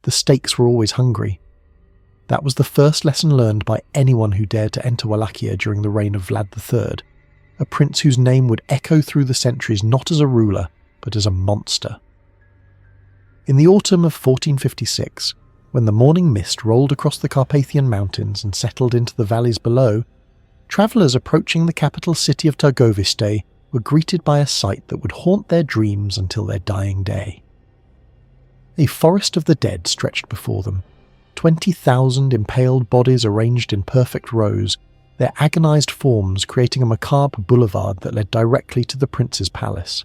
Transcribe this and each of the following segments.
The stakes were always hungry. That was the first lesson learned by anyone who dared to enter Wallachia during the reign of Vlad III, a prince whose name would echo through the centuries not as a ruler, but as a monster. In the autumn of 1456, when the morning mist rolled across the Carpathian Mountains and settled into the valleys below, travellers approaching the capital city of Târgoviste were greeted by a sight that would haunt their dreams until their dying day. A forest of the dead stretched before them, 20,000 impaled bodies arranged in perfect rows, their agonised forms creating a macabre boulevard that led directly to the prince's palace.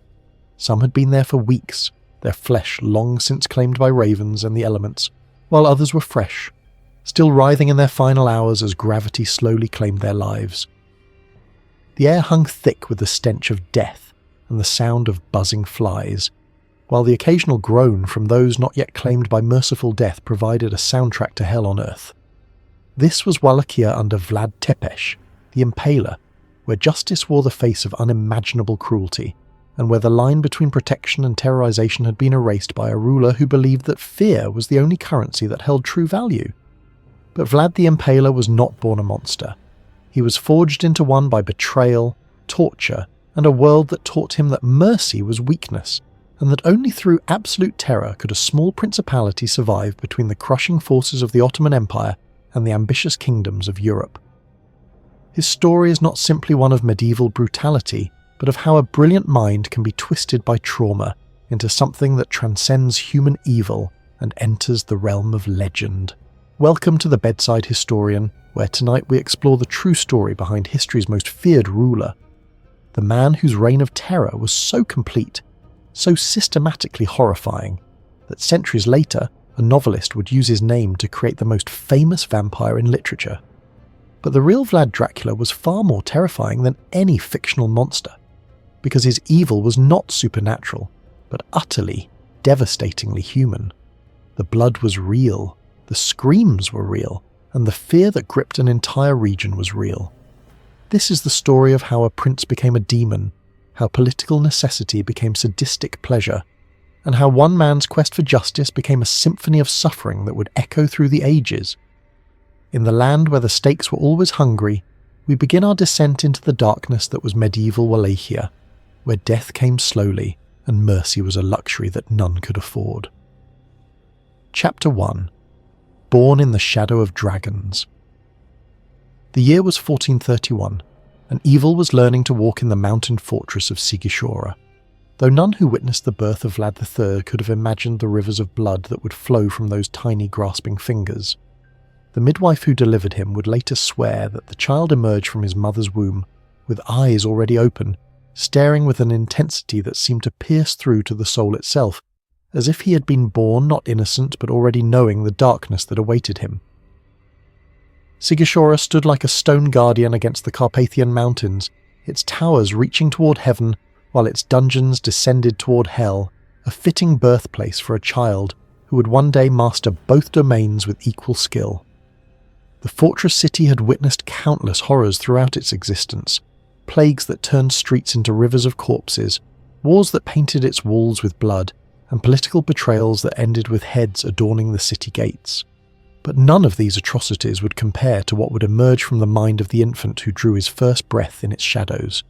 Some had been there for weeks, their flesh long since claimed by ravens and the elements, while others were fresh, still writhing in their final hours as gravity slowly claimed their lives. The air hung thick with the stench of death and the sound of buzzing flies, while the occasional groan from those not yet claimed by merciful death provided a soundtrack to hell on earth. This was Wallachia under Vlad Tepes, the Impaler, where justice wore the face of unimaginable cruelty, and where the line between protection and terrorization had been erased by a ruler who believed that fear was the only currency that held true value. But Vlad the Impaler was not born a monster. He was forged into one by betrayal, torture, and a world that taught him that mercy was weakness, and that only through absolute terror could a small principality survive between the crushing forces of the Ottoman Empire and the ambitious kingdoms of Europe. His story is not simply one of medieval brutality, but of how a brilliant mind can be twisted by trauma into something that transcends human evil and enters the realm of legend. Welcome to the Bedside Historian, where tonight we explore the true story behind history's most feared ruler, the man whose reign of terror was so complete, so systematically horrifying, that centuries later a novelist would use his name to create the most famous vampire in literature. But the real Vlad Dracula was far more terrifying than any fictional monster, because his evil was not supernatural, but utterly, devastatingly human. The blood was real, the screams were real, and the fear that gripped an entire region was real. This is the story of how a prince became a demon, how political necessity became sadistic pleasure, and how one man's quest for justice became a symphony of suffering that would echo through the ages. In the land where the stakes were always hungry, we begin our descent into the darkness that was medieval Wallachia, where death came slowly and mercy was a luxury that none could afford. Chapter 1. Born in the Shadow of Dragons. The year was 1431, and evil was learning to walk in the mountain fortress of Sigishora, though none who witnessed the birth of Vlad III could have imagined the rivers of blood that would flow from those tiny grasping fingers. The midwife who delivered him would later swear that the child emerged from his mother's womb, with eyes already open, staring with an intensity that seemed to pierce through to the soul itself, as if he had been born not innocent but already knowing the darkness that awaited him. Sigishora stood like a stone guardian against the Carpathian Mountains, its towers reaching toward heaven while its dungeons descended toward hell, a fitting birthplace for a child who would one day master both domains with equal skill. The fortress city had witnessed countless horrors throughout its existence, plagues that turned streets into rivers of corpses, wars that painted its walls with blood, and political betrayals that ended with heads adorning the city gates. But none of these atrocities would compare to what would emerge from the mind of the infant who drew his first breath in its shadows.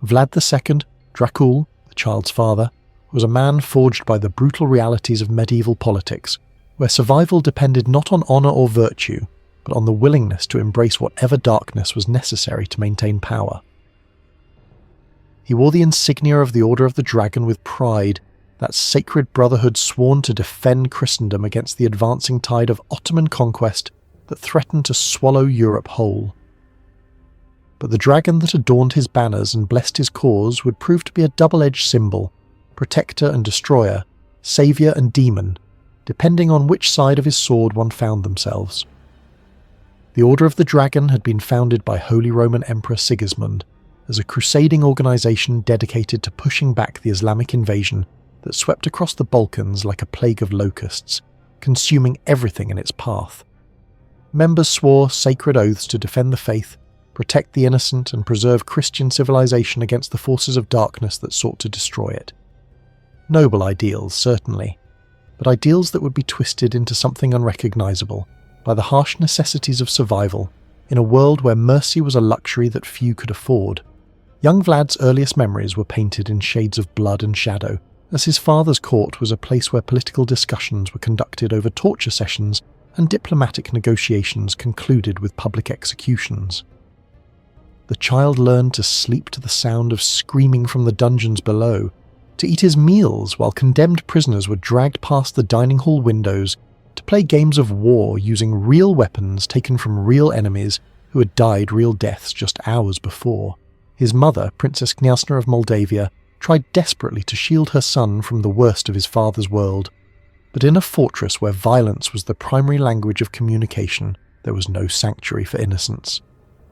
Vlad II, Dracula, the child's father, was a man forged by the brutal realities of medieval politics, where survival depended not on honour or virtue, but on the willingness to embrace whatever darkness was necessary to maintain power. He wore the insignia of the Order of the Dragon with pride, that sacred brotherhood sworn to defend Christendom against the advancing tide of Ottoman conquest that threatened to swallow Europe whole. But the dragon that adorned his banners and blessed his cause would prove to be a double-edged symbol, protector and destroyer, saviour and demon, depending on which side of his sword one found themselves. The Order of the Dragon had been founded by Holy Roman Emperor Sigismund as a crusading organisation dedicated to pushing back the Islamic invasion that swept across the Balkans like a plague of locusts, consuming everything in its path. Members swore sacred oaths to defend the faith, protect the innocent, and preserve Christian civilization against the forces of darkness that sought to destroy it. Noble ideals, certainly, but ideals that would be twisted into something unrecognizable by the harsh necessities of survival in a world where mercy was a luxury that few could afford. Young Vlad's earliest memories were painted in shades of blood and shadow, as his father's court was a place where political discussions were conducted over torture sessions and diplomatic negotiations concluded with public executions. The child learned to sleep to the sound of screaming from the dungeons below, to eat his meals while condemned prisoners were dragged past the dining hall windows, to play games of war using real weapons taken from real enemies who had died real deaths just hours before. His mother, Princess Knyazna of Moldavia, tried desperately to shield her son from the worst of his father's world, but in a fortress where violence was the primary language of communication, there was no sanctuary for innocence.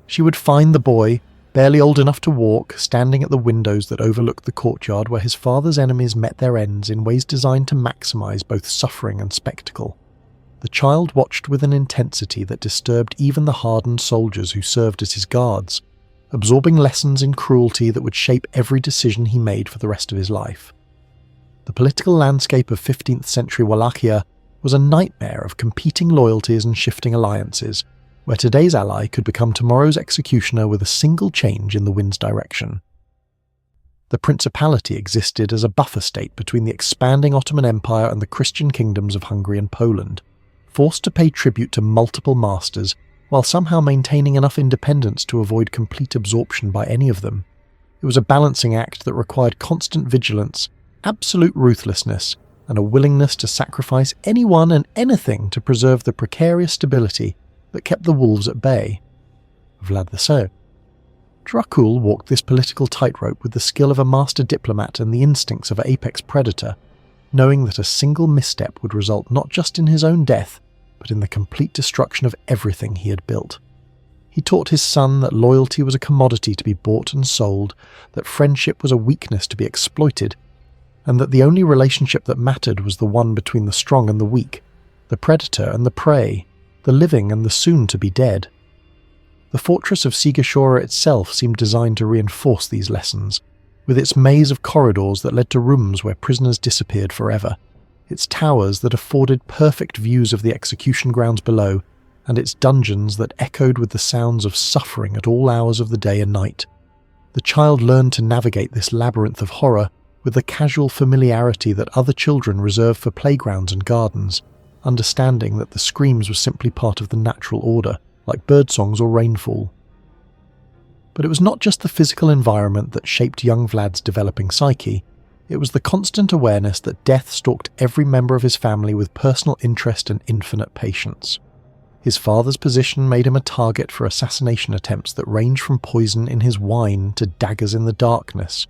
She would find the boy, barely old enough to walk, standing at the windows that overlooked the courtyard where his father's enemies met their ends in ways designed to maximize both suffering and spectacle. The child watched with an intensity that disturbed even the hardened soldiers who served as his guards, absorbing lessons in cruelty that would shape every decision he made for the rest of his life. The political landscape of 15th century Wallachia was a nightmare of competing loyalties and shifting alliances, where today's ally could become tomorrow's executioner with a single change in the wind's direction. The principality existed as a buffer state between the expanding Ottoman Empire and the Christian kingdoms of Hungary and Poland, forced to pay tribute to multiple masters while somehow maintaining enough independence to avoid complete absorption by any of them. It was a balancing act that required constant vigilance, absolute ruthlessness, and a willingness to sacrifice anyone and anything to preserve the precarious stability that kept the wolves at bay. Vlad the Impaler. Dracula walked this political tightrope with the skill of a master diplomat and the instincts of an apex predator, knowing that a single misstep would result not just in his own death, but in the complete destruction of everything he had built. He taught his son that loyalty was a commodity to be bought and sold, that friendship was a weakness to be exploited, and that the only relationship that mattered was the one between the strong and the weak, the predator and the prey, the living and the soon-to-be dead. The fortress of Sigashora itself seemed designed to reinforce these lessons, with its maze of corridors that led to rooms where prisoners disappeared forever, its towers that afforded perfect views of the execution grounds below, and its dungeons that echoed with the sounds of suffering at all hours of the day and night. The child learned to navigate this labyrinth of horror with the casual familiarity that other children reserve for playgrounds and gardens, understanding that the screams were simply part of the natural order, like birdsongs or rainfall. But it was not just the physical environment that shaped young Vlad's developing psyche. It was the constant awareness that death stalked every member of his family with personal interest and infinite patience. His father's position made him a target for assassination attempts that ranged from poison in his wine to daggers in the darkness,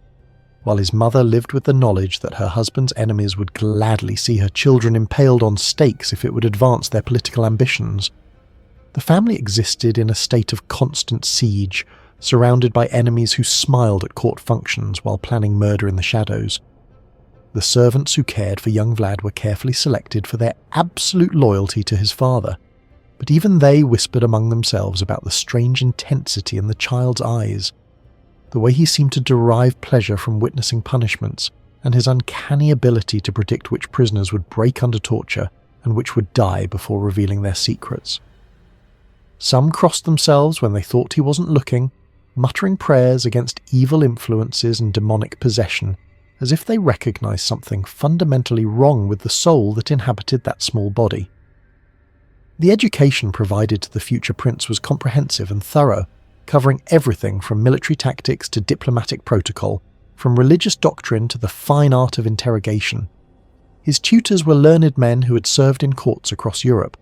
while his mother lived with the knowledge that her husband's enemies would gladly see her children impaled on stakes if it would advance their political ambitions. The family existed in a state of constant siege, surrounded by enemies who smiled at court functions while planning murder in the shadows. The servants who cared for young Vlad were carefully selected for their absolute loyalty to his father, but even they whispered among themselves about the strange intensity in the child's eyes, the way he seemed to derive pleasure from witnessing punishments, and his uncanny ability to predict which prisoners would break under torture and which would die before revealing their secrets. Some crossed themselves when they thought he wasn't looking, muttering prayers against evil influences and demonic possession, as if they recognized something fundamentally wrong with the soul that inhabited that small body. The education provided to the future prince was comprehensive and thorough, covering everything from military tactics to diplomatic protocol, from religious doctrine to the fine art of interrogation. His tutors were learned men who had served in courts across Europe,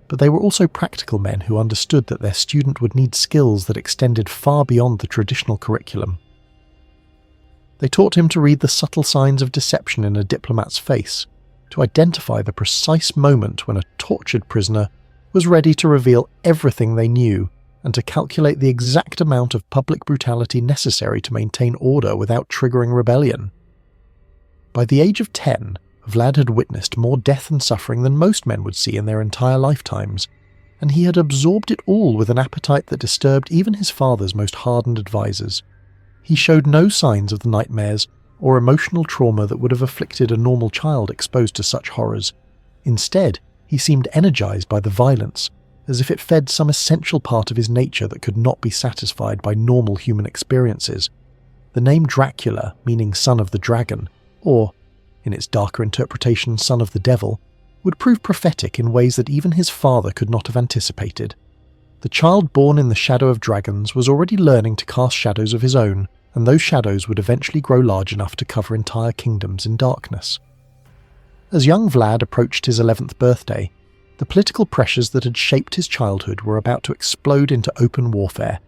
but they were also practical men who understood that their student would need skills that extended far beyond the traditional curriculum. They taught him to read the subtle signs of deception in a diplomat's face, to identify the precise moment when a tortured prisoner was ready to reveal everything they knew, and to calculate the exact amount of public brutality necessary to maintain order without triggering rebellion. By the age of 10, Vlad had witnessed more death and suffering than most men would see in their entire lifetimes, and he had absorbed it all with an appetite that disturbed even his father's most hardened advisors. He showed no signs of the nightmares or emotional trauma that would have afflicted a normal child exposed to such horrors, Instead, he seemed energized by the violence, as if it fed some essential part of his nature that could not be satisfied by normal human experiences. The name Dracula, meaning son of the dragon, or, in its darker interpretation, son of the devil, would prove prophetic in ways that even his father could not have anticipated. The child born in the shadow of dragons was already learning to cast shadows of his own, and those shadows would eventually grow large enough to cover entire kingdoms in darkness. As young Vlad approached his 11th birthday, the political pressures that had shaped his childhood were about to explode into open warfare,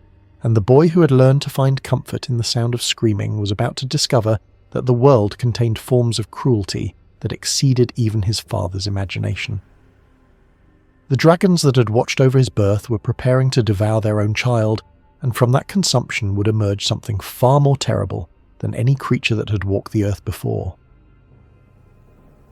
and the boy who had learned to find comfort in the sound of screaming was about to discover that the world contained forms of cruelty that exceeded even his father's imagination. The dragons that had watched over his birth were preparing to devour their own child, and from that consumption would emerge something far more terrible than any creature that had walked the earth before.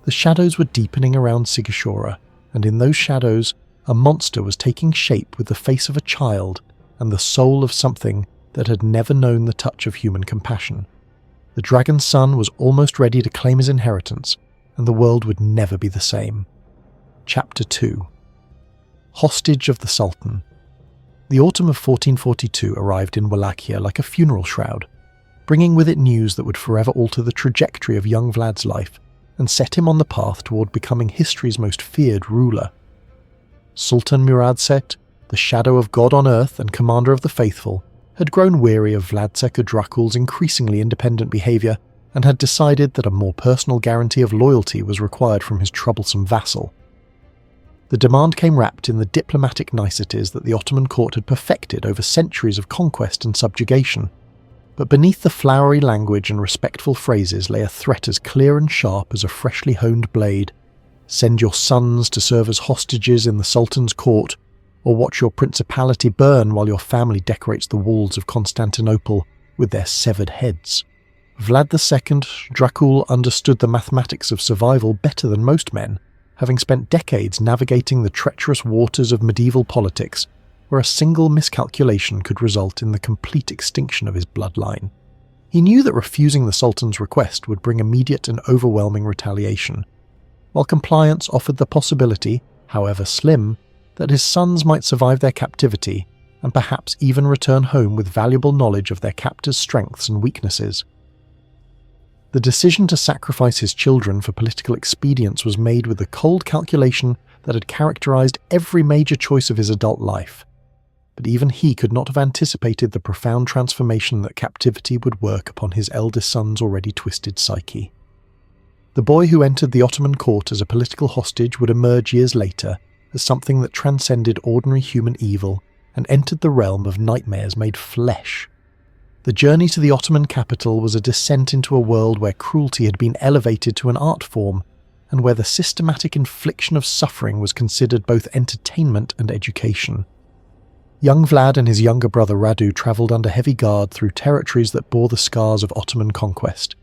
The shadows were deepening around Sigishora, and in those shadows, a monster was taking shape with the face of a child and the soul of something that had never known the touch of human compassion. The dragon's son was almost ready to claim his inheritance, and the world would never be the same. Chapter 2. Hostage of the Sultan. The autumn of 1442 arrived in Wallachia like a funeral shroud, bringing with it news that would forever alter the trajectory of young Vlad's life and set him on the path toward becoming history's most feared ruler. Sultan Muradset, the shadow of God on earth and commander of the faithful, had grown weary of Vlad Dracul's increasingly independent behaviour and had decided that a more personal guarantee of loyalty was required from his troublesome vassal. The demand came wrapped in the diplomatic niceties that the Ottoman court had perfected over centuries of conquest and subjugation. But beneath the flowery language and respectful phrases lay a threat as clear and sharp as a freshly honed blade. Send your sons to serve as hostages in the Sultan's court, or watch your principality burn while your family decorates the walls of Constantinople with their severed heads. Vlad II, Dracul understood the mathematics of survival better than most men, having spent decades navigating the treacherous waters of medieval politics, where a single miscalculation could result in the complete extinction of his bloodline. He knew that refusing the Sultan's request would bring immediate and overwhelming retaliation, while compliance offered the possibility, however slim, that his sons might survive their captivity and perhaps even return home with valuable knowledge of their captor's strengths and weaknesses. The decision to sacrifice his children for political expedience was made with the cold calculation that had characterized every major choice of his adult life. But even he could not have anticipated the profound transformation that captivity would work upon his eldest son's already twisted psyche. The boy who entered the Ottoman court as a political hostage would emerge years later as something that transcended ordinary human evil and entered the realm of nightmares made flesh. The journey to the Ottoman capital was a descent into a world where cruelty had been elevated to an art form, and where the systematic infliction of suffering was considered both entertainment and education. Young Vlad and his younger brother Radu travelled under heavy guard through territories that bore the scars of Ottoman conquest: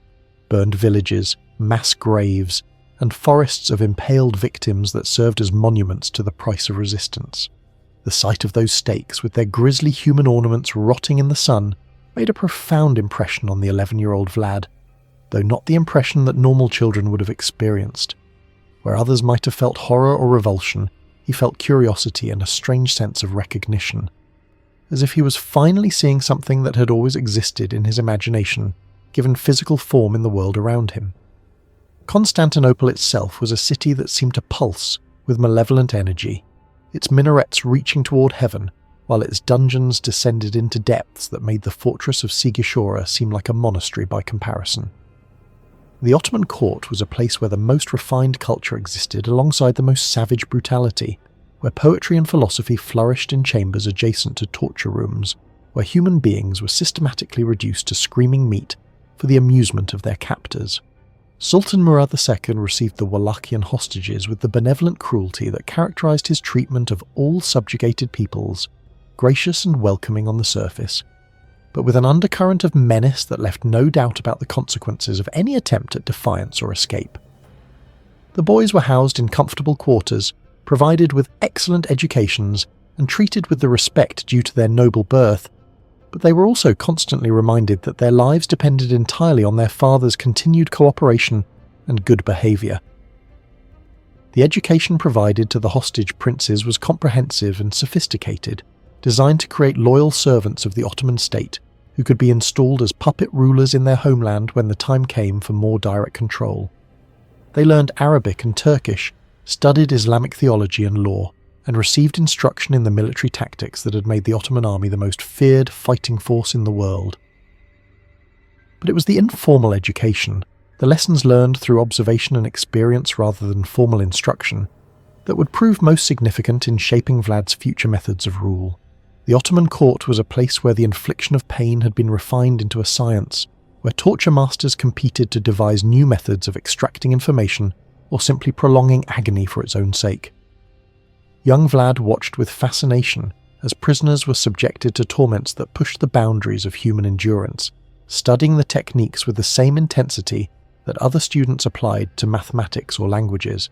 burned villages, mass graves, and forests of impaled victims that served as monuments to the price of resistance. The sight of those stakes, with their grisly human ornaments rotting in the sun, made a profound impression on the 11-year-old Vlad, though not the impression that normal children would have experienced. Where others might have felt horror or revulsion, he felt curiosity and a strange sense of recognition, as if he was finally seeing something that had always existed in his imagination, given physical form in the world around him. Constantinople itself was a city that seemed to pulse with malevolent energy, its minarets reaching toward heaven, while its dungeons descended into depths that made the fortress of Sigishora seem like a monastery by comparison. The Ottoman court was a place where the most refined culture existed alongside the most savage brutality, where poetry and philosophy flourished in chambers adjacent to torture rooms, where human beings were systematically reduced to screaming meat for the amusement of their captors. Sultan Murad II received the Wallachian hostages with the benevolent cruelty that characterized his treatment of all subjugated peoples, gracious and welcoming on the surface, but with an undercurrent of menace that left no doubt about the consequences of any attempt at defiance or escape. The boys were housed in comfortable quarters, provided with excellent educations, and treated with the respect due to their noble birth, but they were also constantly reminded that their lives depended entirely on their father's continued cooperation and good behaviour. The education provided to the hostage princes was comprehensive and sophisticated, designed to create loyal servants of the Ottoman state who could be installed as puppet rulers in their homeland when the time came for more direct control. They learned Arabic and Turkish, studied Islamic theology and law, and received instruction in the military tactics that had made the Ottoman army the most feared fighting force in the world. But it was the informal education, the lessons learned through observation and experience rather than formal instruction, that would prove most significant in shaping Vlad's future methods of rule. The Ottoman court was a place where the infliction of pain had been refined into a science, where torture masters competed to devise new methods of extracting information or simply prolonging agony for its own sake. Young Vlad watched with fascination as prisoners were subjected to torments that pushed the boundaries of human endurance, studying the techniques with the same intensity that other students applied to mathematics or languages.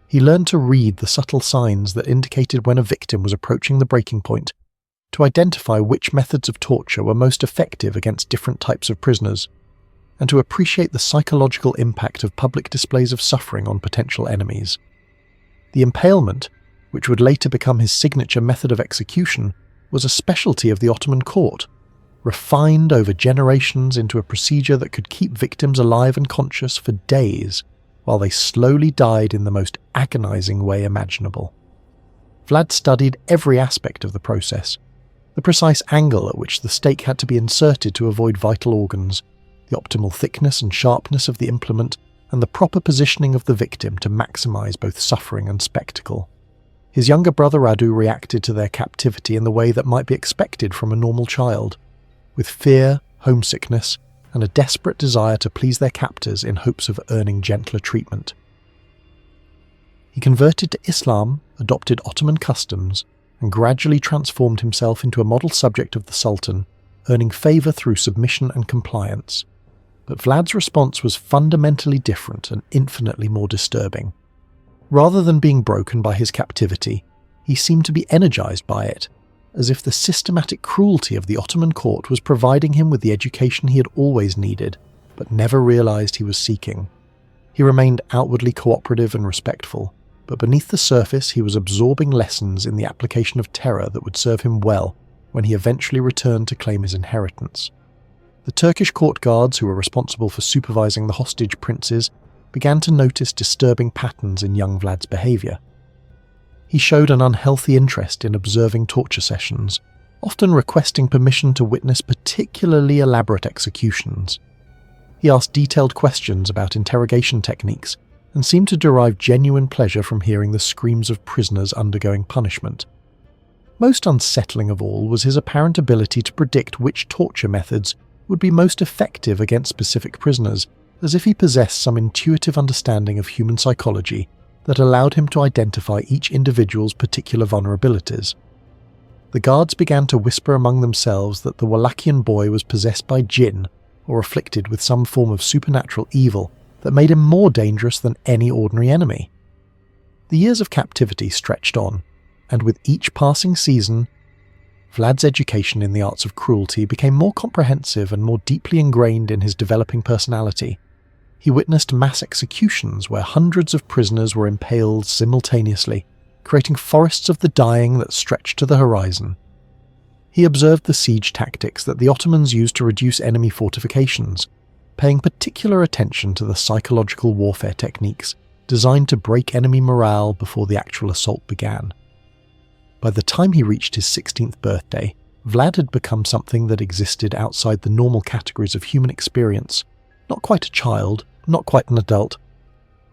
He learned to read the subtle signs that indicated when a victim was approaching the breaking point, to identify which methods of torture were most effective against different types of prisoners, and to appreciate the psychological impact of public displays of suffering on potential enemies. The impalement, which would later become his signature method of execution, was a specialty of the Ottoman court, refined over generations into a procedure that could keep victims alive and conscious for days, while they slowly died in the most agonizing way imaginable. Vlad studied every aspect of the process, the precise angle at which the stake had to be inserted to avoid vital organs, the optimal thickness and sharpness of the implement, and the proper positioning of the victim to maximize both suffering and spectacle. His younger brother Radu reacted to their captivity in the way that might be expected from a normal child, with fear, homesickness, and a desperate desire to please their captors in hopes of earning gentler treatment. He converted to Islam, adopted Ottoman customs, and gradually transformed himself into a model subject of the Sultan, earning favour through submission and compliance. But Vlad's response was fundamentally different and infinitely more disturbing. Rather than being broken by his captivity, he seemed to be energised by it, as if the systematic cruelty of the Ottoman court was providing him with the education he had always needed, but never realised he was seeking. He remained outwardly cooperative and respectful, but beneath the surface he was absorbing lessons in the application of terror that would serve him well when he eventually returned to claim his inheritance. The Turkish court guards who were responsible for supervising the hostage princes began to notice disturbing patterns in young Vlad's behaviour. He showed an unhealthy interest in observing torture sessions, often requesting permission to witness particularly elaborate executions. He asked detailed questions about interrogation techniques and seemed to derive genuine pleasure from hearing the screams of prisoners undergoing punishment. Most unsettling of all was his apparent ability to predict which torture methods would be most effective against specific prisoners, as if he possessed some intuitive understanding of human psychology that allowed him to identify each individual's particular vulnerabilities. The guards began to whisper among themselves that the Wallachian boy was possessed by jinn or afflicted with some form of supernatural evil that made him more dangerous than any ordinary enemy. The years of captivity stretched on, and with each passing season, Vlad's education in the arts of cruelty became more comprehensive and more deeply ingrained in his developing personality. He witnessed mass executions where hundreds of prisoners were impaled simultaneously, creating forests of the dying that stretched to the horizon. He observed the siege tactics that the Ottomans used to reduce enemy fortifications, paying particular attention to the psychological warfare techniques designed to break enemy morale before the actual assault began. By the time he reached his 16th birthday, Vlad had become something that existed outside the normal categories of human experience, not quite a child, not quite an adult,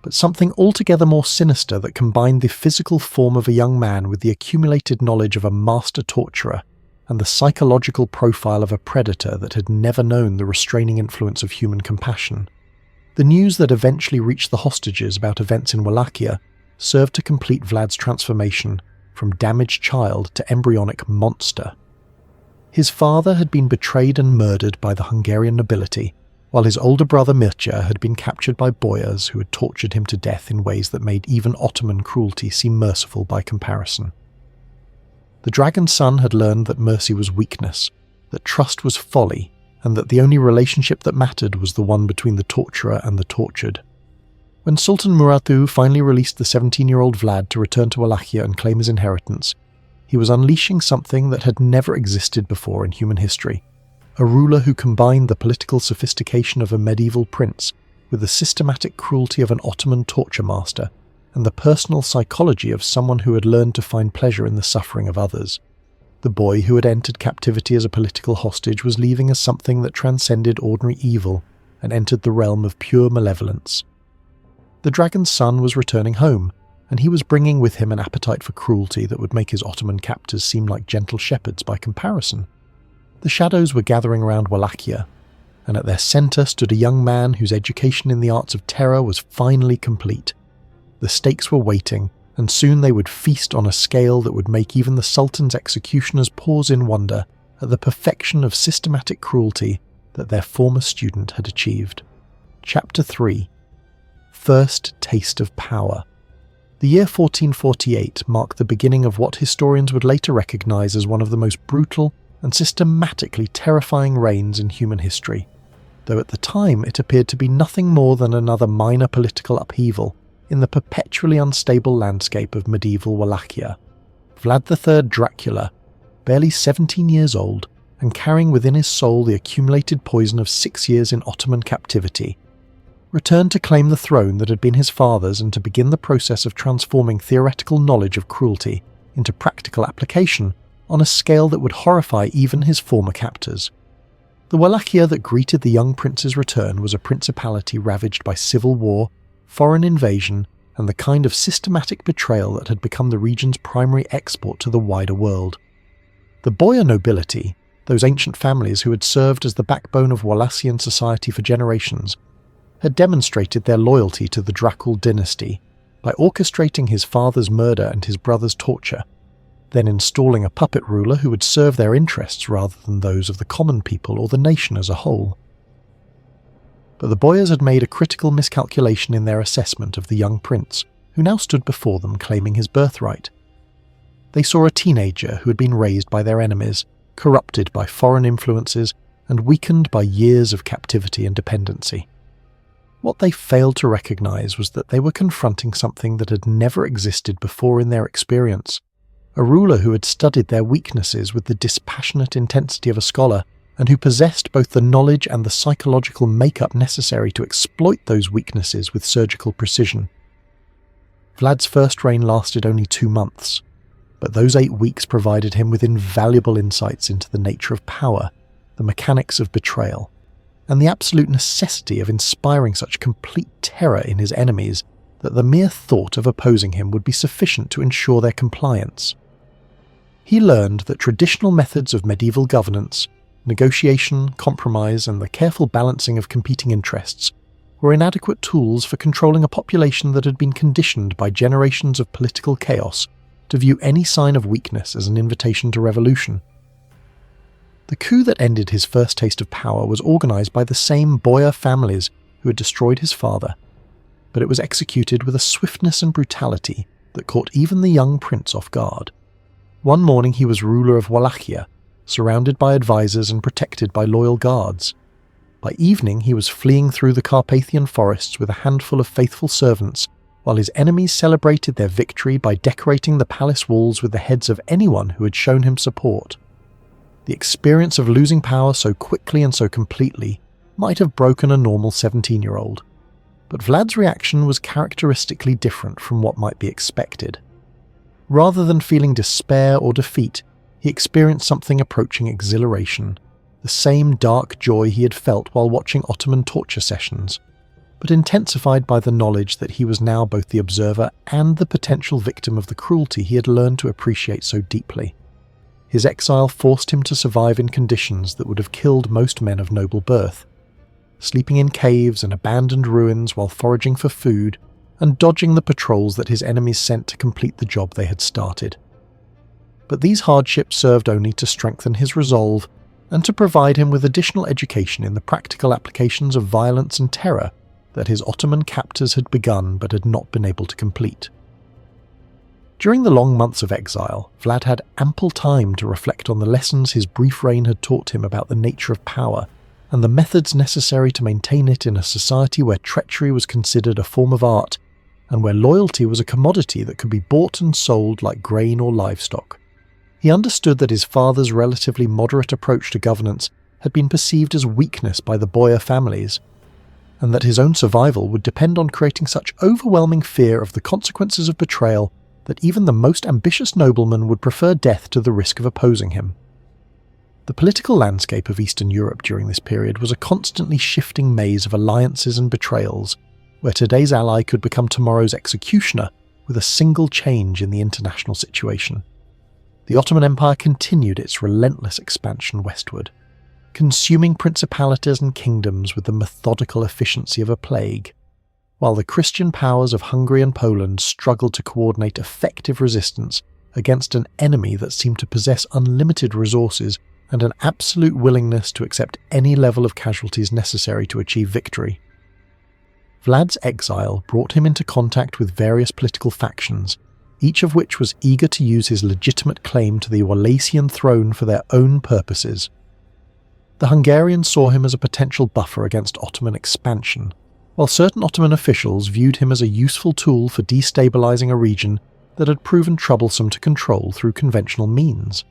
but something altogether more sinister that combined the physical form of a young man with the accumulated knowledge of a master torturer and the psychological profile of a predator that had never known the restraining influence of human compassion. The news that eventually reached the hostages about events in Wallachia served to complete Vlad's transformation from damaged child to embryonic monster. His father had been betrayed and murdered by the Hungarian nobility, while his older brother Mircea had been captured by boyars who had tortured him to death in ways that made even Ottoman cruelty seem merciful by comparison. The dragon's son had learned that mercy was weakness, that trust was folly, and that the only relationship that mattered was the one between the torturer and the tortured. When Sultan Muradu finally released the 17-year-old Vlad to return to Wallachia and claim his inheritance, he was unleashing something that had never existed before in human history. A ruler who combined the political sophistication of a medieval prince with the systematic cruelty of an Ottoman torture master and the personal psychology of someone who had learned to find pleasure in the suffering of others. The boy who had entered captivity as a political hostage was leaving as something that transcended ordinary evil and entered the realm of pure malevolence. The dragon's son was returning home, and he was bringing with him an appetite for cruelty that would make his Ottoman captors seem like gentle shepherds by comparison. The shadows were gathering around Wallachia, and at their centre stood a young man whose education in the arts of terror was finally complete. The stakes were waiting, and soon they would feast on a scale that would make even the Sultan's executioners pause in wonder at the perfection of systematic cruelty that their former student had achieved. Chapter 3. First Taste of Power. The year 1448 marked the beginning of what historians would later recognise as one of the most brutal and systematically terrifying reigns in human history, though at the time it appeared to be nothing more than another minor political upheaval in the perpetually unstable landscape of medieval Wallachia. Vlad III Dracula, barely 17 years old and carrying within his soul the accumulated poison of 6 years in Ottoman captivity, returned to claim the throne that had been his father's and to begin the process of transforming theoretical knowledge of cruelty into practical application on a scale that would horrify even his former captors. The Wallachia that greeted the young prince's return was a principality ravaged by civil war, foreign invasion, and the kind of systematic betrayal that had become the region's primary export to the wider world. The boyar nobility, those ancient families who had served as the backbone of Wallachian society for generations, had demonstrated their loyalty to the Dracula dynasty by orchestrating his father's murder and his brother's torture, then installing a puppet ruler who would serve their interests rather than those of the common people or the nation as a whole. But the boyars had made a critical miscalculation in their assessment of the young prince, who now stood before them claiming his birthright. They saw a teenager who had been raised by their enemies, corrupted by foreign influences, and weakened by years of captivity and dependency. What they failed to recognise was that they were confronting something that had never existed before in their experience, a ruler who had studied their weaknesses with the dispassionate intensity of a scholar, and who possessed both the knowledge and the psychological makeup necessary to exploit those weaknesses with surgical precision. Vlad's first reign lasted only 2 months, but those 8 weeks provided him with invaluable insights into the nature of power, the mechanics of betrayal, and the absolute necessity of inspiring such complete terror in his enemies that the mere thought of opposing him would be sufficient to ensure their compliance. He learned that traditional methods of medieval governance, negotiation, compromise, and the careful balancing of competing interests were inadequate tools for controlling a population that had been conditioned by generations of political chaos to view any sign of weakness as an invitation to revolution. The coup that ended his first taste of power was organised by the same boyar families who had destroyed his father, but it was executed with a swiftness and brutality that caught even the young prince off guard. One morning he was ruler of Wallachia, surrounded by advisors and protected by loyal guards. By evening he was fleeing through the Carpathian forests with a handful of faithful servants, while his enemies celebrated their victory by decorating the palace walls with the heads of anyone who had shown him support. The experience of losing power so quickly and so completely might have broken a normal 17-year-old, but Vlad's reaction was characteristically different from what might be expected. Rather than feeling despair or defeat, he experienced something approaching exhilaration, the same dark joy he had felt while watching Ottoman torture sessions, but intensified by the knowledge that he was now both the observer and the potential victim of the cruelty he had learned to appreciate so deeply. His exile forced him to survive in conditions that would have killed most men of noble birth, sleeping in caves and abandoned ruins while foraging for food, and dodging the patrols that his enemies sent to complete the job they had started. But these hardships served only to strengthen his resolve and to provide him with additional education in the practical applications of violence and terror that his Ottoman captors had begun but had not been able to complete. During the long months of exile, Vlad had ample time to reflect on the lessons his brief reign had taught him about the nature of power and the methods necessary to maintain it in a society where treachery was considered a form of art and where loyalty was a commodity that could be bought and sold like grain or livestock. He understood that his father's relatively moderate approach to governance had been perceived as weakness by the Boyar families, and that his own survival would depend on creating such overwhelming fear of the consequences of betrayal that even the most ambitious nobleman would prefer death to the risk of opposing him. The political landscape of Eastern Europe during this period was a constantly shifting maze of alliances and betrayals, where today's ally could become tomorrow's executioner with a single change in the international situation. The Ottoman Empire continued its relentless expansion westward, consuming principalities and kingdoms with the methodical efficiency of a plague, while the Christian powers of Hungary and Poland struggled to coordinate effective resistance against an enemy that seemed to possess unlimited resources and an absolute willingness to accept any level of casualties necessary to achieve victory. Vlad's exile brought him into contact with various political factions, each of which was eager to use his legitimate claim to the Wallachian throne for their own purposes. The Hungarians saw him as a potential buffer against Ottoman expansion, while certain Ottoman officials viewed him as a useful tool for destabilizing a region that had proven troublesome to control through conventional means.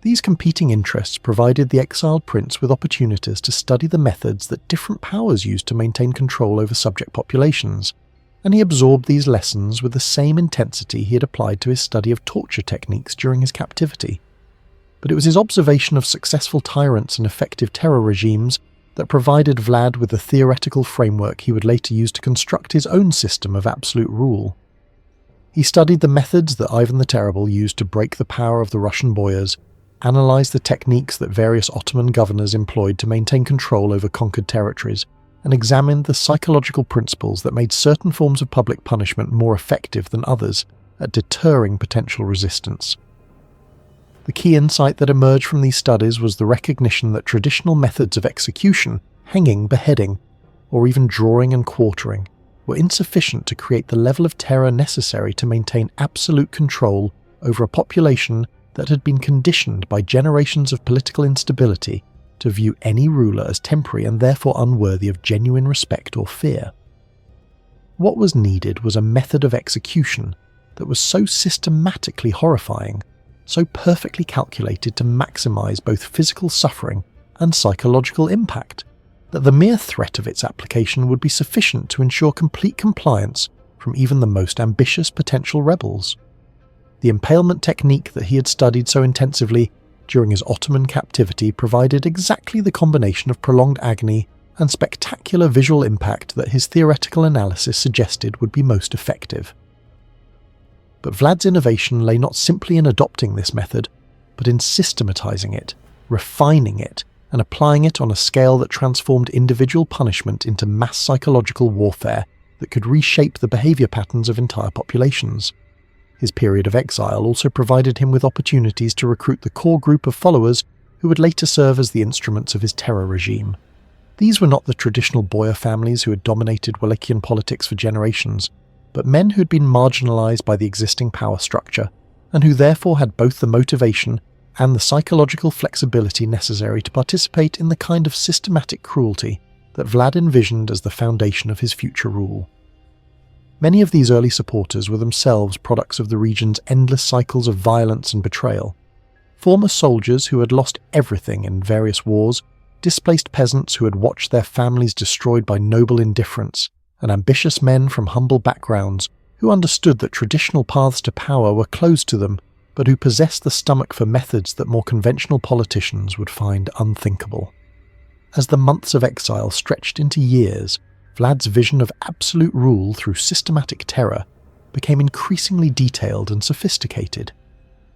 These competing interests provided the exiled prince with opportunities to study the methods that different powers used to maintain control over subject populations, and he absorbed these lessons with the same intensity he had applied to his study of torture techniques during his captivity. But it was his observation of successful tyrants and effective terror regimes that provided Vlad with the theoretical framework he would later use to construct his own system of absolute rule. He studied the methods that Ivan the Terrible used to break the power of the Russian boyars, analysed the techniques that various Ottoman governors employed to maintain control over conquered territories, and examined the psychological principles that made certain forms of public punishment more effective than others at deterring potential resistance. The key insight that emerged from these studies was the recognition that traditional methods of execution, hanging, beheading, or even drawing and quartering, were insufficient to create the level of terror necessary to maintain absolute control over a population that had been conditioned by generations of political instability to view any ruler as temporary and therefore unworthy of genuine respect or fear. What was needed was a method of execution that was so systematically horrifying, so perfectly calculated to maximize both physical suffering and psychological impact, that the mere threat of its application would be sufficient to ensure complete compliance from even the most ambitious potential rebels. The impalement technique that he had studied so intensively during his Ottoman captivity provided exactly the combination of prolonged agony and spectacular visual impact that his theoretical analysis suggested would be most effective. But Vlad's innovation lay not simply in adopting this method, but in systematizing it, refining it, and applying it on a scale that transformed individual punishment into mass psychological warfare that could reshape the behavior patterns of entire populations. His period of exile also provided him with opportunities to recruit the core group of followers who would later serve as the instruments of his terror regime. These were not the traditional boyar families who had dominated Wallachian politics for generations, but men who had been marginalized by the existing power structure, and who therefore had both the motivation and the psychological flexibility necessary to participate in the kind of systematic cruelty that Vlad envisioned as the foundation of his future rule. Many of these early supporters were themselves products of the region's endless cycles of violence and betrayal. Former soldiers who had lost everything in various wars, displaced peasants who had watched their families destroyed by noble indifference, and ambitious men from humble backgrounds who understood that traditional paths to power were closed to them, but who possessed the stomach for methods that more conventional politicians would find unthinkable. As the months of exile stretched into years, Vlad's vision of absolute rule through systematic terror became increasingly detailed and sophisticated.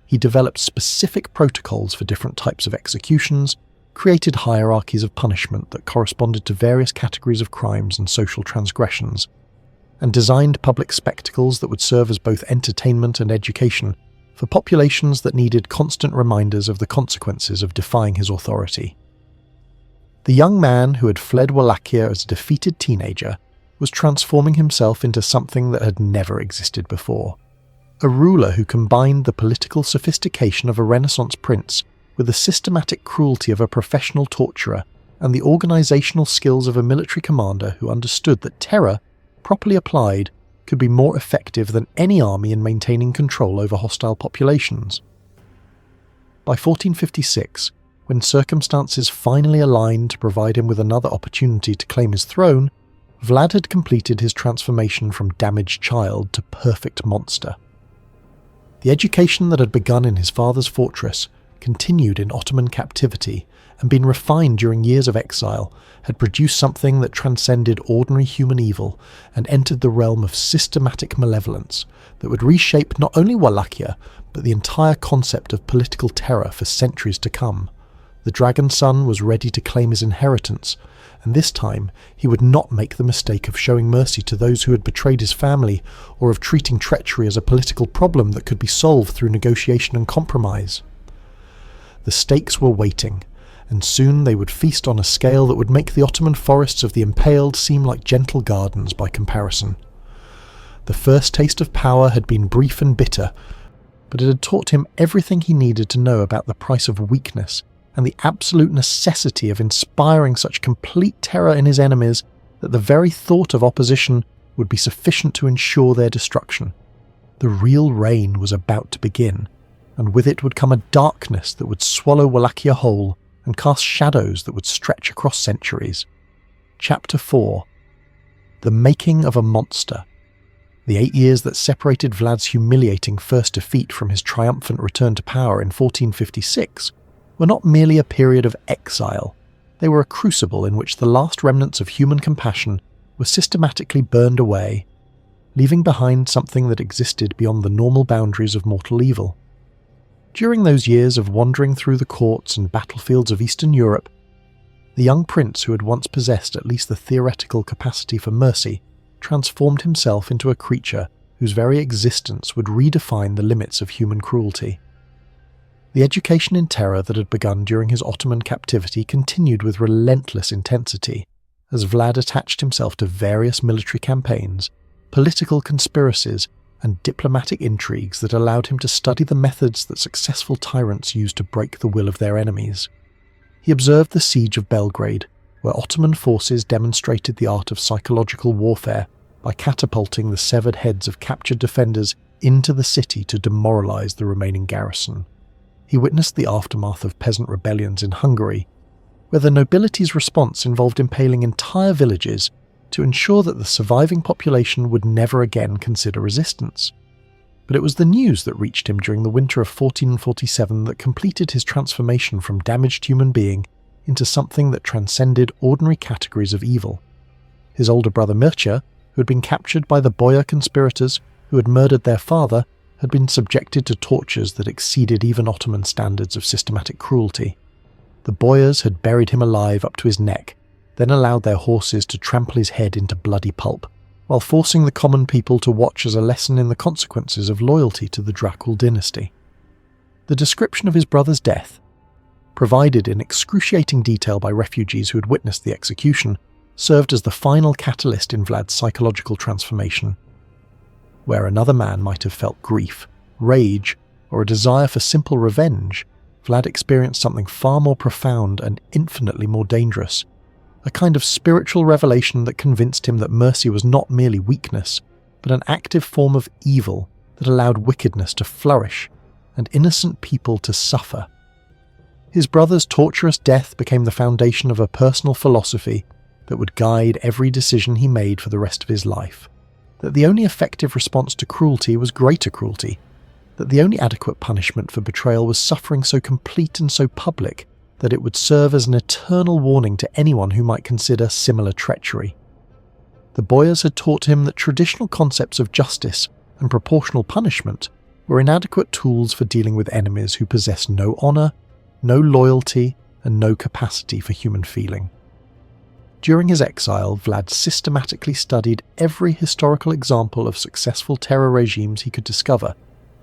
He developed specific protocols for different types of executions, created hierarchies of punishment that corresponded to various categories of crimes and social transgressions, and designed public spectacles that would serve as both entertainment and education for populations that needed constant reminders of the consequences of defying his authority. The young man who had fled Wallachia as a defeated teenager was transforming himself into something that had never existed before. A ruler who combined the political sophistication of a Renaissance prince with the systematic cruelty of a professional torturer and the organisational skills of a military commander who understood that terror, properly applied, could be more effective than any army in maintaining control over hostile populations. By 1456, when circumstances finally aligned to provide him with another opportunity to claim his throne, Vlad had completed his transformation from damaged child to perfect monster. The education that had begun in his father's fortress, continued in Ottoman captivity, and been refined during years of exile, had produced something that transcended ordinary human evil and entered the realm of systematic malevolence that would reshape not only Wallachia, but the entire concept of political terror for centuries to come. The dragon son was ready to claim his inheritance, and this time he would not make the mistake of showing mercy to those who had betrayed his family, or of treating treachery as a political problem that could be solved through negotiation and compromise. The stakes were waiting, and soon they would feast on a scale that would make the Ottoman forests of the impaled seem like gentle gardens by comparison. The first taste of power had been brief and bitter, but it had taught him everything he needed to know about the price of weakness and the absolute necessity of inspiring such complete terror in his enemies that the very thought of opposition would be sufficient to ensure their destruction. The real reign was about to begin, and with it would come a darkness that would swallow Wallachia whole and cast shadows that would stretch across centuries. Chapter 4. The Making of a Monster. The 8 years that separated Vlad's humiliating first defeat from his triumphant return to power in 1456 were not merely a period of exile. They were a crucible in which the last remnants of human compassion were systematically burned away, leaving behind something that existed beyond the normal boundaries of mortal evil. During those years of wandering through the courts and battlefields of Eastern Europe, the young prince who had once possessed at least the theoretical capacity for mercy transformed himself into a creature whose very existence would redefine the limits of human cruelty. The education in terror that had begun during his Ottoman captivity continued with relentless intensity, as Vlad attached himself to various military campaigns, political conspiracies, and diplomatic intrigues that allowed him to study the methods that successful tyrants used to break the will of their enemies. He observed the siege of Belgrade, where Ottoman forces demonstrated the art of psychological warfare by catapulting the severed heads of captured defenders into the city to demoralize the remaining garrison. He witnessed the aftermath of peasant rebellions in Hungary, where the nobility's response involved impaling entire villages to ensure that the surviving population would never again consider resistance. But it was the news that reached him during the winter of 1447 that completed his transformation from damaged human being into something that transcended ordinary categories of evil. His older brother Mircea, who had been captured by the Boyar conspirators who had murdered their father, had been subjected to tortures that exceeded even Ottoman standards of systematic cruelty. The Boyars had buried him alive up to his neck, then allowed their horses to trample his head into bloody pulp, while forcing the common people to watch as a lesson in the consequences of loyalty to the Dracula dynasty. The description of his brother's death, provided in excruciating detail by refugees who had witnessed the execution, served as the final catalyst in Vlad's psychological transformation. Where another man might have felt grief, rage, or a desire for simple revenge, Vlad experienced something far more profound and infinitely more dangerous. A kind of spiritual revelation that convinced him that mercy was not merely weakness, but an active form of evil that allowed wickedness to flourish and innocent people to suffer. His brother's torturous death became the foundation of a personal philosophy that would guide every decision he made for the rest of his life. That the only effective response to cruelty was greater cruelty. That the only adequate punishment for betrayal was suffering so complete and so public that it would serve as an eternal warning to anyone who might consider similar treachery. The Boyars had taught him that traditional concepts of justice and proportional punishment were inadequate tools for dealing with enemies who possessed no honour, no loyalty, and no capacity for human feeling. During his exile, Vlad systematically studied every historical example of successful terror regimes he could discover,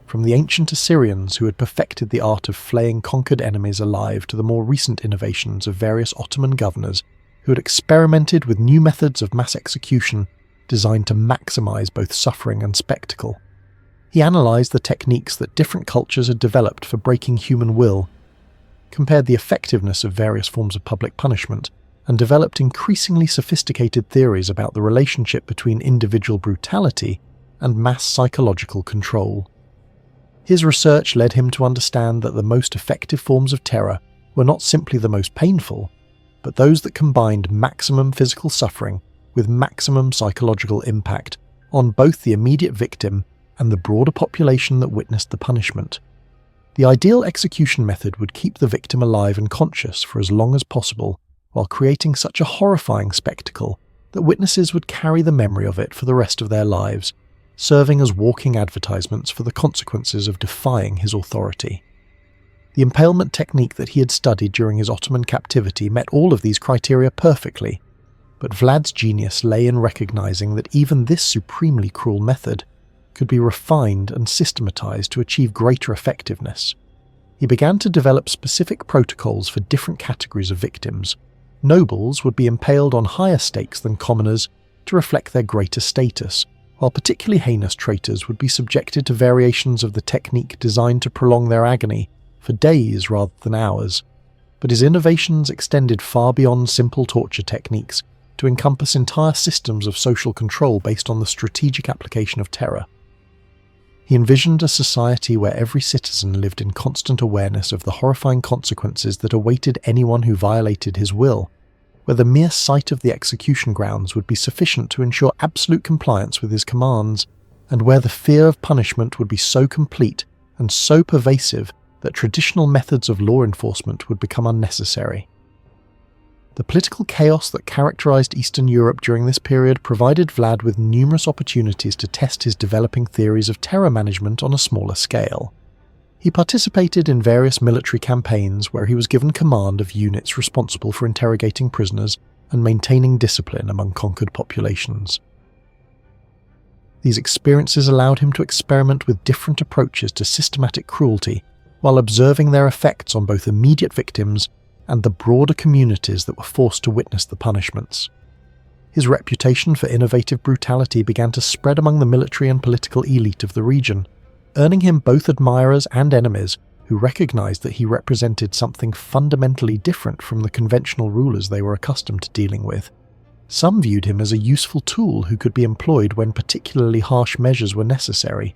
from the ancient Assyrians who had perfected the art of flaying conquered enemies alive to the more recent innovations of various Ottoman governors who had experimented with new methods of mass execution designed to maximize both suffering and spectacle. He analyzed the techniques that different cultures had developed for breaking human will, compared the effectiveness of various forms of public punishment, and developed increasingly sophisticated theories about the relationship between individual brutality and mass psychological control. His research led him to understand that the most effective forms of terror were not simply the most painful, but those that combined maximum physical suffering with maximum psychological impact on both the immediate victim and the broader population that witnessed the punishment. The ideal execution method would keep the victim alive and conscious for as long as possible, while creating such a horrifying spectacle that witnesses would carry the memory of it for the rest of their lives, serving as walking advertisements for the consequences of defying his authority. The impalement technique that he had studied during his Ottoman captivity met all of these criteria perfectly, but Vlad's genius lay in recognizing that even this supremely cruel method could be refined and systematized to achieve greater effectiveness. He began to develop specific protocols for different categories of victims. Nobles would be impaled on higher stakes than commoners to reflect their greater status, while particularly heinous traitors would be subjected to variations of the technique designed to prolong their agony for days rather than hours. But his innovations extended far beyond simple torture techniques to encompass entire systems of social control based on the strategic application of terror. He envisioned a society where every citizen lived in constant awareness of the horrifying consequences that awaited anyone who violated his will, where the mere sight of the execution grounds would be sufficient to ensure absolute compliance with his commands, and where the fear of punishment would be so complete and so pervasive that traditional methods of law enforcement would become unnecessary. The political chaos that characterized Eastern Europe during this period provided Vlad with numerous opportunities to test his developing theories of terror management on a smaller scale. He participated in various military campaigns where he was given command of units responsible for interrogating prisoners and maintaining discipline among conquered populations. These experiences allowed him to experiment with different approaches to systematic cruelty while observing their effects on both immediate victims and the broader communities that were forced to witness the punishments. His reputation for innovative brutality began to spread among the military and political elite of the region, earning him both admirers and enemies who recognized that he represented something fundamentally different from the conventional rulers they were accustomed to dealing with. Some viewed him as a useful tool who could be employed when particularly harsh measures were necessary,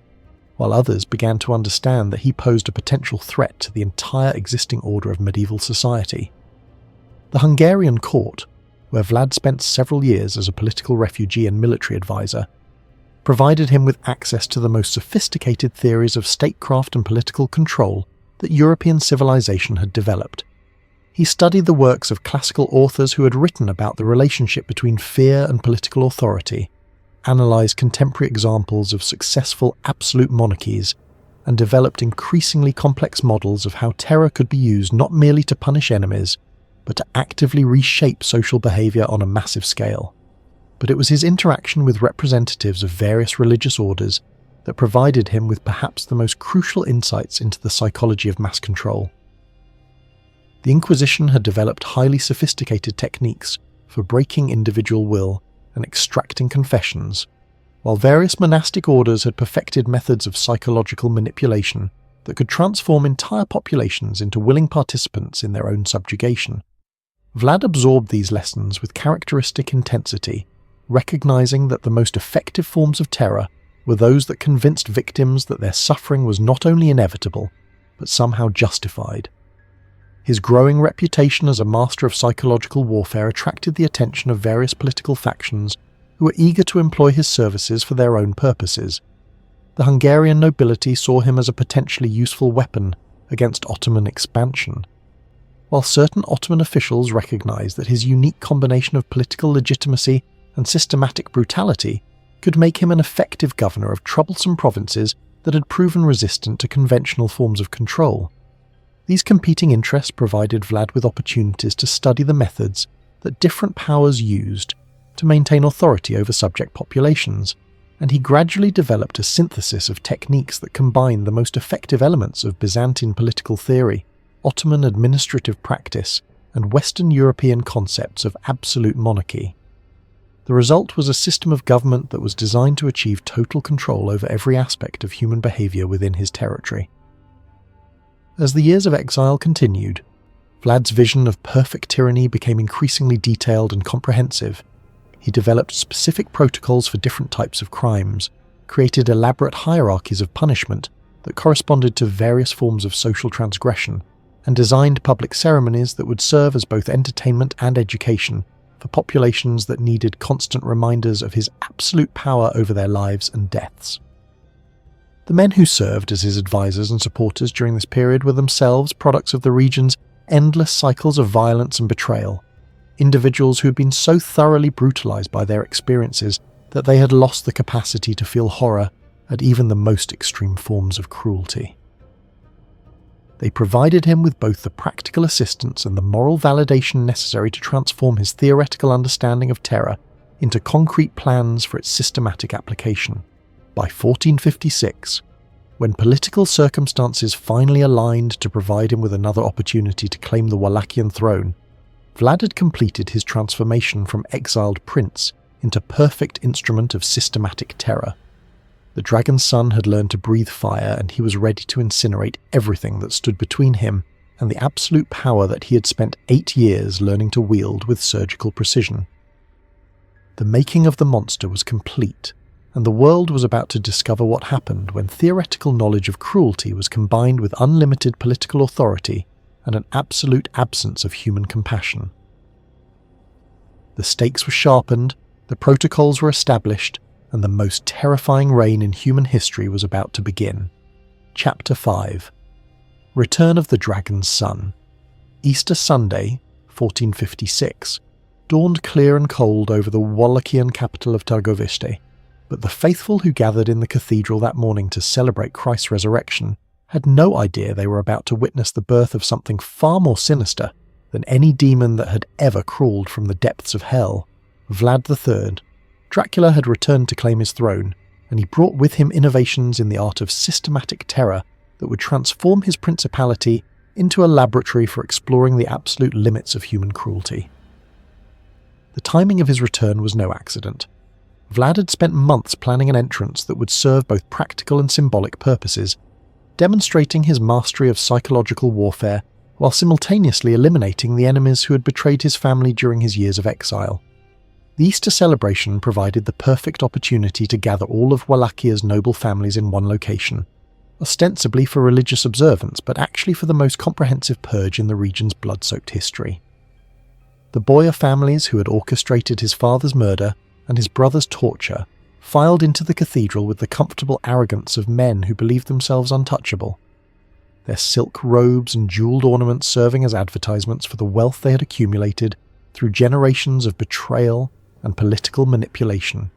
while others began to understand that he posed a potential threat to the entire existing order of medieval society. The Hungarian court, where Vlad spent several years as a political refugee and military advisor, provided him with access to the most sophisticated theories of statecraft and political control that European civilization had developed. He studied the works of classical authors who had written about the relationship between fear and political authority, analysed contemporary examples of successful absolute monarchies, and developed increasingly complex models of how terror could be used not merely to punish enemies, but to actively reshape social behaviour on a massive scale. But it was his interaction with representatives of various religious orders that provided him with perhaps the most crucial insights into the psychology of mass control. The Inquisition had developed highly sophisticated techniques for breaking individual will and extracting confessions, while various monastic orders had perfected methods of psychological manipulation that could transform entire populations into willing participants in their own subjugation. Vlad absorbed these lessons with characteristic intensity, recognizing that the most effective forms of terror were those that convinced victims that their suffering was not only inevitable, but somehow justified. His growing reputation as a master of psychological warfare attracted the attention of various political factions who were eager to employ his services for their own purposes. The Hungarian nobility saw him as a potentially useful weapon against Ottoman expansion, while certain Ottoman officials recognized that his unique combination of political legitimacy and systematic brutality could make him an effective governor of troublesome provinces that had proven resistant to conventional forms of control. These competing interests provided Vlad with opportunities to study the methods that different powers used to maintain authority over subject populations, and he gradually developed a synthesis of techniques that combined the most effective elements of Byzantine political theory, Ottoman administrative practice, and Western European concepts of absolute monarchy. The result was a system of government that was designed to achieve total control over every aspect of human behaviour within his territory. As the years of exile continued, Vlad's vision of perfect tyranny became increasingly detailed and comprehensive. He developed specific protocols for different types of crimes, created elaborate hierarchies of punishment that corresponded to various forms of social transgression, and designed public ceremonies that would serve as both entertainment and education for populations that needed constant reminders of his absolute power over their lives and deaths. The men who served as his advisors and supporters during this period were themselves products of the region's endless cycles of violence and betrayal, individuals who had been so thoroughly brutalized by their experiences that they had lost the capacity to feel horror at even the most extreme forms of cruelty. They provided him with both the practical assistance and the moral validation necessary to transform his theoretical understanding of terror into concrete plans for its systematic application. By 1456, when political circumstances finally aligned to provide him with another opportunity to claim the Wallachian throne, Vlad had completed his transformation from exiled prince into perfect instrument of systematic terror. The dragon's son had learned to breathe fire, and he was ready to incinerate everything that stood between him and the absolute power that he had spent 8 years learning to wield with surgical precision. The making of the monster was complete, and the world was about to discover what happened when theoretical knowledge of cruelty was combined with unlimited political authority and an absolute absence of human compassion. The stakes were sharpened, the protocols were established, and the most terrifying reign in human history was about to begin. Chapter 5. Return of the Dragon's Son. Easter Sunday, 1456, dawned clear and cold over the Wallachian capital of Targoviste, but the faithful who gathered in the cathedral that morning to celebrate Christ's resurrection had no idea they were about to witness the birth of something far more sinister than any demon that had ever crawled from the depths of hell. Vlad III. Dracula had returned to claim his throne, and he brought with him innovations in the art of systematic terror that would transform his principality into a laboratory for exploring the absolute limits of human cruelty. The timing of his return was no accident. Vlad had spent months planning an entrance that would serve both practical and symbolic purposes, demonstrating his mastery of psychological warfare while simultaneously eliminating the enemies who had betrayed his family during his years of exile. The Easter celebration provided the perfect opportunity to gather all of Wallachia's noble families in one location, ostensibly for religious observance, but actually for the most comprehensive purge in the region's blood-soaked history. The Boyar families who had orchestrated his father's murder and his brother's torture filed into the cathedral with the comfortable arrogance of men who believed themselves untouchable, their silk robes and jewelled ornaments serving as advertisements for the wealth they had accumulated through generations of betrayal and political manipulation.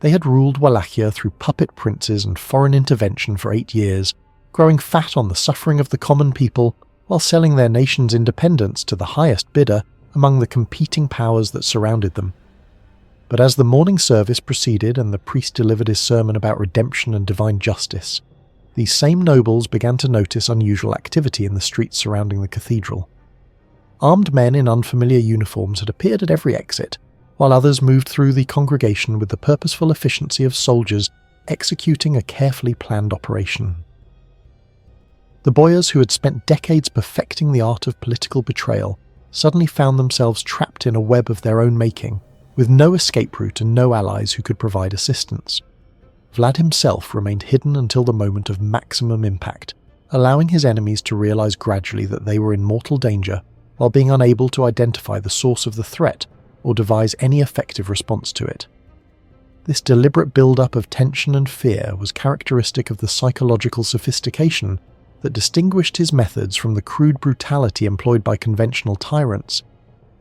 They had ruled Wallachia through puppet princes and foreign intervention for 8 years, growing fat on the suffering of the common people while selling their nation's independence to the highest bidder among the competing powers that surrounded them. But as the morning service proceeded and the priest delivered his sermon about redemption and divine justice, these same nobles began to notice unusual activity in the streets surrounding the cathedral. Armed men in unfamiliar uniforms had appeared at every exit, while others moved through the congregation with the purposeful efficiency of soldiers executing a carefully planned operation. The Boyars who had spent decades perfecting the art of political betrayal suddenly found themselves trapped in a web of their own making, with no escape route and no allies who could provide assistance. Vlad himself remained hidden until the moment of maximum impact, allowing his enemies to realize gradually that they were in mortal danger, while being unable to identify the source of the threat or devise any effective response to it. This deliberate build-up of tension and fear was characteristic of the psychological sophistication that distinguished his methods from the crude brutality employed by conventional tyrants.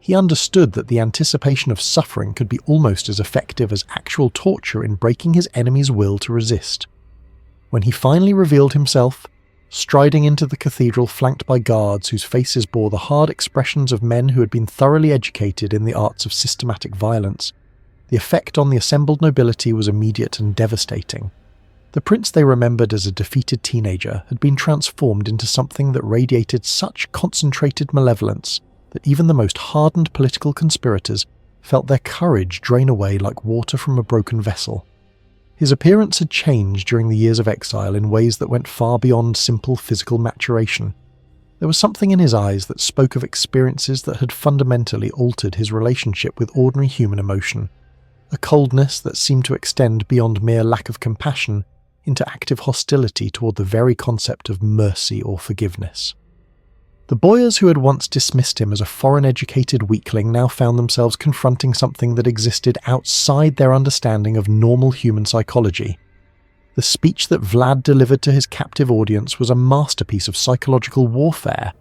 He understood that the anticipation of suffering could be almost as effective as actual torture in breaking his enemy's will to resist. When he finally revealed himself, striding into the cathedral flanked by guards whose faces bore the hard expressions of men who had been thoroughly educated in the arts of systematic violence, the effect on the assembled nobility was immediate and devastating. The prince they remembered as a defeated teenager had been transformed into something that radiated such concentrated malevolence that even the most hardened political conspirators felt their courage drain away like water from a broken vessel. His appearance had changed during the years of exile in ways that went far beyond simple physical maturation. There was something in his eyes that spoke of experiences that had fundamentally altered his relationship with ordinary human emotion, a coldness that seemed to extend beyond mere lack of compassion into active hostility toward the very concept of mercy or forgiveness. The boyars who had once dismissed him as a foreign-educated weakling now found themselves confronting something that existed outside their understanding of normal human psychology. The speech that Vlad delivered to his captive audience was a masterpiece of psychological warfare,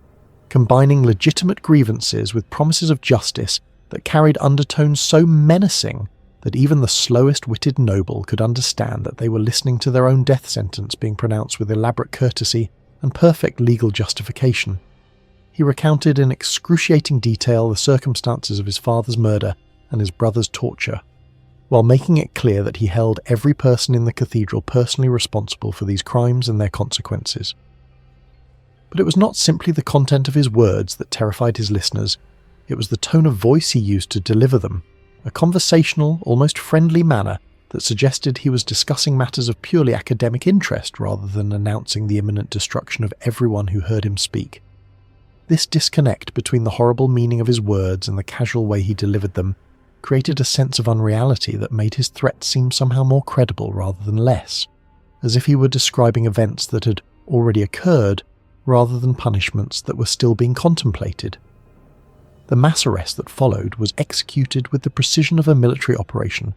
combining legitimate grievances with promises of justice that carried undertones so menacing that even the slowest-witted noble could understand that they were listening to their own death sentence being pronounced with elaborate courtesy and perfect legal justification. He recounted in excruciating detail the circumstances of his father's murder and his brother's torture, while making it clear that he held every person in the cathedral personally responsible for these crimes and their consequences. But it was not simply the content of his words that terrified his listeners, it was the tone of voice he used to deliver them, a conversational, almost friendly manner that suggested he was discussing matters of purely academic interest rather than announcing the imminent destruction of everyone who heard him speak. This disconnect between the horrible meaning of his words and the casual way he delivered them created a sense of unreality that made his threat seem somehow more credible rather than less, as if he were describing events that had already occurred rather than punishments that were still being contemplated. The mass arrest that followed was executed with the precision of a military operation,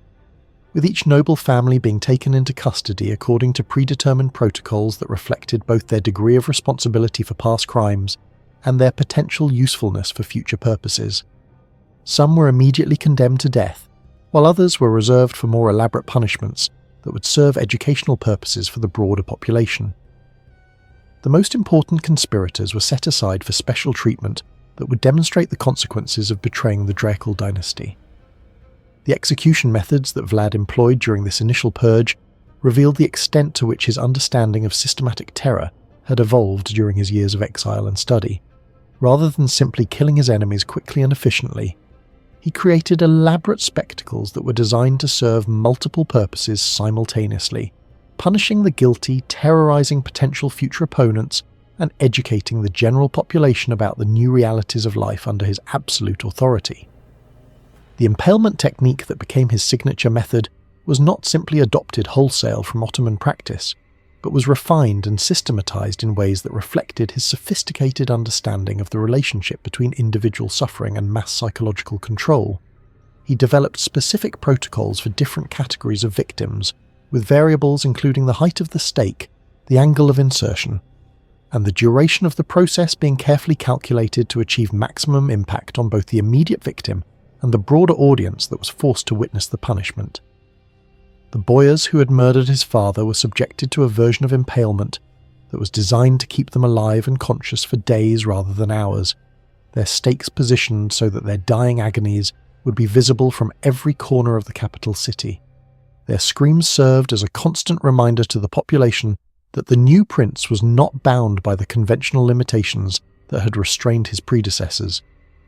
with each noble family being taken into custody according to predetermined protocols that reflected both their degree of responsibility for past crimes and their potential usefulness for future purposes. Some were immediately condemned to death, while others were reserved for more elaborate punishments that would serve educational purposes for the broader population. The most important conspirators were set aside for special treatment that would demonstrate the consequences of betraying the Dracula dynasty. The execution methods that Vlad employed during this initial purge revealed the extent to which his understanding of systematic terror had evolved during his years of exile and study. Rather than simply killing his enemies quickly and efficiently, he created elaborate spectacles that were designed to serve multiple purposes simultaneously, punishing the guilty, terrorizing potential future opponents, and educating the general population about the new realities of life under his absolute authority. The impalement technique that became his signature method was not simply adopted wholesale from Ottoman practice, but was refined and systematized in ways that reflected his sophisticated understanding of the relationship between individual suffering and mass psychological control. He developed specific protocols for different categories of victims, with variables including the height of the stake, the angle of insertion, and the duration of the process being carefully calculated to achieve maximum impact on both the immediate victim and the broader audience that was forced to witness the punishment. The boyars who had murdered his father were subjected to a version of impalement that was designed to keep them alive and conscious for days rather than hours, their stakes positioned so that their dying agonies would be visible from every corner of the capital city. Their screams served as a constant reminder to the population that the new prince was not bound by the conventional limitations that had restrained his predecessors,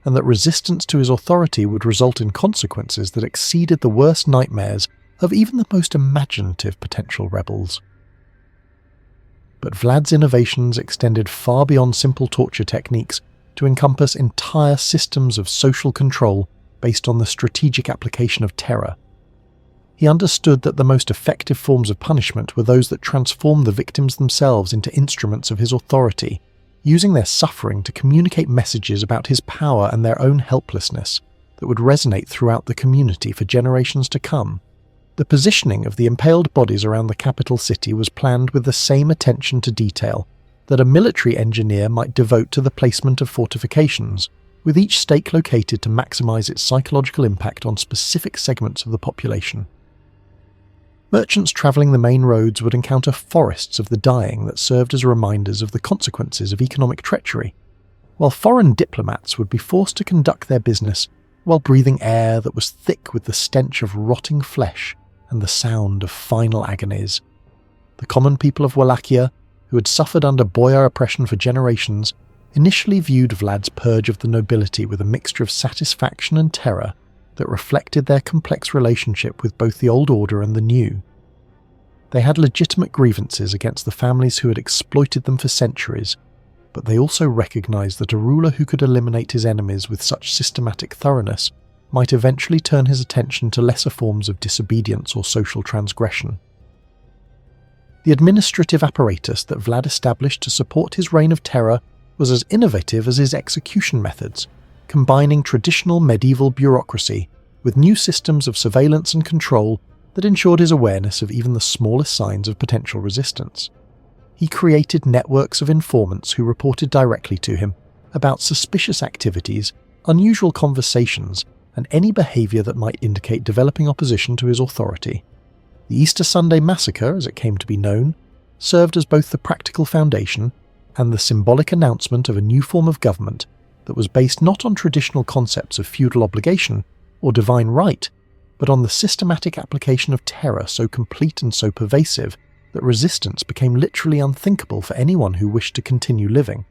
and that resistance to his authority would result in consequences that exceeded the worst nightmares of even the most imaginative potential rebels. But Vlad's innovations extended far beyond simple torture techniques to encompass entire systems of social control based on the strategic application of terror. He understood that the most effective forms of punishment were those that transformed the victims themselves into instruments of his authority, using their suffering to communicate messages about his power and their own helplessness that would resonate throughout the community for generations to come. The positioning of the impaled bodies around the capital city was planned with the same attention to detail that a military engineer might devote to the placement of fortifications, with each stake located to maximize its psychological impact on specific segments of the population. Merchants travelling the main roads would encounter forests of the dying that served as reminders of the consequences of economic treachery, while foreign diplomats would be forced to conduct their business while breathing air that was thick with the stench of rotting flesh and the sound of final agonies. The common people of Wallachia, who had suffered under boyar oppression for generations, initially viewed Vlad's purge of the nobility with a mixture of satisfaction and terror that reflected their complex relationship with both the old order and the new. They had legitimate grievances against the families who had exploited them for centuries, but they also recognized that a ruler who could eliminate his enemies with such systematic thoroughness might eventually turn his attention to lesser forms of disobedience or social transgression. The administrative apparatus that Vlad established to support his reign of terror was as innovative as his execution methods, combining traditional medieval bureaucracy with new systems of surveillance and control that ensured his awareness of even the smallest signs of potential resistance. He created networks of informants who reported directly to him about suspicious activities, unusual conversations, and any behavior that might indicate developing opposition to his authority. The Easter Sunday Massacre, as it came to be known, served as both the practical foundation and the symbolic announcement of a new form of government that was based not on traditional concepts of feudal obligation or divine right, but on the systematic application of terror so complete and so pervasive that resistance became literally unthinkable for anyone who wished to continue living.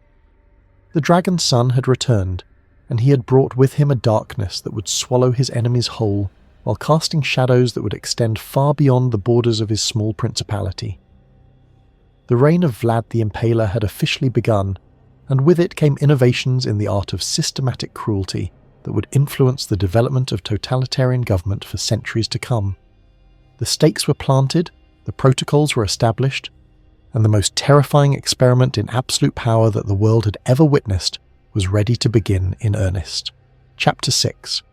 The dragon's son had returned, and he had brought with him a darkness that would swallow his enemies whole, while casting shadows that would extend far beyond the borders of his small principality. The reign of Vlad the Impaler had officially begun, and with it came innovations in the art of systematic cruelty that would influence the development of totalitarian government for centuries to come. The stakes were planted, the protocols were established, and the most terrifying experiment in absolute power that the world had ever witnessed was ready to begin in earnest. Chapter 6.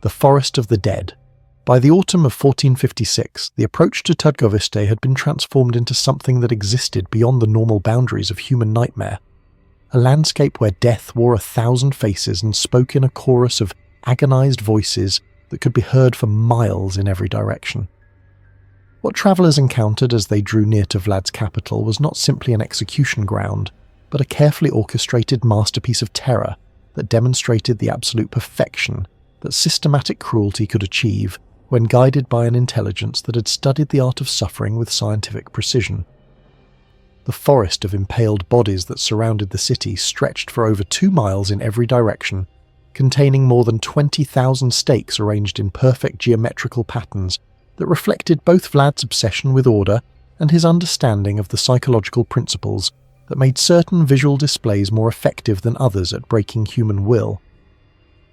The Forest of the Dead. By the autumn of 1456, the approach to Târgoviste had been transformed into something that existed beyond the normal boundaries of human nightmare. A landscape where death wore 1,000 faces and spoke in a chorus of agonized voices that could be heard for miles in every direction. What travellers encountered as they drew near to Vlad's capital was not simply an execution ground, but a carefully orchestrated masterpiece of terror that demonstrated the absolute perfection that systematic cruelty could achieve when guided by an intelligence that had studied the art of suffering with scientific precision. The forest of impaled bodies that surrounded the city stretched for over 2 miles in every direction, containing more than 20,000 stakes arranged in perfect geometrical patterns that reflected both Vlad's obsession with order and his understanding of the psychological principles that made certain visual displays more effective than others at breaking human will.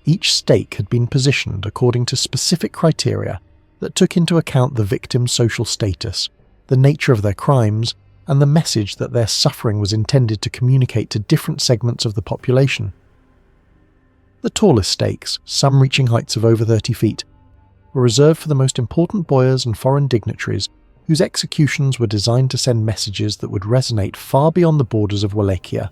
Each stake had been positioned according to specific criteria that took into account the victim's social status, the nature of their crimes, and the message that their suffering was intended to communicate to different segments of the population. The tallest stakes, some reaching heights of over 30 feet, were reserved for the most important boyars and foreign dignitaries whose executions were designed to send messages that would resonate far beyond the borders of Wallachia.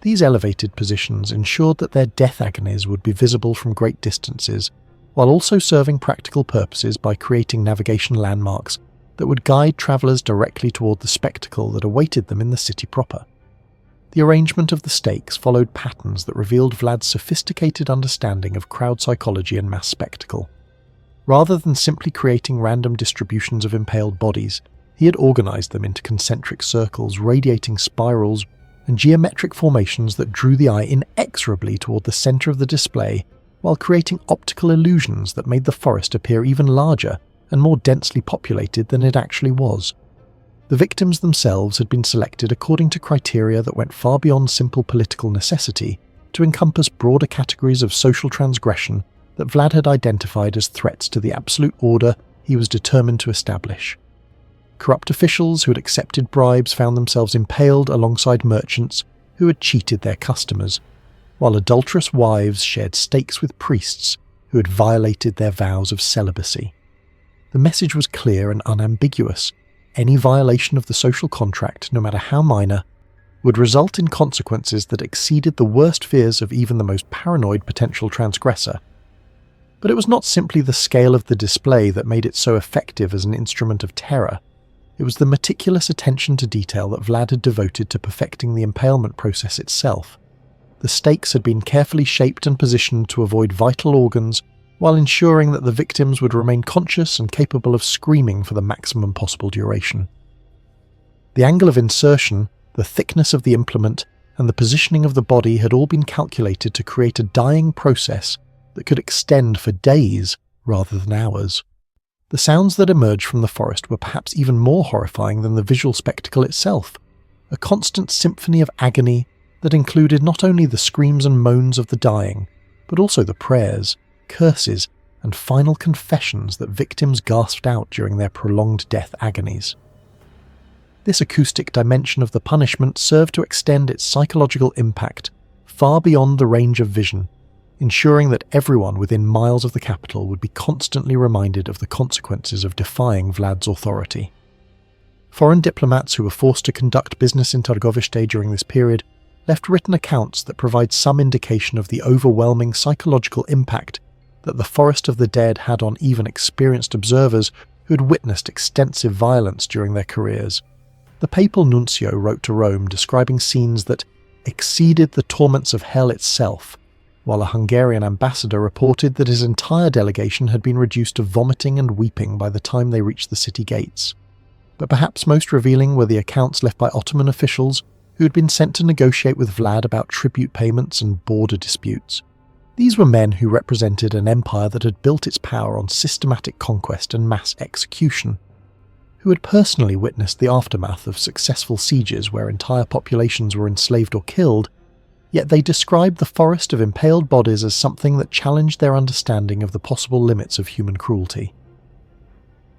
These elevated positions ensured that their death agonies would be visible from great distances, while also serving practical purposes by creating navigation landmarks that would guide travellers directly toward the spectacle that awaited them in the city proper. The arrangement of the stakes followed patterns that revealed Vlad's sophisticated understanding of crowd psychology and mass spectacle. Rather than simply creating random distributions of impaled bodies, he had organised them into concentric circles, radiating spirals, and geometric formations that drew the eye inexorably toward the centre of the display, while creating optical illusions that made the forest appear even larger and more densely populated than it actually was. The victims themselves had been selected according to criteria that went far beyond simple political necessity to encompass broader categories of social transgression that Vlad had identified as threats to the absolute order he was determined to establish. Corrupt officials who had accepted bribes found themselves impaled alongside merchants who had cheated their customers, while adulterous wives shared stakes with priests who had violated their vows of celibacy. The message was clear and unambiguous. Any violation of the social contract, no matter how minor, would result in consequences that exceeded the worst fears of even the most paranoid potential transgressor. But it was not simply the scale of the display that made it so effective as an instrument of terror. It was the meticulous attention to detail that Vlad had devoted to perfecting the impalement process itself. The stakes had been carefully shaped and positioned to avoid vital organs, while ensuring that the victims would remain conscious and capable of screaming for the maximum possible duration. The angle of insertion, the thickness of the implement, and the positioning of the body had all been calculated to create a dying process that could extend for days rather than hours. The sounds that emerged from the forest were perhaps even more horrifying than the visual spectacle itself, a constant symphony of agony, that included not only the screams and moans of the dying, but also the prayers, curses, and final confessions that victims gasped out during their prolonged death agonies. This acoustic dimension of the punishment served to extend its psychological impact far beyond the range of vision, ensuring that everyone within miles of the capital would be constantly reminded of the consequences of defying Vlad's authority. Foreign diplomats who were forced to conduct business in Târgoviște during this period left written accounts that provide some indication of the overwhelming psychological impact that the Forest of the Dead had on even experienced observers who had witnessed extensive violence during their careers. The papal nuncio wrote to Rome describing scenes that exceeded the torments of hell itself, while a Hungarian ambassador reported that his entire delegation had been reduced to vomiting and weeping by the time they reached the city gates. But perhaps most revealing were the accounts left by Ottoman officials who had been sent to negotiate with Vlad about tribute payments and border disputes. These were men who represented an empire that had built its power on systematic conquest and mass execution, who had personally witnessed the aftermath of successful sieges where entire populations were enslaved or killed, yet they described the forest of impaled bodies as something that challenged their understanding of the possible limits of human cruelty.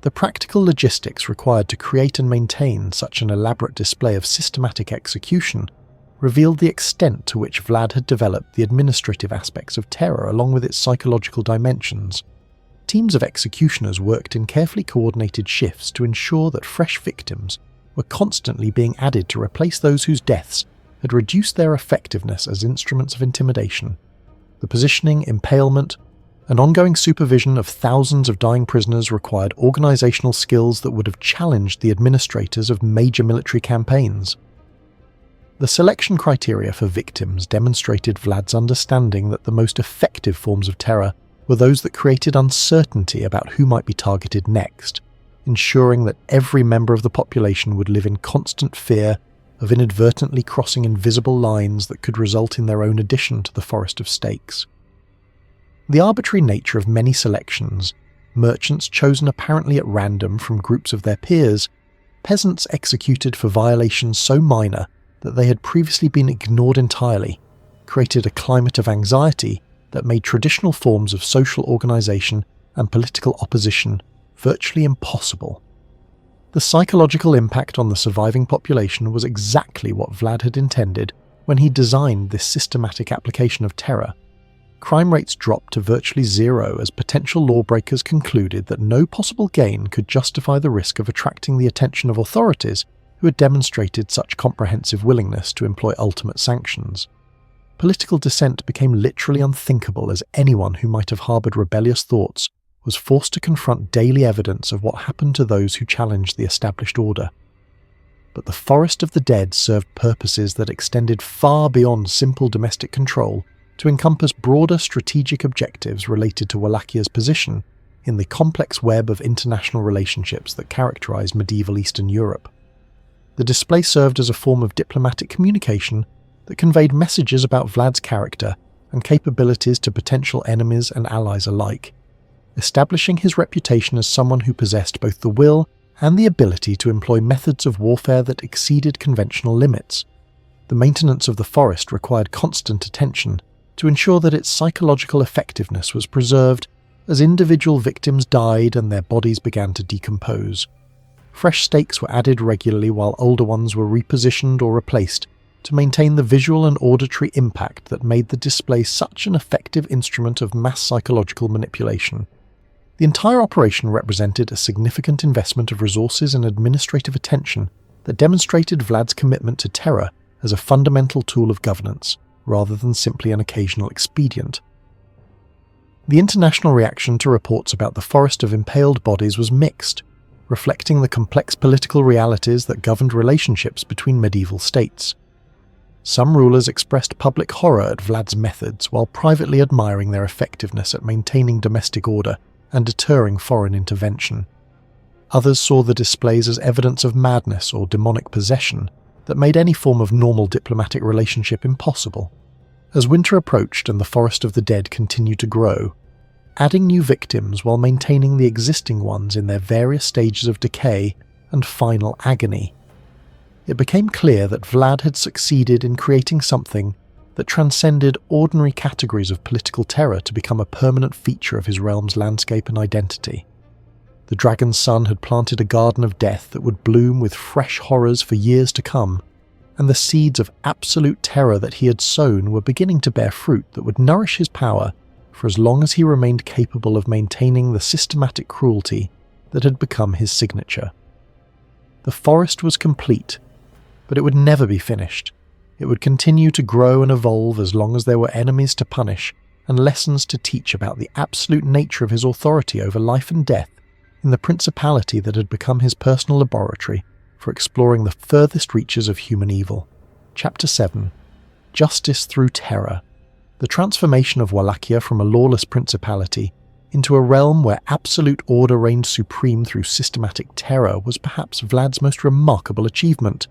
The practical logistics required to create and maintain such an elaborate display of systematic execution revealed the extent to which Vlad had developed the administrative aspects of terror along with its psychological dimensions. Teams of executioners worked in carefully coordinated shifts to ensure that fresh victims were constantly being added to replace those whose deaths had reduced their effectiveness as instruments of intimidation. The positioning, impalement, and ongoing supervision of thousands of dying prisoners required organizational skills that would have challenged the administrators of major military campaigns. The selection criteria for victims demonstrated Vlad's understanding that the most effective forms of terror were those that created uncertainty about who might be targeted next, ensuring that every member of the population would live in constant fear of inadvertently crossing invisible lines that could result in their own addition to the forest of stakes. The arbitrary nature of many selections, merchants chosen apparently at random from groups of their peers, peasants executed for violations so minor that they had previously been ignored entirely, created a climate of anxiety that made traditional forms of social organization and political opposition virtually impossible. The psychological impact on the surviving population was exactly what Vlad had intended when he designed this systematic application of terror. Crime rates dropped to virtually zero as potential lawbreakers concluded that no possible gain could justify the risk of attracting the attention of authorities who had demonstrated such comprehensive willingness to employ ultimate sanctions. Political dissent became literally unthinkable as anyone who might have harbored rebellious thoughts was forced to confront daily evidence of what happened to those who challenged the established order. But the Forest of the Dead served purposes that extended far beyond simple domestic control to encompass broader strategic objectives related to Wallachia's position in the complex web of international relationships that characterized medieval Eastern Europe. The display served as a form of diplomatic communication that conveyed messages about Vlad's character and capabilities to potential enemies and allies alike, establishing his reputation as someone who possessed both the will and the ability to employ methods of warfare that exceeded conventional limits. The maintenance of the forest required constant attention to ensure that its psychological effectiveness was preserved as individual victims died and their bodies began to decompose. Fresh stakes were added regularly while older ones were repositioned or replaced to maintain the visual and auditory impact that made the display such an effective instrument of mass psychological manipulation. The entire operation represented a significant investment of resources and administrative attention that demonstrated Vlad's commitment to terror as a fundamental tool of governance, rather than simply an occasional expedient. The international reaction to reports about the forest of impaled bodies was mixed, reflecting the complex political realities that governed relationships between medieval states. Some rulers expressed public horror at Vlad's methods while privately admiring their effectiveness at maintaining domestic order and deterring foreign intervention. Others saw the displays as evidence of madness or demonic possession that made any form of normal diplomatic relationship impossible. As winter approached and the Forest of the Dead continued to grow, adding new victims while maintaining the existing ones in their various stages of decay and final agony, it became clear that Vlad had succeeded in creating something that transcended ordinary categories of political terror to become a permanent feature of his realm's landscape and identity. The dragon's son had planted a garden of death that would bloom with fresh horrors for years to come, and the seeds of absolute terror that he had sown were beginning to bear fruit that would nourish his power for as long as he remained capable of maintaining the systematic cruelty that had become his signature. The forest was complete, but it would never be finished. It would continue to grow and evolve as long as there were enemies to punish and lessons to teach about the absolute nature of his authority over life and death in the principality that had become his personal laboratory for exploring the furthest reaches of human evil. Chapter 7. Justice Through Terror. The transformation of Wallachia from a lawless principality into a realm where absolute order reigned supreme through systematic terror was perhaps Vlad's most remarkable achievement,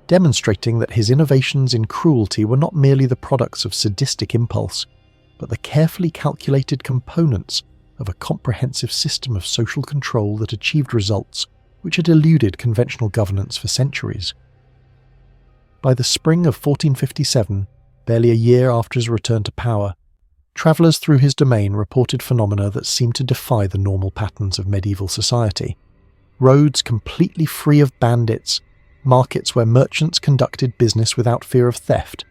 demonstrating that his innovations in cruelty were not merely the products of sadistic impulse, but the carefully calculated components of a comprehensive system of social control that achieved results which had eluded conventional governance for centuries. By the spring of 1457, barely a year after his return to power, travellers through his domain reported phenomena that seemed to defy the normal patterns of medieval society. Roads completely free of bandits, markets where merchants conducted business without fear of theft,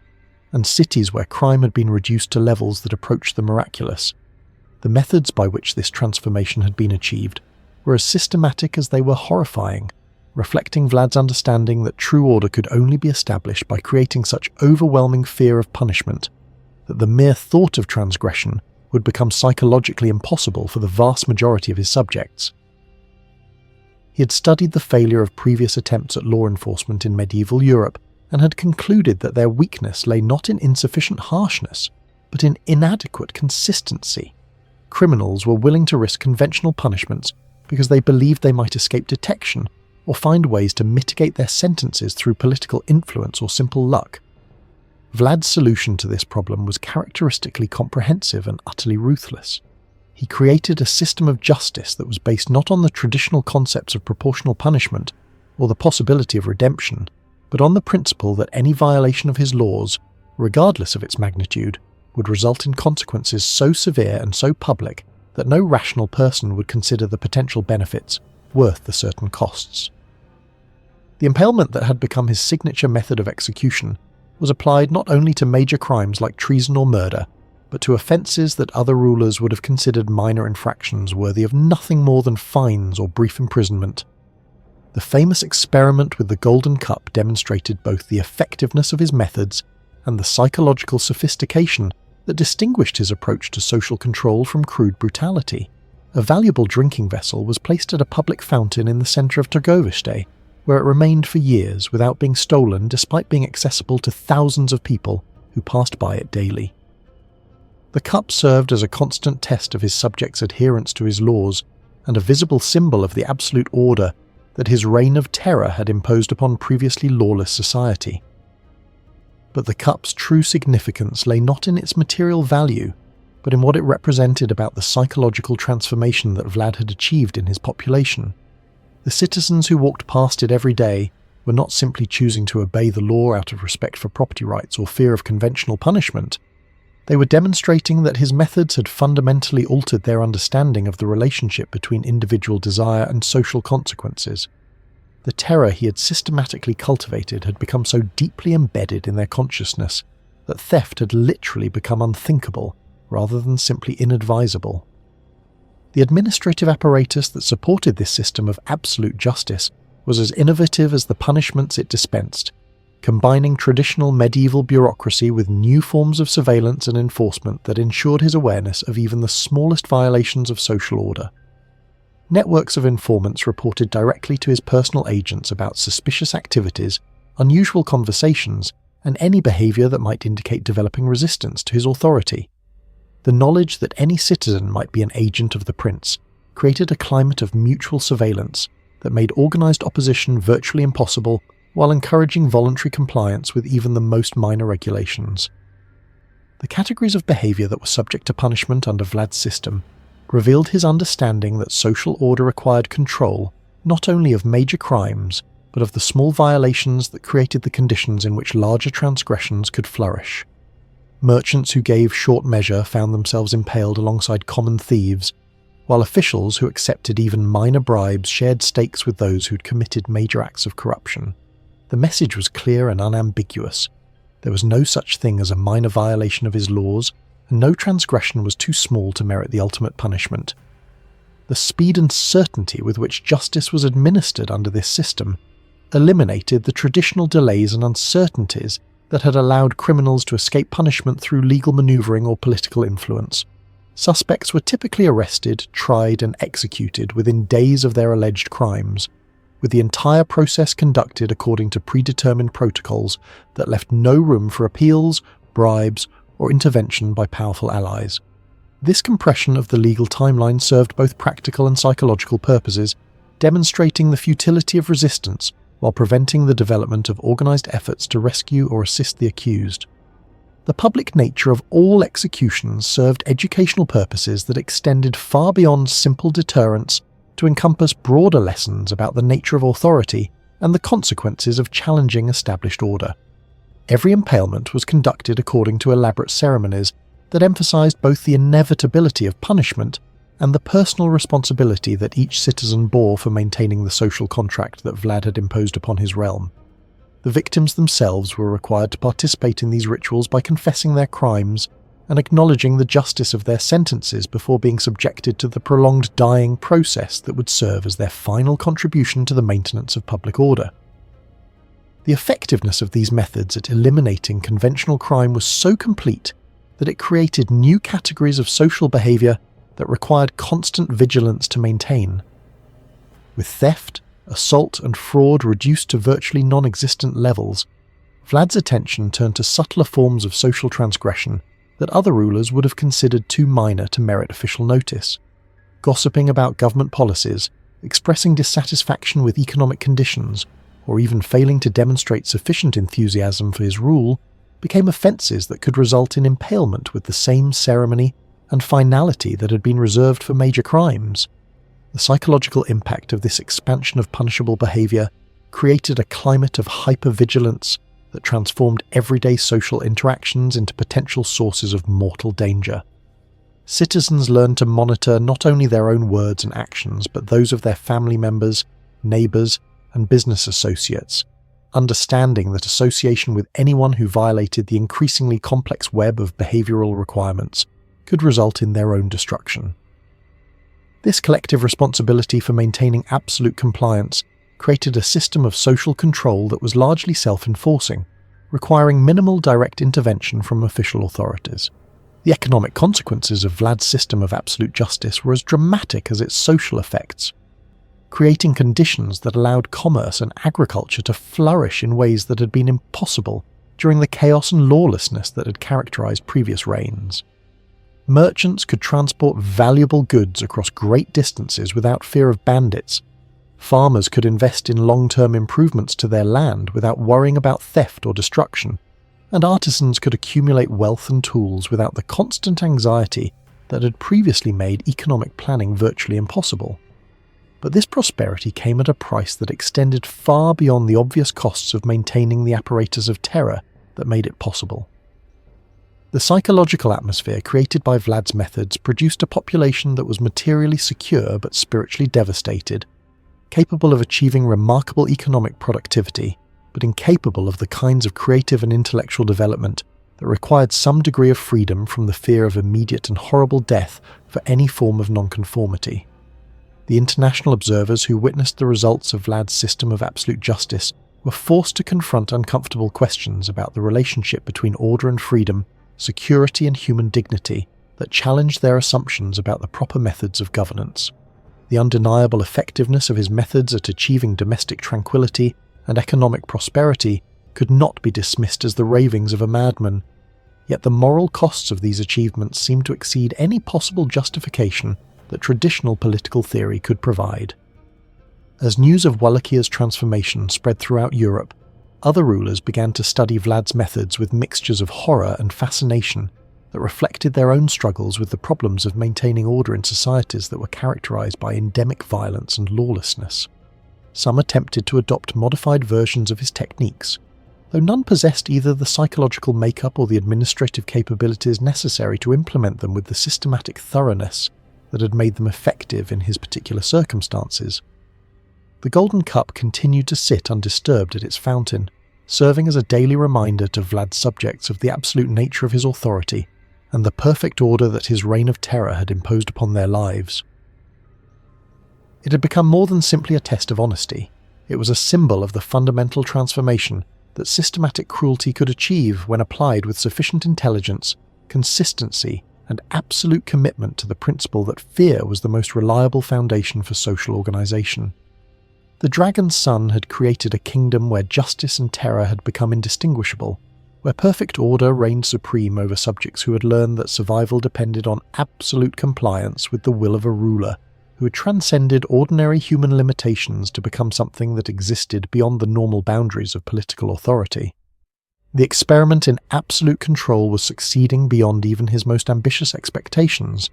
and cities where crime had been reduced to levels that approached the miraculous. The methods by which this transformation had been achieved were as systematic as they were horrifying, reflecting Vlad's understanding that true order could only be established by creating such overwhelming fear of punishment that the mere thought of transgression would become psychologically impossible for the vast majority of his subjects. He had studied the failure of previous attempts at law enforcement in medieval Europe and had concluded that their weakness lay not in insufficient harshness, but in inadequate consistency. Criminals were willing to risk conventional punishments because they believed they might escape detection or find ways to mitigate their sentences through political influence or simple luck. Vlad's solution to this problem was characteristically comprehensive and utterly ruthless. He created a system of justice that was based not on the traditional concepts of proportional punishment or the possibility of redemption, but on the principle that any violation of his laws, regardless of its magnitude, would result in consequences so severe and so public that no rational person would consider the potential benefits worth the certain costs. The impalement that had become his signature method of execution was applied not only to major crimes like treason or murder, but to offences that other rulers would have considered minor infractions worthy of nothing more than fines or brief imprisonment. The famous experiment with the Golden Cup demonstrated both the effectiveness of his methods and the psychological sophistication that distinguished his approach to social control from crude brutality. A valuable drinking vessel was placed at a public fountain in the centre of Trgoviste, where it remained for years without being stolen despite being accessible to thousands of people who passed by it daily. The cup served as a constant test of his subjects' adherence to his laws and a visible symbol of the absolute order that his reign of terror had imposed upon previously lawless society. But the cup's true significance lay not in its material value, but in what it represented about the psychological transformation that Vlad had achieved in his population. The citizens who walked past it every day were not simply choosing to obey the law out of respect for property rights or fear of conventional punishment. They were demonstrating that his methods had fundamentally altered their understanding of the relationship between individual desire and social consequences. The terror he had systematically cultivated had become so deeply embedded in their consciousness that theft had literally become unthinkable rather than simply inadvisable. The administrative apparatus that supported this system of absolute justice was as innovative as the punishments it dispensed, combining traditional medieval bureaucracy with new forms of surveillance and enforcement that ensured his awareness of even the smallest violations of social order. Networks of informants reported directly to his personal agents about suspicious activities, unusual conversations, and any behaviour that might indicate developing resistance to his authority. The knowledge that any citizen might be an agent of the prince created a climate of mutual surveillance that made organised opposition virtually impossible while encouraging voluntary compliance with even the most minor regulations. The categories of behaviour that were subject to punishment under Vlad's system revealed his understanding that social order required control not only of major crimes, but of the small violations that created the conditions in which larger transgressions could flourish. Merchants who gave short measure found themselves impaled alongside common thieves, while officials who accepted even minor bribes shared stakes with those who'd committed major acts of corruption. The message was clear and unambiguous. There was no such thing as a minor violation of his laws, and no transgression was too small to merit the ultimate punishment. The speed and certainty with which justice was administered under this system eliminated the traditional delays and uncertainties that had allowed criminals to escape punishment through legal maneuvering or political influence. Suspects were typically arrested, tried, and executed within days of their alleged crimes, with the entire process conducted according to predetermined protocols that left no room for appeals, bribes, or intervention by powerful allies. This compression of the legal timeline served both practical and psychological purposes, demonstrating the futility of resistance while preventing the development of organised efforts to rescue or assist the accused. The public nature of all executions served educational purposes that extended far beyond simple deterrence to encompass broader lessons about the nature of authority and the consequences of challenging established order. Every impalement was conducted according to elaborate ceremonies that emphasised both the inevitability of punishment and the personal responsibility that each citizen bore for maintaining the social contract that Vlad had imposed upon his realm. The victims themselves were required to participate in these rituals by confessing their crimes and acknowledging the justice of their sentences before being subjected to the prolonged dying process that would serve as their final contribution to the maintenance of public order. The effectiveness of these methods at eliminating conventional crime was so complete that it created new categories of social behaviour that required constant vigilance to maintain. With theft, assault and fraud reduced to virtually non-existent levels, Vlad's attention turned to subtler forms of social transgression that other rulers would have considered too minor to merit official notice. Gossiping about government policies, expressing dissatisfaction with economic conditions, or even failing to demonstrate sufficient enthusiasm for his rule, became offences that could result in impalement with the same ceremony and finality that had been reserved for major crimes. The psychological impact of this expansion of punishable behaviour created a climate of hypervigilance that transformed everyday social interactions into potential sources of mortal danger. Citizens learned to monitor not only their own words and actions, but those of their family members, neighbours, and business associates, understanding that association with anyone who violated the increasingly complex web of behavioural requirements could result in their own destruction. This collective responsibility for maintaining absolute compliance created a system of social control that was largely self-enforcing, requiring minimal direct intervention from official authorities. The economic consequences of Vlad's system of absolute justice were as dramatic as its social effects, creating conditions that allowed commerce and agriculture to flourish in ways that had been impossible during the chaos and lawlessness that had characterized previous reigns. Merchants could transport valuable goods across great distances without fear of bandits. Farmers could invest in long-term improvements to their land without worrying about theft or destruction, and artisans could accumulate wealth and tools without the constant anxiety that had previously made economic planning virtually impossible. But this prosperity came at a price that extended far beyond the obvious costs of maintaining the apparatus of terror that made it possible. The psychological atmosphere created by Vlad's methods produced a population that was materially secure but spiritually devastated, capable of achieving remarkable economic productivity, but incapable of the kinds of creative and intellectual development that required some degree of freedom from the fear of immediate and horrible death for any form of nonconformity. The international observers who witnessed the results of Vlad's system of absolute justice were forced to confront uncomfortable questions about the relationship between order and freedom, security and human dignity that challenged their assumptions about the proper methods of governance. The undeniable effectiveness of his methods at achieving domestic tranquility and economic prosperity could not be dismissed as the ravings of a madman, yet the moral costs of these achievements seemed to exceed any possible justification that traditional political theory could provide. As news of Wallachia's transformation spread throughout Europe, other rulers began to study Vlad's methods with mixtures of horror and fascination that reflected their own struggles with the problems of maintaining order in societies that were characterized by endemic violence and lawlessness. some attempted to adopt modified versions of his techniques, though none possessed either the psychological makeup or the administrative capabilities necessary to implement them with the systematic thoroughness that had made them effective in his particular circumstances. The golden cup continued to sit undisturbed at its fountain, serving as a daily reminder to Vlad's subjects of the absolute nature of his authority and the perfect order that his reign of terror had imposed upon their lives. It had become more than simply a test of honesty. It was a symbol of the fundamental transformation that systematic cruelty could achieve when applied with sufficient intelligence, consistency, and absolute commitment to the principle that fear was the most reliable foundation for social organization. The dragon's son had created a kingdom where justice and terror had become indistinguishable, where perfect order reigned supreme over subjects who had learned that survival depended on absolute compliance with the will of a ruler who had transcended ordinary human limitations to become something that existed beyond the normal boundaries of political authority. The experiment in absolute control was succeeding beyond even his most ambitious expectations,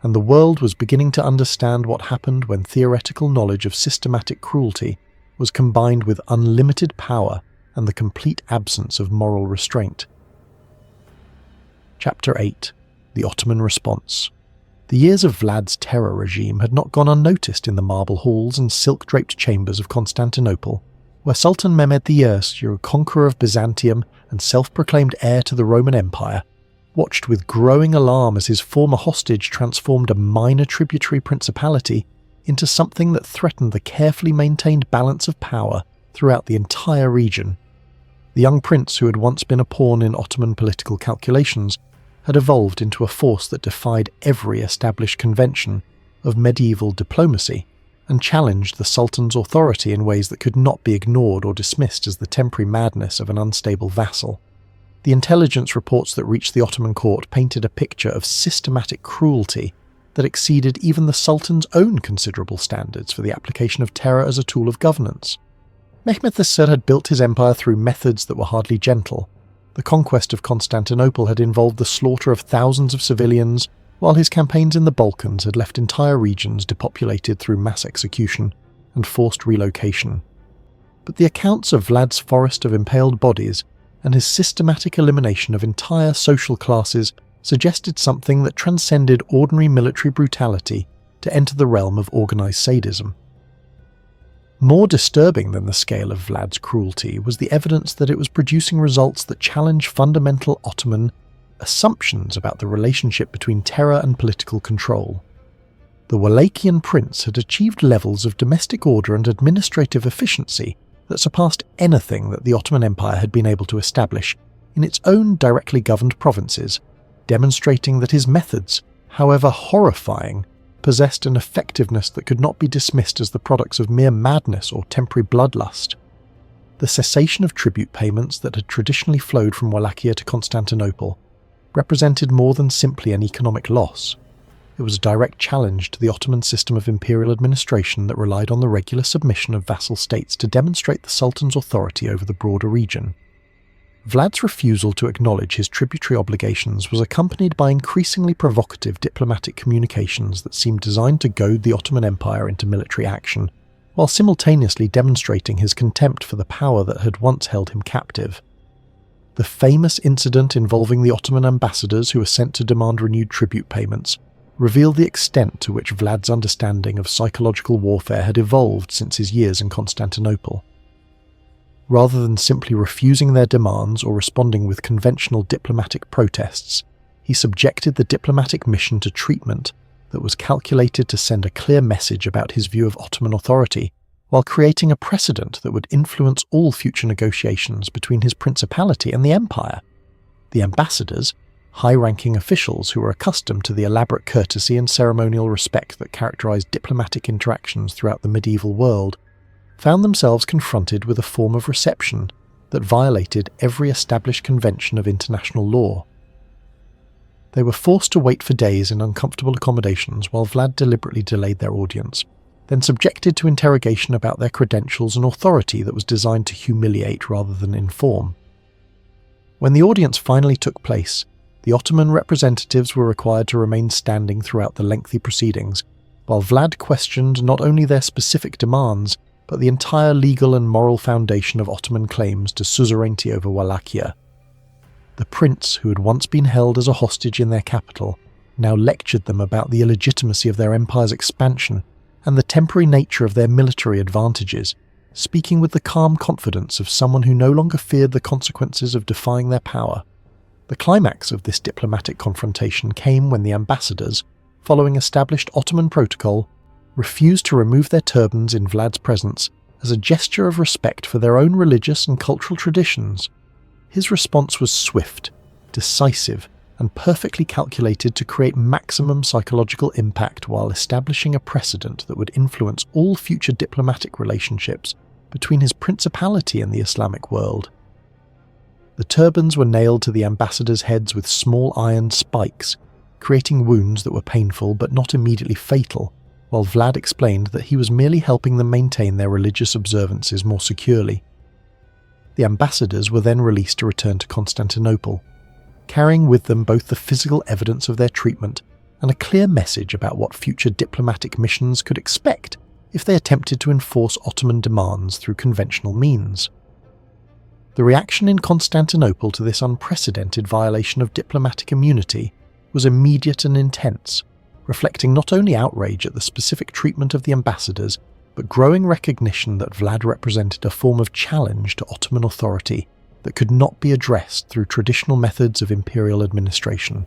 and the world was beginning to understand what happened when theoretical knowledge of systematic cruelty was combined with unlimited power and the complete absence of moral restraint. Chapter 8. The Ottoman Response. The years of Vlad's terror regime had not gone unnoticed in the marble halls and silk-draped chambers of Constantinople, where Sultan Mehmed I, conqueror of Byzantium and self-proclaimed heir to the Roman Empire, watched with growing alarm as his former hostage transformed a minor tributary principality into something that threatened the carefully maintained balance of power throughout the entire region. The young prince, who had once been a pawn in Ottoman political calculations, had evolved into a force that defied every established convention of medieval diplomacy and challenged the Sultan's authority in ways that could not be ignored or dismissed as the temporary madness of an unstable vassal. The intelligence reports that reached the Ottoman court painted a picture of systematic cruelty that exceeded even the Sultan's own considerable standards for the application of terror as a tool of governance. Mehmed III had built his empire through methods that were hardly gentle. The conquest of Constantinople had involved the slaughter of thousands of civilians, while his campaigns in the Balkans had left entire regions depopulated through mass execution and forced relocation. But the accounts of Vlad's forest of impaled bodies and his systematic elimination of entire social classes suggested something that transcended ordinary military brutality to enter the realm of organized sadism. More disturbing than the scale of Vlad's cruelty was the evidence that it was producing results that challenged fundamental Ottoman assumptions about the relationship between terror and political control. The Wallachian prince had achieved levels of domestic order and administrative efficiency that surpassed anything that the Ottoman Empire had been able to establish in its own directly governed provinces, demonstrating that his methods, however horrifying, possessed an effectiveness that could not be dismissed as the products of mere madness or temporary bloodlust. The cessation of tribute payments that had traditionally flowed from Wallachia to Constantinople represented more than simply an economic loss. It was a direct challenge to the Ottoman system of imperial administration that relied on the regular submission of vassal states to demonstrate the Sultan's authority over the broader region. Vlad's refusal to acknowledge his tributary obligations was accompanied by increasingly provocative diplomatic communications that seemed designed to goad the Ottoman Empire into military action, while simultaneously demonstrating his contempt for the power that had once held him captive. The famous incident involving the Ottoman ambassadors who were sent to demand renewed tribute payments revealed the extent to which Vlad's understanding of psychological warfare had evolved since his years in Constantinople. Rather than simply refusing their demands or responding with conventional diplomatic protests, he subjected the diplomatic mission to treatment that was calculated to send a clear message about his view of Ottoman authority, while creating a precedent that would influence all future negotiations between his principality and the empire. The ambassadors, high-ranking officials who were accustomed to the elaborate courtesy and ceremonial respect that characterized diplomatic interactions throughout the medieval world, found themselves confronted with a form of reception that violated every established convention of international law. They were forced to wait for days in uncomfortable accommodations while Vlad deliberately delayed their audience, then subjected to interrogation about their credentials and authority that was designed to humiliate rather than inform. When the audience finally took place, the Ottoman representatives were required to remain standing throughout the lengthy proceedings, while Vlad questioned not only their specific demands, but the entire legal and moral foundation of Ottoman claims to suzerainty over Wallachia. The prince, who had once been held as a hostage in their capital, now lectured them about the illegitimacy of their empire's expansion and the temporary nature of their military advantages, speaking with the calm confidence of someone who no longer feared the consequences of defying their power. The climax of this diplomatic confrontation came when the ambassadors, following established Ottoman protocol, refused to remove their turbans in Vlad's presence as a gesture of respect for their own religious and cultural traditions. His response was swift, decisive, and perfectly calculated to create maximum psychological impact while establishing a precedent that would influence all future diplomatic relationships between his principality and the Islamic world. The turbans were nailed to the ambassadors' heads with small iron spikes, creating wounds that were painful but not immediately fatal, while Vlad explained that he was merely helping them maintain their religious observances more securely. The ambassadors were then released to return to Constantinople, carrying with them both the physical evidence of their treatment and a clear message about what future diplomatic missions could expect if they attempted to enforce Ottoman demands through conventional means. The reaction in Constantinople to this unprecedented violation of diplomatic immunity was immediate and intense, reflecting not only outrage at the specific treatment of the ambassadors, but growing recognition that Vlad represented a form of challenge to Ottoman authority that could not be addressed through traditional methods of imperial administration.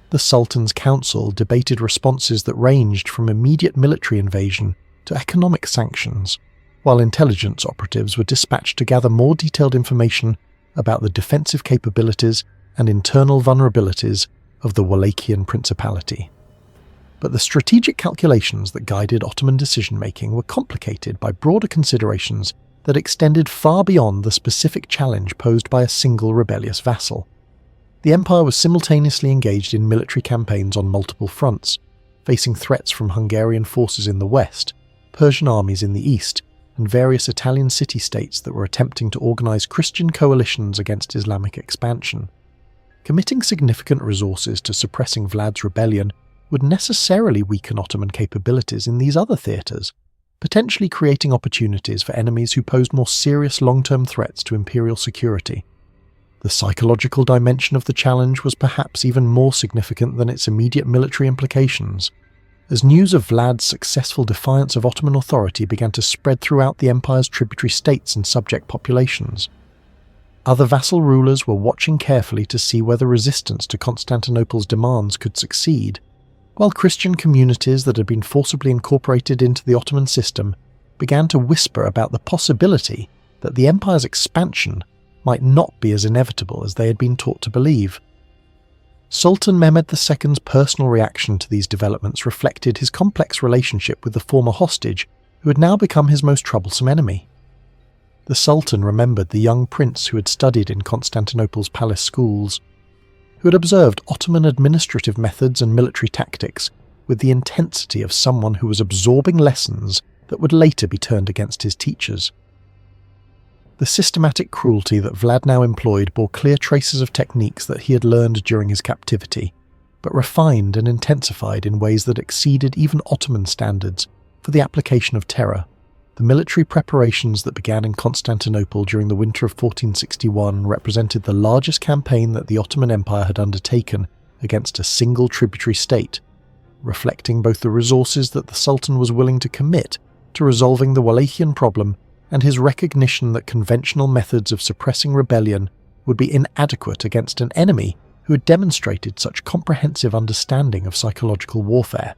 The Sultan's council debated responses that ranged from immediate military invasion to economic sanctions, while intelligence operatives were dispatched to gather more detailed information about the defensive capabilities and internal vulnerabilities of the Wallachian Principality. But the strategic calculations that guided Ottoman decision-making were complicated by broader considerations that extended far beyond the specific challenge posed by a single rebellious vassal. The empire was simultaneously engaged in military campaigns on multiple fronts, facing threats from Hungarian forces in the west, Persian armies in the east, and various Italian city-states that were attempting to organize Christian coalitions against Islamic expansion. Committing significant resources to suppressing Vlad's rebellion would necessarily weaken Ottoman capabilities in these other theatres, potentially creating opportunities for enemies who posed more serious long-term threats to imperial security. The psychological dimension of the challenge was perhaps even more significant than its immediate military implications, as news of Vlad's successful defiance of Ottoman authority began to spread throughout the empire's tributary states and subject populations. Other vassal rulers were watching carefully to see whether resistance to Constantinople's demands could succeed, while Christian communities that had been forcibly incorporated into the Ottoman system began to whisper about the possibility that the empire's expansion might not be as inevitable as they had been taught to believe. Sultan Mehmed II's personal reaction to these developments reflected his complex relationship with the former hostage, who had now become his most troublesome enemy. The Sultan remembered the young prince who had studied in Constantinople's palace schools, who had observed Ottoman administrative methods and military tactics with the intensity of someone who was absorbing lessons that would later be turned against his teachers. The systematic cruelty that Vlad now employed bore clear traces of techniques that he had learned during his captivity, but refined and intensified in ways that exceeded even Ottoman standards for the application of terror. The military preparations that began in Constantinople during the winter of 1461 represented the largest campaign that the Ottoman Empire had undertaken against a single tributary state, reflecting both the resources that the Sultan was willing to commit to resolving the Wallachian problem and his recognition that conventional methods of suppressing rebellion would be inadequate against an enemy who had demonstrated such comprehensive understanding of psychological warfare.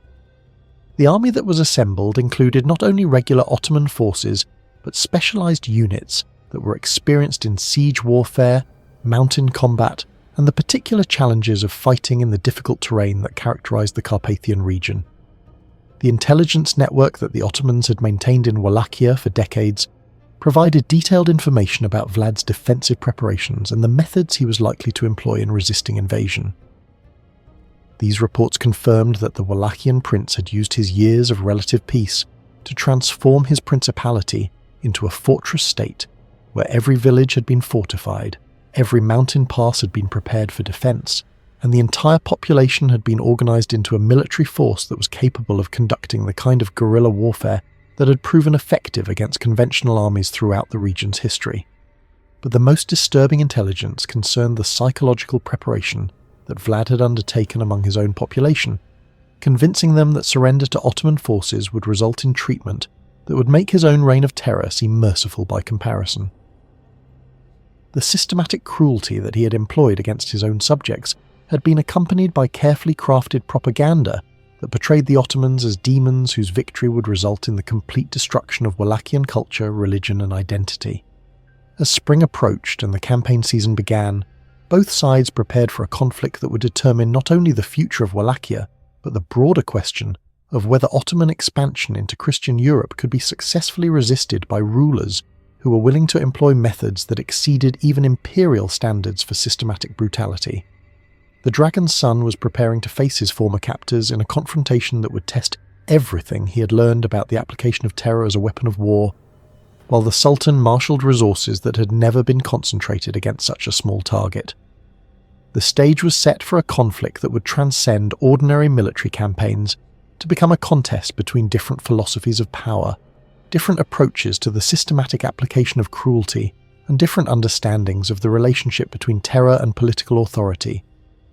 The army that was assembled included not only regular Ottoman forces, but specialized units that were experienced in siege warfare, mountain combat, and the particular challenges of fighting in the difficult terrain that characterized the Carpathian region. The intelligence network that the Ottomans had maintained in Wallachia for decades provided detailed information about Vlad's defensive preparations and the methods he was likely to employ in resisting invasion. These reports confirmed that the Wallachian prince had used his years of relative peace to transform his principality into a fortress state where every village had been fortified, every mountain pass had been prepared for defense, and the entire population had been organized into a military force that was capable of conducting the kind of guerrilla warfare that had proven effective against conventional armies throughout the region's history. But the most disturbing intelligence concerned the psychological preparation that Vlad had undertaken among his own population, convincing them that surrender to Ottoman forces would result in treatment that would make his own reign of terror seem merciful by comparison. The systematic cruelty that he had employed against his own subjects had been accompanied by carefully crafted propaganda that portrayed the Ottomans as demons whose victory would result in the complete destruction of Wallachian culture, religion and identity. As spring approached and the campaign season began, both sides prepared for a conflict that would determine not only the future of Wallachia, but the broader question of whether Ottoman expansion into Christian Europe could be successfully resisted by rulers who were willing to employ methods that exceeded even imperial standards for systematic brutality. The Dragon's son was preparing to face his former captors in a confrontation that would test everything he had learned about the application of terror as a weapon of war, while the Sultan marshalled resources that had never been concentrated against such a small target. The stage was set for a conflict that would transcend ordinary military campaigns to become a contest between different philosophies of power, different approaches to the systematic application of cruelty, and different understandings of the relationship between terror and political authority.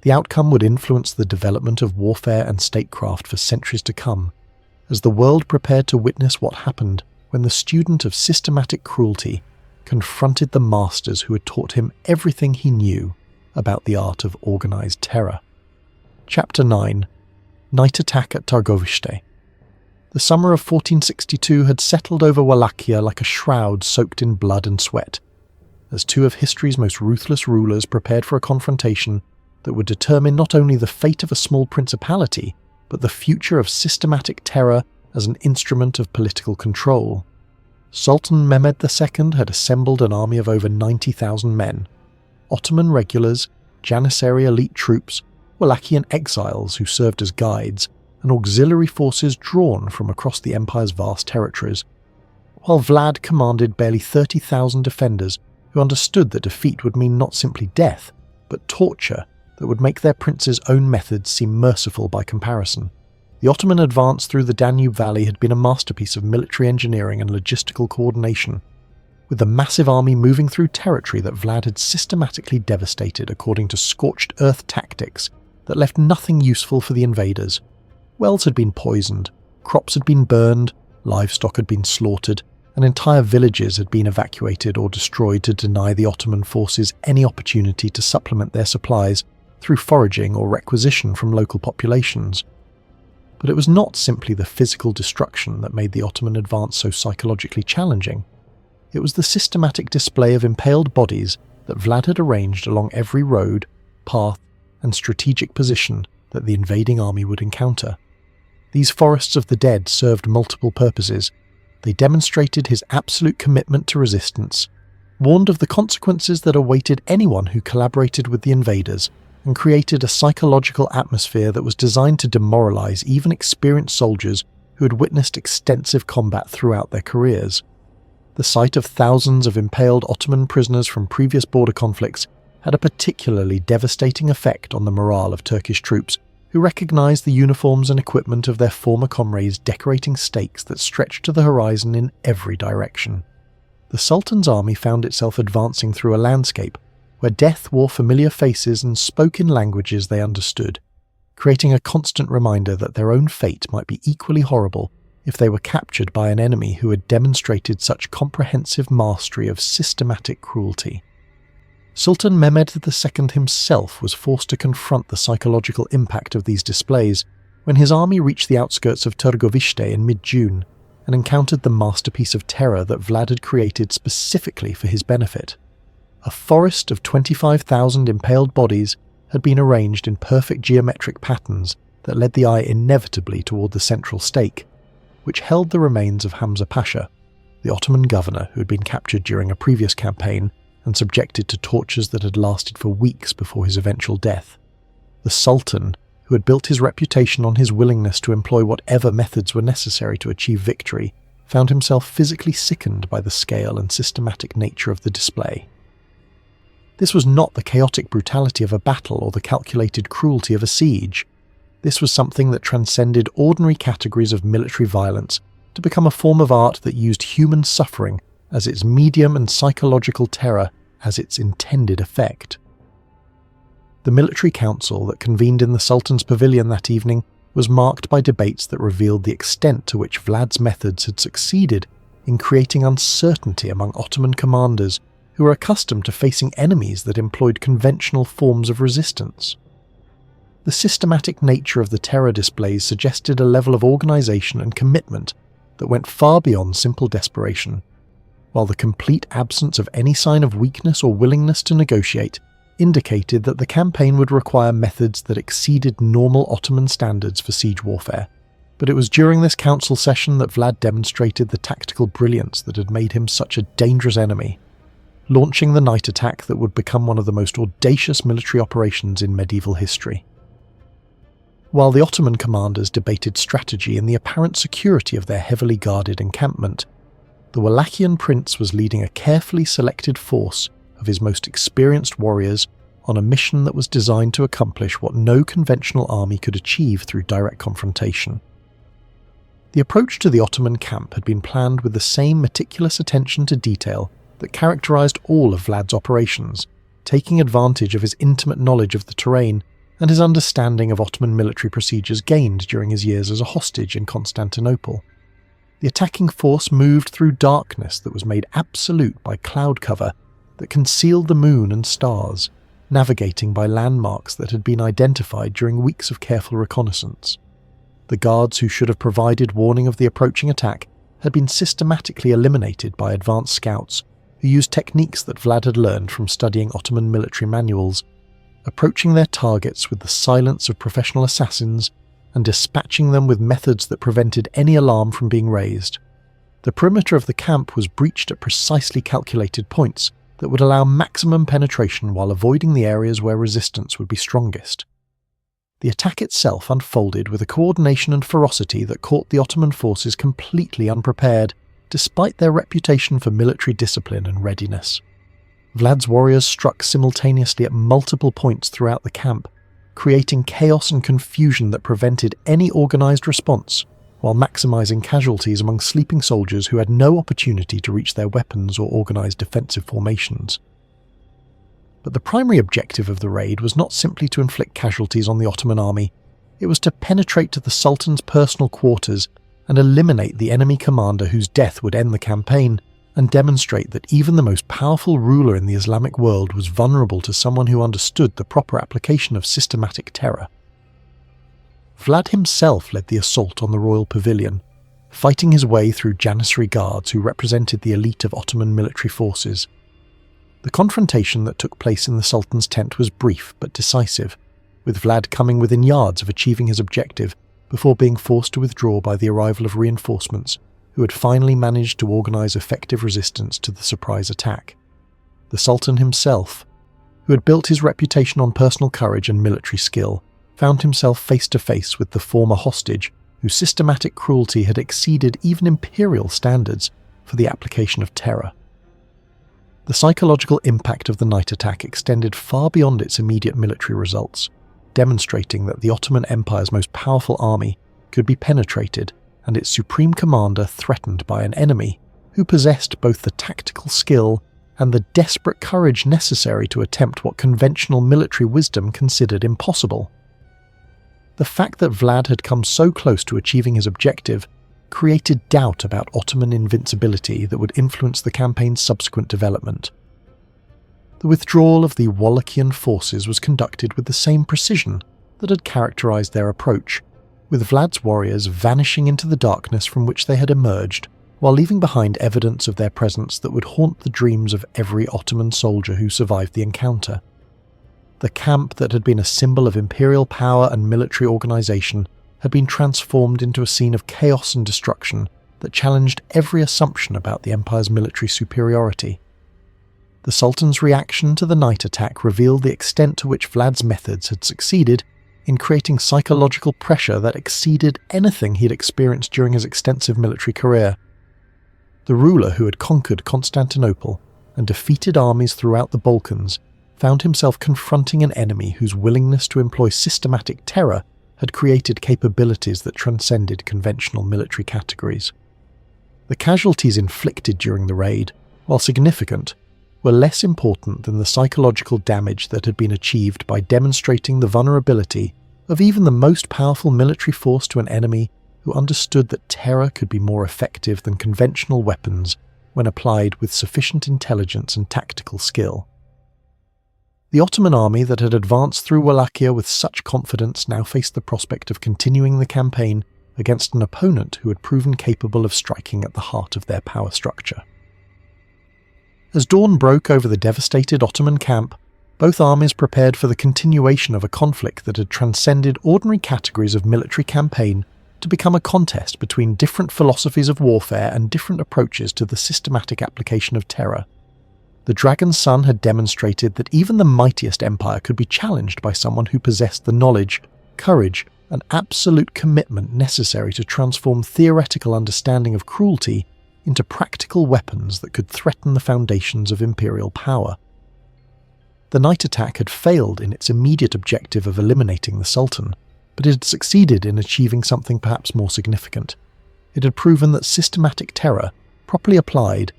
The outcome would influence the development of warfare and statecraft for centuries to come, as the world prepared to witness what happened when the student of systematic cruelty confronted the masters who had taught him everything he knew about the art of organized terror. Chapter 9. Night Attack at Targoviste. The summer of 1462 had settled over Wallachia like a shroud soaked in blood and sweat, as two of history's most ruthless rulers prepared for a confrontation that would determine not only the fate of a small principality, but the future of systematic terror as an instrument of political control. Sultan Mehmed II had assembled an army of over 90,000 men, Ottoman regulars, Janissary elite troops, Wallachian exiles who served as guides, and auxiliary forces drawn from across the empire's vast territories, while Vlad commanded barely 30,000 defenders who understood that defeat would mean not simply death, but torture that would make their prince's own methods seem merciful by comparison. The Ottoman advance through the Danube Valley had been a masterpiece of military engineering and logistical coordination, with the massive army moving through territory that Vlad had systematically devastated according to scorched earth tactics that left nothing useful for the invaders. Wells had been poisoned, crops had been burned, livestock had been slaughtered, and entire villages had been evacuated or destroyed to deny the Ottoman forces any opportunity to supplement their supplies through foraging or requisition from local populations. But it was not simply the physical destruction that made the Ottoman advance so psychologically challenging. It was the systematic display of impaled bodies that Vlad had arranged along every road, path, and strategic position that the invading army would encounter. These forests of the dead served multiple purposes. They demonstrated his absolute commitment to resistance, warned of the consequences that awaited anyone who collaborated with the invaders, and created a psychological atmosphere that was designed to demoralize even experienced soldiers who had witnessed extensive combat throughout their careers. The sight of thousands of impaled Ottoman prisoners from previous border conflicts had a particularly devastating effect on the morale of Turkish troops, who recognized the uniforms and equipment of their former comrades decorating stakes that stretched to the horizon in every direction. The Sultan's army found itself advancing through a landscape where death wore familiar faces and spoke in languages they understood, creating a constant reminder that their own fate might be equally horrible if they were captured by an enemy who had demonstrated such comprehensive mastery of systematic cruelty. Sultan Mehmed II himself was forced to confront the psychological impact of these displays when his army reached the outskirts of Targoviste in mid-June and encountered the masterpiece of terror that Vlad had created specifically for his benefit. A forest of 25,000 impaled bodies had been arranged in perfect geometric patterns that led the eye inevitably toward the central stake, which held the remains of Hamza Pasha, the Ottoman governor who had been captured during a previous campaign and subjected to tortures that had lasted for weeks before his eventual death. The Sultan, who had built his reputation on his willingness to employ whatever methods were necessary to achieve victory, found himself physically sickened by the scale and systematic nature of the display. This was not the chaotic brutality of a battle or the calculated cruelty of a siege. This was something that transcended ordinary categories of military violence to become a form of art that used human suffering as its medium and psychological terror as its intended effect. The military council that convened in the Sultan's pavilion that evening was marked by debates that revealed the extent to which Vlad's methods had succeeded in creating uncertainty among Ottoman commanders who were accustomed to facing enemies that employed conventional forms of resistance. The systematic nature of the terror displays suggested a level of organisation and commitment that went far beyond simple desperation, while the complete absence of any sign of weakness or willingness to negotiate indicated that the campaign would require methods that exceeded normal Ottoman standards for siege warfare. But it was during this council session that Vlad demonstrated the tactical brilliance that had made him such a dangerous enemy, launching the night attack that would become one of the most audacious military operations in medieval history. While the Ottoman commanders debated strategy in the apparent security of their heavily guarded encampment, the Wallachian prince was leading a carefully selected force of his most experienced warriors on a mission that was designed to accomplish what no conventional army could achieve through direct confrontation. The approach to the Ottoman camp had been planned with the same meticulous attention to detail that characterized all of Vlad's operations, taking advantage of his intimate knowledge of the terrain and his understanding of Ottoman military procedures gained during his years as a hostage in Constantinople. The attacking force moved through darkness that was made absolute by cloud cover that concealed the moon and stars, navigating by landmarks that had been identified during weeks of careful reconnaissance. The guards who should have provided warning of the approaching attack had been systematically eliminated by advanced scouts who used techniques that Vlad had learned from studying Ottoman military manuals, approaching their targets with the silence of professional assassins and dispatching them with methods that prevented any alarm from being raised. The perimeter of the camp was breached at precisely calculated points that would allow maximum penetration while avoiding the areas where resistance would be strongest. The attack itself unfolded with a coordination and ferocity that caught the Ottoman forces completely unprepared, despite their reputation for military discipline and readiness. Vlad's warriors struck simultaneously at multiple points throughout the camp, creating chaos and confusion that prevented any organised response, while maximising casualties among sleeping soldiers who had no opportunity to reach their weapons or organise defensive formations. But the primary objective of the raid was not simply to inflict casualties on the Ottoman army, it was to penetrate to the Sultan's personal quarters and eliminate the enemy commander whose death would end the campaign, and demonstrate that even the most powerful ruler in the Islamic world was vulnerable to someone who understood the proper application of systematic terror. Vlad himself led the assault on the royal pavilion, fighting his way through Janissary guards who represented the elite of Ottoman military forces. The confrontation that took place in the Sultan's tent was brief but decisive, with Vlad coming within yards of achieving his objective before being forced to withdraw by the arrival of reinforcements who had finally managed to organise effective resistance to the surprise attack. The Sultan himself, who had built his reputation on personal courage and military skill, found himself face to face with the former hostage whose systematic cruelty had exceeded even imperial standards for the application of terror. The psychological impact of the night attack extended far beyond its immediate military results, demonstrating that the Ottoman Empire's most powerful army could be penetrated and its supreme commander threatened by an enemy who possessed both the tactical skill and the desperate courage necessary to attempt what conventional military wisdom considered impossible. The fact that Vlad had come so close to achieving his objective created doubt about Ottoman invincibility that would influence the campaign's subsequent development. The withdrawal of the Wallachian forces was conducted with the same precision that had characterized their approach, with Vlad's warriors vanishing into the darkness from which they had emerged, while leaving behind evidence of their presence that would haunt the dreams of every Ottoman soldier who survived the encounter. The camp that had been a symbol of imperial power and military organisation had been transformed into a scene of chaos and destruction that challenged every assumption about the empire's military superiority. The Sultan's reaction to the night attack revealed the extent to which Vlad's methods had succeeded in creating psychological pressure that exceeded anything he'd experienced during his extensive military career. The ruler who had conquered Constantinople and defeated armies throughout the Balkans found himself confronting an enemy whose willingness to employ systematic terror had created capabilities that transcended conventional military categories. The casualties inflicted during the raid, while significant, were less important than the psychological damage that had been achieved by demonstrating the vulnerability of even the most powerful military force to an enemy who understood that terror could be more effective than conventional weapons when applied with sufficient intelligence and tactical skill. The Ottoman army that had advanced through Wallachia with such confidence now faced the prospect of continuing the campaign against an opponent who had proven capable of striking at the heart of their power structure. As dawn broke over the devastated Ottoman camp, both armies prepared for the continuation of a conflict that had transcended ordinary categories of military campaign to become a contest between different philosophies of warfare and different approaches to the systematic application of terror. The Dragon's Son had demonstrated that even the mightiest empire could be challenged by someone who possessed the knowledge, courage, and absolute commitment necessary to transform theoretical understanding of cruelty into practical weapons that could threaten the foundations of imperial power. The night attack had failed in its immediate objective of eliminating the Sultan, but it had succeeded in achieving something perhaps more significant. It had proven that systematic terror, properly applied,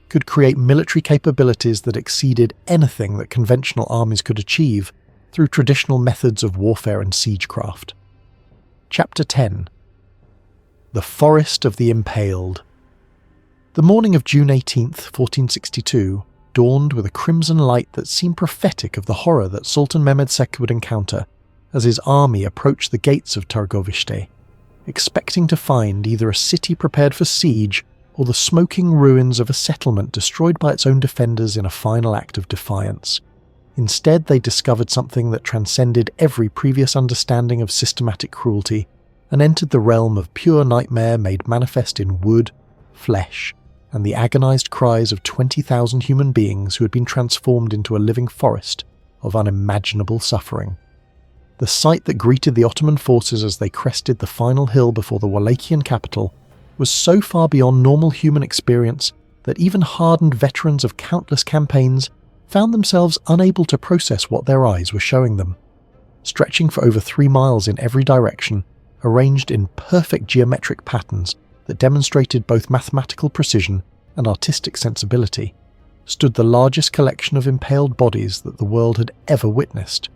could create military capabilities that exceeded anything that conventional armies could achieve through traditional methods of warfare and siegecraft. Chapter 10. The Forest of the Impaled. The morning of June 18th, 1462, dawned with a crimson light that seemed prophetic of the horror that Sultan Mehmed II would encounter as his army approached the gates of Targovishte, expecting to find either a city prepared for siege or the smoking ruins of a settlement destroyed by its own defenders in a final act of defiance. Instead, they discovered something that transcended every previous understanding of systematic cruelty and entered the realm of pure nightmare made manifest in wood, flesh, and the agonized cries of 20,000 human beings who had been transformed into a living forest of unimaginable suffering. The sight that greeted the Ottoman forces as they crested the final hill before the Wallachian capital was so far beyond normal human experience that even hardened veterans of countless campaigns found themselves unable to process what their eyes were showing them. Stretching for over 3 miles in every direction, arranged in perfect geometric patterns that demonstrated both mathematical precision and artistic sensibility, stood the largest collection of impaled bodies that the world had ever witnessed.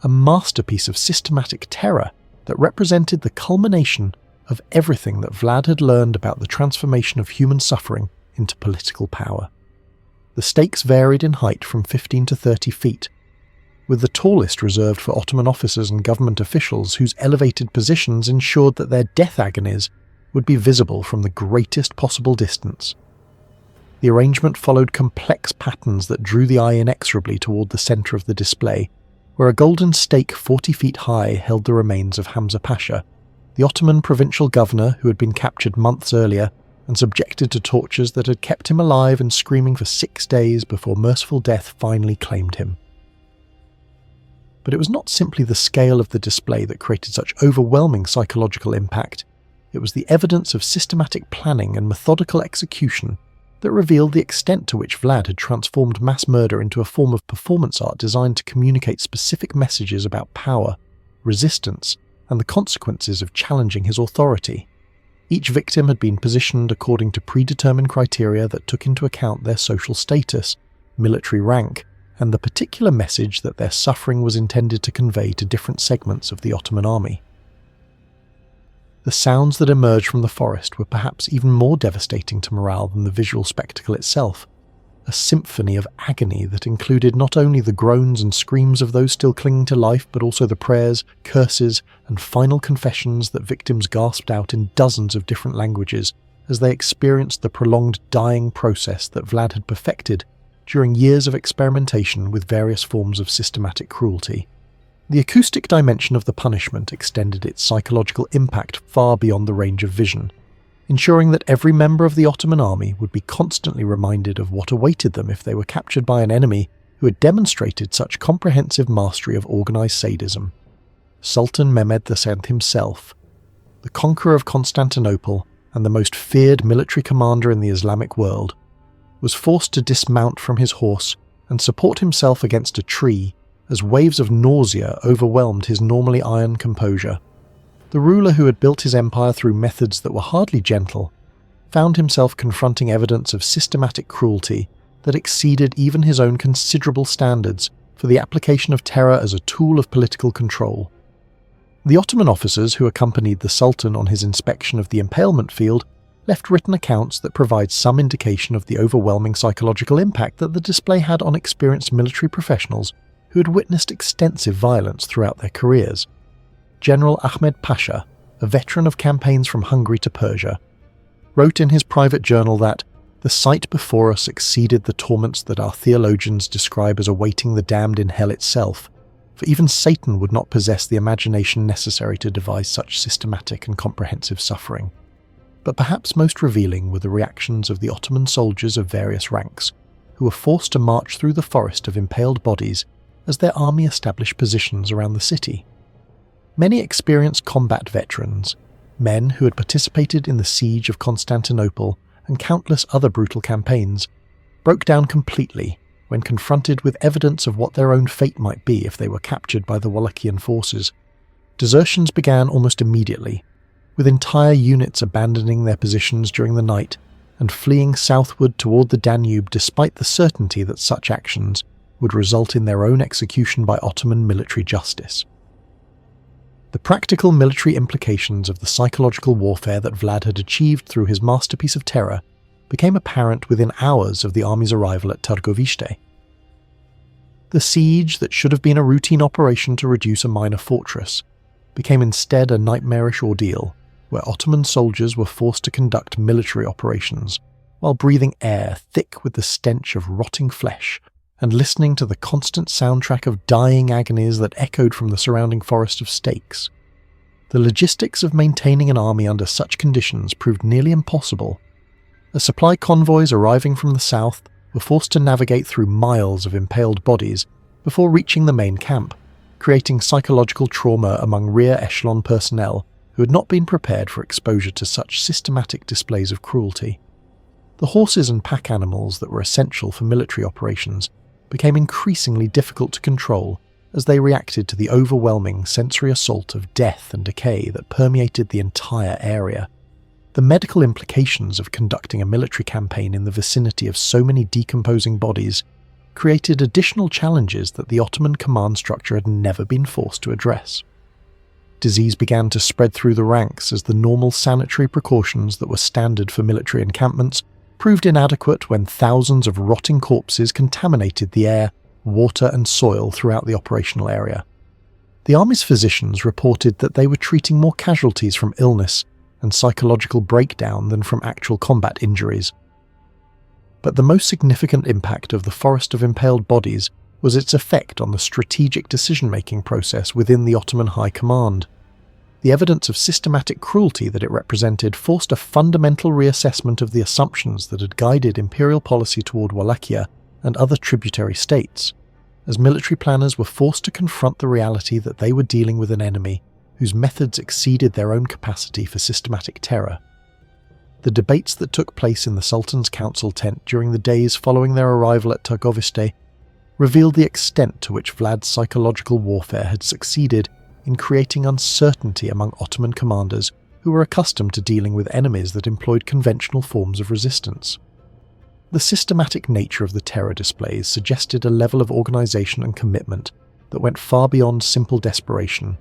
A masterpiece of systematic terror that represented the culmination of everything that Vlad had learned about the transformation of human suffering into political power. The stakes varied in height from 15 to 30 feet, with the tallest reserved for Ottoman officers and government officials whose elevated positions ensured that their death agonies would be visible from the greatest possible distance. The arrangement followed complex patterns that drew the eye inexorably toward the centre of the display, where a golden stake 40 feet high held the remains of Hamza Pasha, the Ottoman provincial governor who had been captured months earlier and subjected to tortures that had kept him alive and screaming for 6 days before merciful death finally claimed him. But it was not simply the scale of the display that created such overwhelming psychological impact. It was the evidence of systematic planning and methodical execution that revealed the extent to which Vlad had transformed mass murder into a form of performance art designed to communicate specific messages about power, resistance, and the consequences of challenging his authority. Each victim had been positioned according to predetermined criteria that took into account their social status, military rank, and the particular message that their suffering was intended to convey to different segments of the Ottoman army. The sounds that emerged from the forest were perhaps even more devastating to morale than the visual spectacle itself, a symphony of agony that included not only the groans and screams of those still clinging to life, but also the prayers, curses, and final confessions that victims gasped out in dozens of different languages as they experienced the prolonged dying process that Vlad had perfected during years of experimentation with various forms of systematic cruelty. The acoustic dimension of the punishment extended its psychological impact far beyond the range of vision, ensuring that every member of the Ottoman army would be constantly reminded of what awaited them if they were captured by an enemy who had demonstrated such comprehensive mastery of organized sadism. Sultan Mehmed II himself, the conqueror of Constantinople and the most feared military commander in the Islamic world, was forced to dismount from his horse and support himself against a tree as waves of nausea overwhelmed his normally iron composure. The ruler who had built his empire through methods that were hardly gentle found himself confronting evidence of systematic cruelty that exceeded even his own considerable standards for the application of terror as a tool of political control. The Ottoman officers who accompanied the Sultan on his inspection of the impalement field left written accounts that provide some indication of the overwhelming psychological impact that the display had on experienced military professionals who had witnessed extensive violence throughout their careers. General Ahmed Pasha, a veteran of campaigns from Hungary to Persia, wrote in his private journal that the sight before us exceeded the torments that our theologians describe as awaiting the damned in hell itself, for even Satan would not possess the imagination necessary to devise such systematic and comprehensive suffering. But perhaps most revealing were the reactions of the Ottoman soldiers of various ranks, who were forced to march through the forest of impaled bodies as their army established positions around the city. Many experienced combat veterans, men who had participated in the siege of Constantinople and countless other brutal campaigns, broke down completely when confronted with evidence of what their own fate might be if they were captured by the Wallachian forces. Desertions began almost immediately, with entire units abandoning their positions during the night and fleeing southward toward the Danube despite the certainty that such actions would result in their own execution by Ottoman military justice. The practical military implications of the psychological warfare that Vlad had achieved through his masterpiece of terror became apparent within hours of the army's arrival at Târgoviște. The siege that should have been a routine operation to reduce a minor fortress became instead a nightmarish ordeal where Ottoman soldiers were forced to conduct military operations while breathing air thick with the stench of rotting flesh and listening to the constant soundtrack of dying agonies that echoed from the surrounding forest of stakes. The logistics of maintaining an army under such conditions proved nearly impossible, as supply convoys arriving from the south were forced to navigate through miles of impaled bodies before reaching the main camp, creating psychological trauma among rear echelon personnel who had not been prepared for exposure to such systematic displays of cruelty. The horses and pack animals that were essential for military operations became increasingly difficult to control as they reacted to the overwhelming sensory assault of death and decay that permeated the entire area. The medical implications of conducting a military campaign in the vicinity of so many decomposing bodies created additional challenges that the Ottoman command structure had never been forced to address. Disease began to spread through the ranks as the normal sanitary precautions that were standard for military encampments proved inadequate when thousands of rotting corpses contaminated the air, water and soil throughout the operational area. The army's physicians reported that they were treating more casualties from illness and psychological breakdown than from actual combat injuries. But the most significant impact of the forest of impaled bodies was its effect on the strategic decision-making process within the Ottoman High Command. The evidence of systematic cruelty that it represented forced a fundamental reassessment of the assumptions that had guided imperial policy toward Wallachia and other tributary states, as military planners were forced to confront the reality that they were dealing with an enemy whose methods exceeded their own capacity for systematic terror. The debates that took place in the Sultan's council tent during the days following their arrival at Târgoviște revealed the extent to which Vlad's psychological warfare had succeeded in creating uncertainty among Ottoman commanders who were accustomed to dealing with enemies that employed conventional forms of resistance. The systematic nature of the terror displays suggested a level of organisation and commitment that went far beyond simple desperation,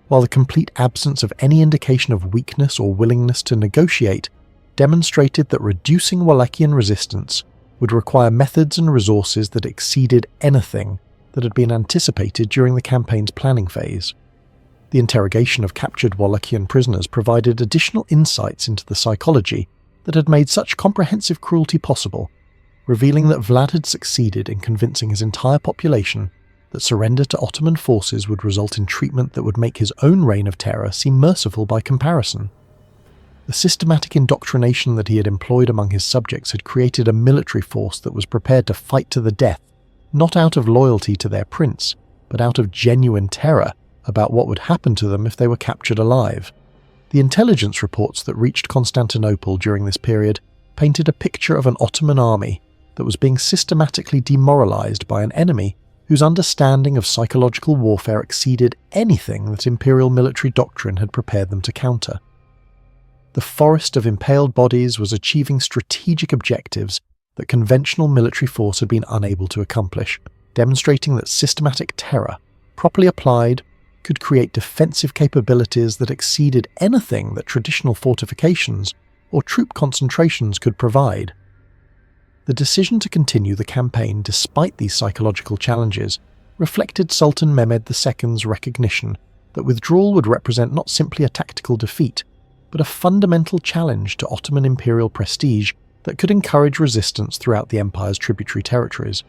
while the complete absence of any indication of weakness or willingness to negotiate demonstrated that reducing Wallachian resistance would require methods and resources that exceeded anything that had been anticipated during the campaign's planning phase. The interrogation of captured Wallachia prisoners provided additional insights into the psychology that had made such comprehensive cruelty possible, revealing that Vlad had succeeded in convincing his entire population that surrender to Ottoman forces would result in treatment that would make his own reign of terror seem merciful by comparison. The systematic indoctrination that he had employed among his subjects had created a military force that was prepared to fight to the death, not out of loyalty to their prince, but out of genuine terror about what would happen to them if they were captured alive. The intelligence reports that reached Constantinople during this period painted a picture of an Ottoman army that was being systematically demoralized by an enemy whose understanding of psychological warfare exceeded anything that imperial military doctrine had prepared them to counter. The forest of impaled bodies was achieving strategic objectives that conventional military force had been unable to accomplish, demonstrating that systematic terror, properly applied, could create defensive capabilities that exceeded anything that traditional fortifications or troop concentrations could provide. The decision to continue the campaign despite these psychological challenges reflected Sultan Mehmed II's recognition that withdrawal would represent not simply a tactical defeat, but a fundamental challenge to Ottoman imperial prestige that could encourage resistance throughout the empire's tributary territories.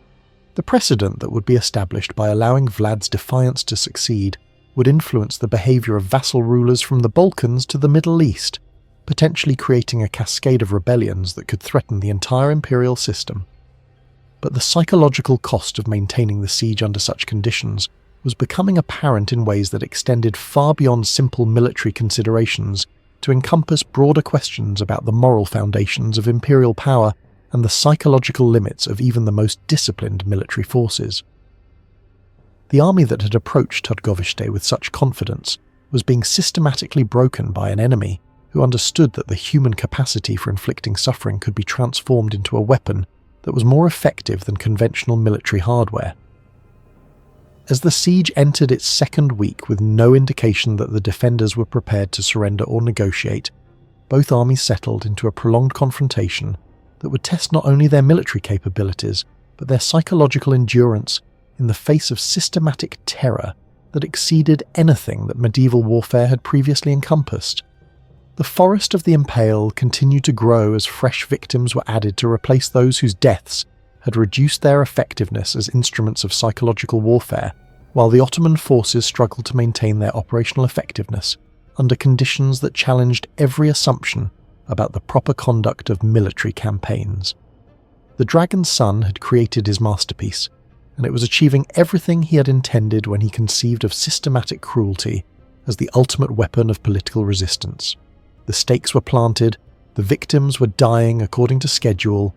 The precedent that would be established by allowing Vlad's defiance to succeed would influence the behaviour of vassal rulers from the Balkans to the Middle East, potentially creating a cascade of rebellions that could threaten the entire imperial system. But the psychological cost of maintaining the siege under such conditions was becoming apparent in ways that extended far beyond simple military considerations to encompass broader questions about the moral foundations of imperial power and the psychological limits of even the most disciplined military forces. The army that had approached Tudgovishte with such confidence was being systematically broken by an enemy who understood that the human capacity for inflicting suffering could be transformed into a weapon that was more effective than conventional military hardware. As the siege entered its second week with no indication that the defenders were prepared to surrender or negotiate, both armies settled into a prolonged confrontation that would test not only their military capabilities, but their psychological endurance in the face of systematic terror that exceeded anything that medieval warfare had previously encompassed. The forest of the impaled continued to grow as fresh victims were added to replace those whose deaths had reduced their effectiveness as instruments of psychological warfare, while the Ottoman forces struggled to maintain their operational effectiveness under conditions that challenged every assumption about the proper conduct of military campaigns. The Dragon's Son had created his masterpiece, and it was achieving everything he had intended when he conceived of systematic cruelty as the ultimate weapon of political resistance. The stakes were planted, the victims were dying according to schedule,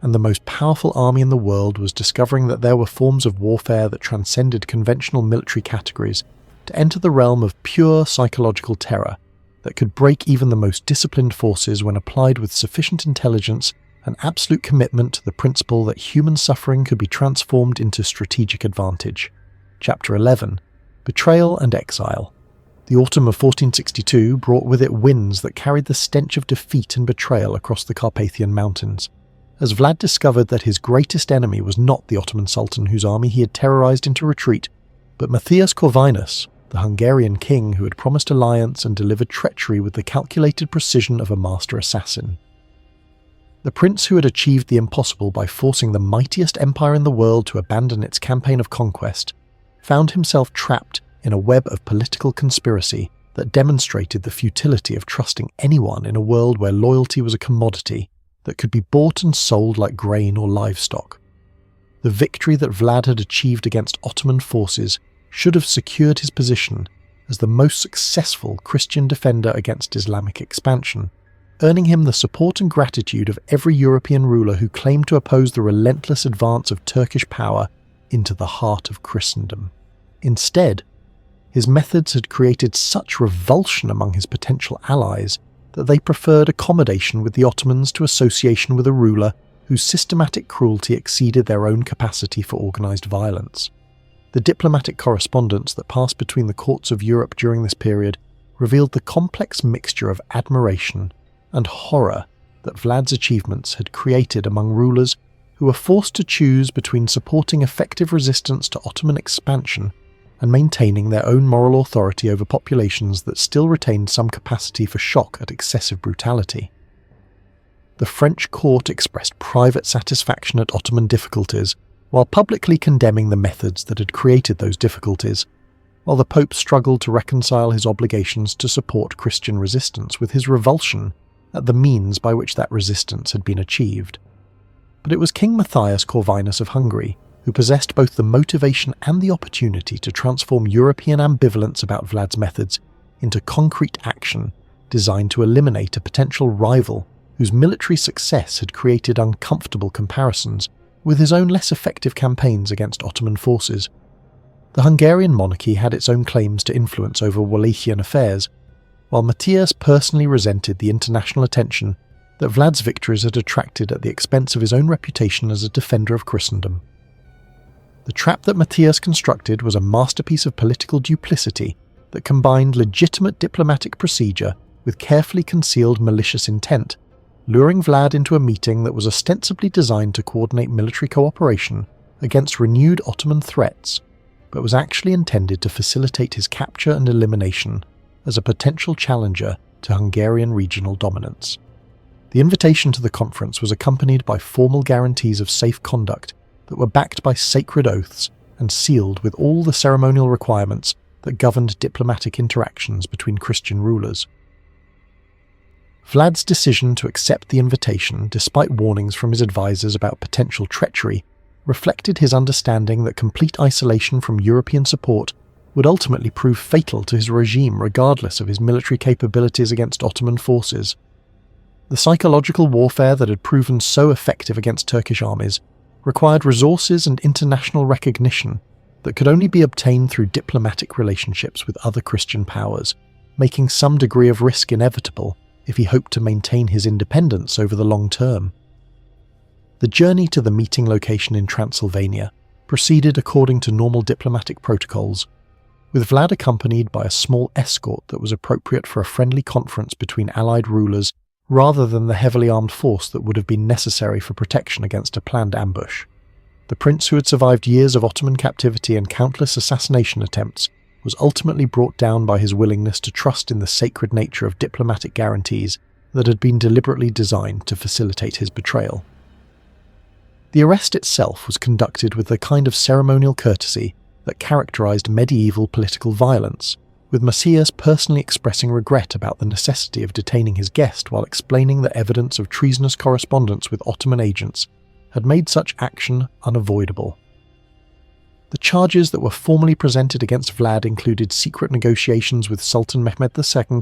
and the most powerful army in the world was discovering that there were forms of warfare that transcended conventional military categories to enter the realm of pure psychological terror that could break even the most disciplined forces when applied with sufficient intelligence and absolute commitment to the principle that human suffering could be transformed into strategic advantage. Chapter 11. Betrayal and Exile. The autumn of 1462 brought with it winds that carried the stench of defeat and betrayal across the Carpathian Mountains, as Vlad discovered that his greatest enemy was not the Ottoman Sultan whose army he had terrorized into retreat, but Matthias Corvinus, the Hungarian king who had promised alliance and delivered treachery with the calculated precision of a master assassin. The prince who had achieved the impossible by forcing the mightiest empire in the world to abandon its campaign of conquest, found himself trapped in a web of political conspiracy that demonstrated the futility of trusting anyone in a world where loyalty was a commodity that could be bought and sold like grain or livestock. The victory that Vlad had achieved against Ottoman forces should have secured his position as the most successful Christian defender against Islamic expansion, earning him the support and gratitude of every European ruler who claimed to oppose the relentless advance of Turkish power into the heart of Christendom. Instead, his methods had created such revulsion among his potential allies that they preferred accommodation with the Ottomans to association with a ruler whose systematic cruelty exceeded their own capacity for organised violence. The diplomatic correspondence that passed between the courts of Europe during this period revealed the complex mixture of admiration and horror that Vlad's achievements had created among rulers who were forced to choose between supporting effective resistance to Ottoman expansion and maintaining their own moral authority over populations that still retained some capacity for shock at excessive brutality. The French court expressed private satisfaction at Ottoman difficulties while publicly condemning the methods that had created those difficulties, while the Pope struggled to reconcile his obligations to support Christian resistance with his revulsion at the means by which that resistance had been achieved. But it was King Matthias Corvinus of Hungary who possessed both the motivation and the opportunity to transform European ambivalence about Vlad's methods into concrete action designed to eliminate a potential rival whose military success had created uncomfortable comparisons with his own less effective campaigns against Ottoman forces. The Hungarian monarchy had its own claims to influence over Wallachian affairs, while Matthias personally resented the international attention that Vlad's victories had attracted at the expense of his own reputation as a defender of Christendom. The trap that Matthias constructed was a masterpiece of political duplicity that combined legitimate diplomatic procedure with carefully concealed malicious intent, luring Vlad into a meeting that was ostensibly designed to coordinate military cooperation against renewed Ottoman threats, but was actually intended to facilitate his capture and elimination as a potential challenger to Hungarian regional dominance. The invitation to the conference was accompanied by formal guarantees of safe conduct that were backed by sacred oaths and sealed with all the ceremonial requirements that governed diplomatic interactions between Christian rulers. Vlad's decision to accept the invitation, despite warnings from his advisors about potential treachery, reflected his understanding that complete isolation from European support would ultimately prove fatal to his regime regardless of his military capabilities against Ottoman forces. The psychological warfare that had proven so effective against Turkish armies required resources and international recognition that could only be obtained through diplomatic relationships with other Christian powers, making some degree of risk inevitable if he hoped to maintain his independence over the long term. The journey to the meeting location in Transylvania proceeded according to normal diplomatic protocols, with Vlad accompanied by a small escort that was appropriate for a friendly conference between allied rulers rather than the heavily armed force that would have been necessary for protection against a planned ambush. The prince, who had survived years of Ottoman captivity and countless assassination attempts, was ultimately brought down by his willingness to trust in the sacred nature of diplomatic guarantees that had been deliberately designed to facilitate his betrayal. The arrest itself was conducted with the kind of ceremonial courtesy that characterized medieval political violence, with Matthias personally expressing regret about the necessity of detaining his guest while explaining that evidence of treasonous correspondence with Ottoman agents had made such action unavoidable. The charges that were formally presented against Vlad included secret negotiations with Sultan Mehmed II,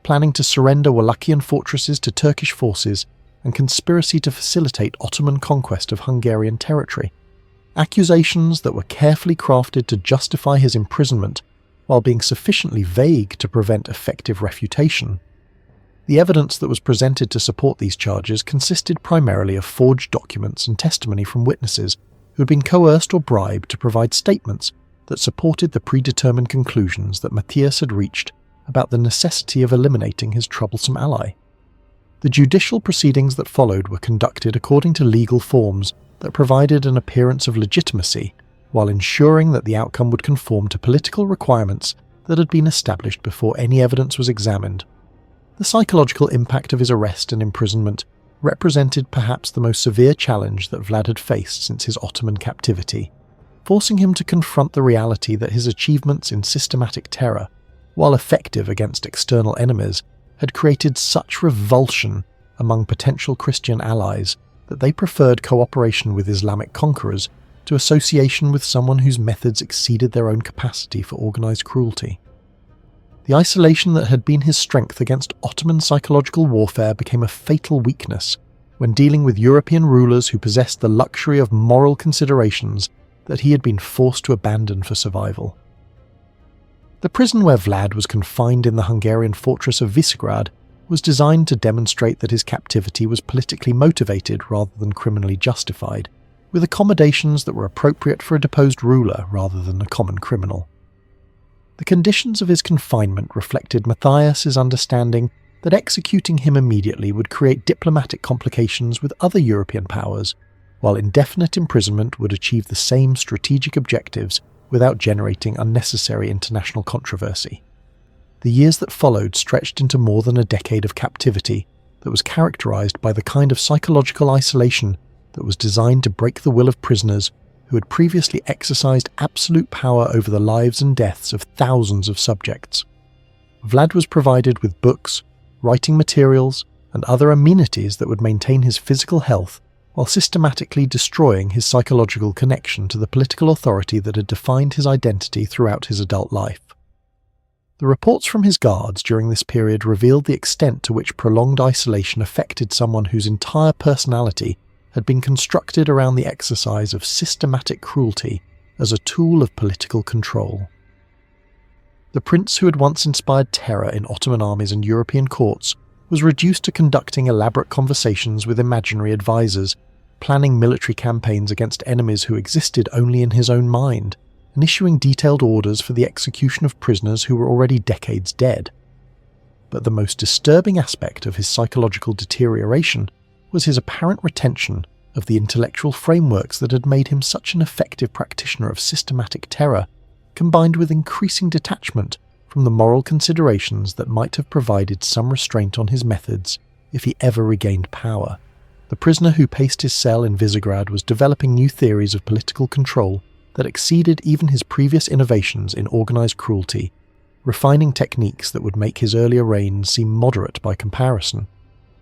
planning to surrender Wallachian fortresses to Turkish forces, and conspiracy to facilitate Ottoman conquest of Hungarian territory. Accusations that were carefully crafted to justify his imprisonment while being sufficiently vague to prevent effective refutation. The evidence that was presented to support these charges consisted primarily of forged documents and testimony from witnesses who had been coerced or bribed to provide statements that supported the predetermined conclusions that Matthias had reached about the necessity of eliminating his troublesome ally. The judicial proceedings that followed were conducted according to legal forms that provided an appearance of legitimacy, while ensuring that the outcome would conform to political requirements that had been established before any evidence was examined. The psychological impact of his arrest and imprisonment represented perhaps the most severe challenge that Vlad had faced since his Ottoman captivity, forcing him to confront the reality that his achievements in systematic terror, while effective against external enemies, had created such revulsion among potential Christian allies that they preferred cooperation with Islamic conquerors to association with someone whose methods exceeded their own capacity for organized cruelty. The isolation that had been his strength against Ottoman psychological warfare became a fatal weakness when dealing with European rulers who possessed the luxury of moral considerations that he had been forced to abandon for survival. The prison where Vlad was confined in the Hungarian fortress of Visegrad was designed to demonstrate that his captivity was politically motivated rather than criminally justified, with accommodations that were appropriate for a deposed ruler rather than a common criminal. The conditions of his confinement reflected Matthias's understanding that executing him immediately would create diplomatic complications with other European powers, while indefinite imprisonment would achieve the same strategic objectives without generating unnecessary international controversy. The years that followed stretched into more than a decade of captivity that was characterized by the kind of psychological isolation that was designed to break the will of prisoners who had previously exercised absolute power over the lives and deaths of thousands of subjects. Vlad was provided with books, writing materials, and other amenities that would maintain his physical health while systematically destroying his psychological connection to the political authority that had defined his identity throughout his adult life. The reports from his guards during this period revealed the extent to which prolonged isolation affected someone whose entire personality had been constructed around the exercise of systematic cruelty as a tool of political control. The prince who had once inspired terror in Ottoman armies and European courts was reduced to conducting elaborate conversations with imaginary advisors, planning military campaigns against enemies who existed only in his own mind, and issuing detailed orders for the execution of prisoners who were already decades dead. But the most disturbing aspect of his psychological deterioration was his apparent retention of the intellectual frameworks that had made him such an effective practitioner of systematic terror, combined with increasing detachment from the moral considerations that might have provided some restraint on his methods if he ever regained power. The prisoner who paced his cell in Visegrad was developing new theories of political control that exceeded even his previous innovations in organised cruelty, refining techniques that would make his earlier reign seem moderate by comparison.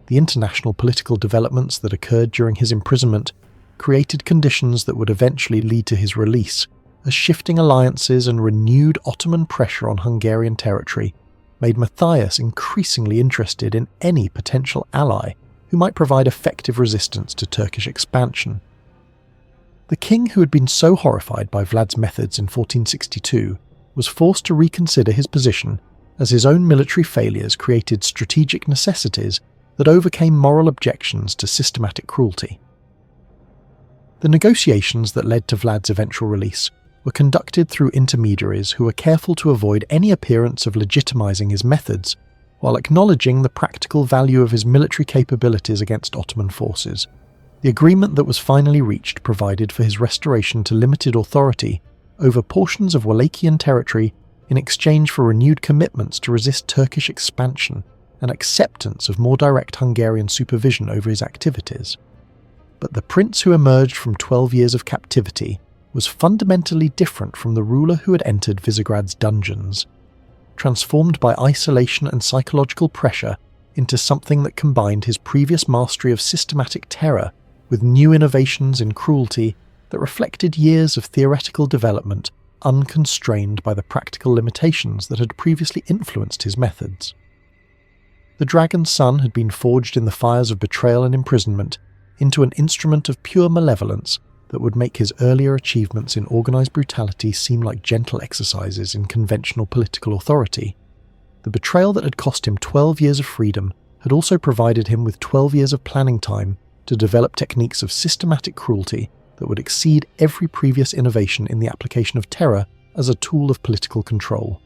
The international political developments that occurred during his imprisonment created conditions that would eventually lead to his release, as shifting alliances and renewed Ottoman pressure on Hungarian territory made Matthias increasingly interested in any potential ally who might provide effective resistance to Turkish expansion. The king who had been so horrified by Vlad's methods in 1462 was forced to reconsider his position as his own military failures created strategic necessities that overcame moral objections to systematic cruelty. The negotiations that led to Vlad's eventual release were conducted through intermediaries who were careful to avoid any appearance of legitimizing his methods, while acknowledging the practical value of his military capabilities against Ottoman forces. The agreement that was finally reached provided for his restoration to limited authority over portions of Wallachian territory in exchange for renewed commitments to resist Turkish expansion and acceptance of more direct Hungarian supervision over his activities. But the prince who emerged from 12 years of captivity was fundamentally different from the ruler who had entered Visegrad's dungeons. Transformed by isolation and psychological pressure into something that combined his previous mastery of systematic terror with new innovations in cruelty that reflected years of theoretical development unconstrained by the practical limitations that had previously influenced his methods. The dragon's son had been forged in the fires of betrayal and imprisonment into an instrument of pure malevolence that would make his earlier achievements in organised brutality seem like gentle exercises in conventional political authority. The betrayal that had cost him 12 years of freedom had also provided him with 12 years of planning time to develop techniques of systematic cruelty that would exceed every previous innovation in the application of terror as a tool of political control.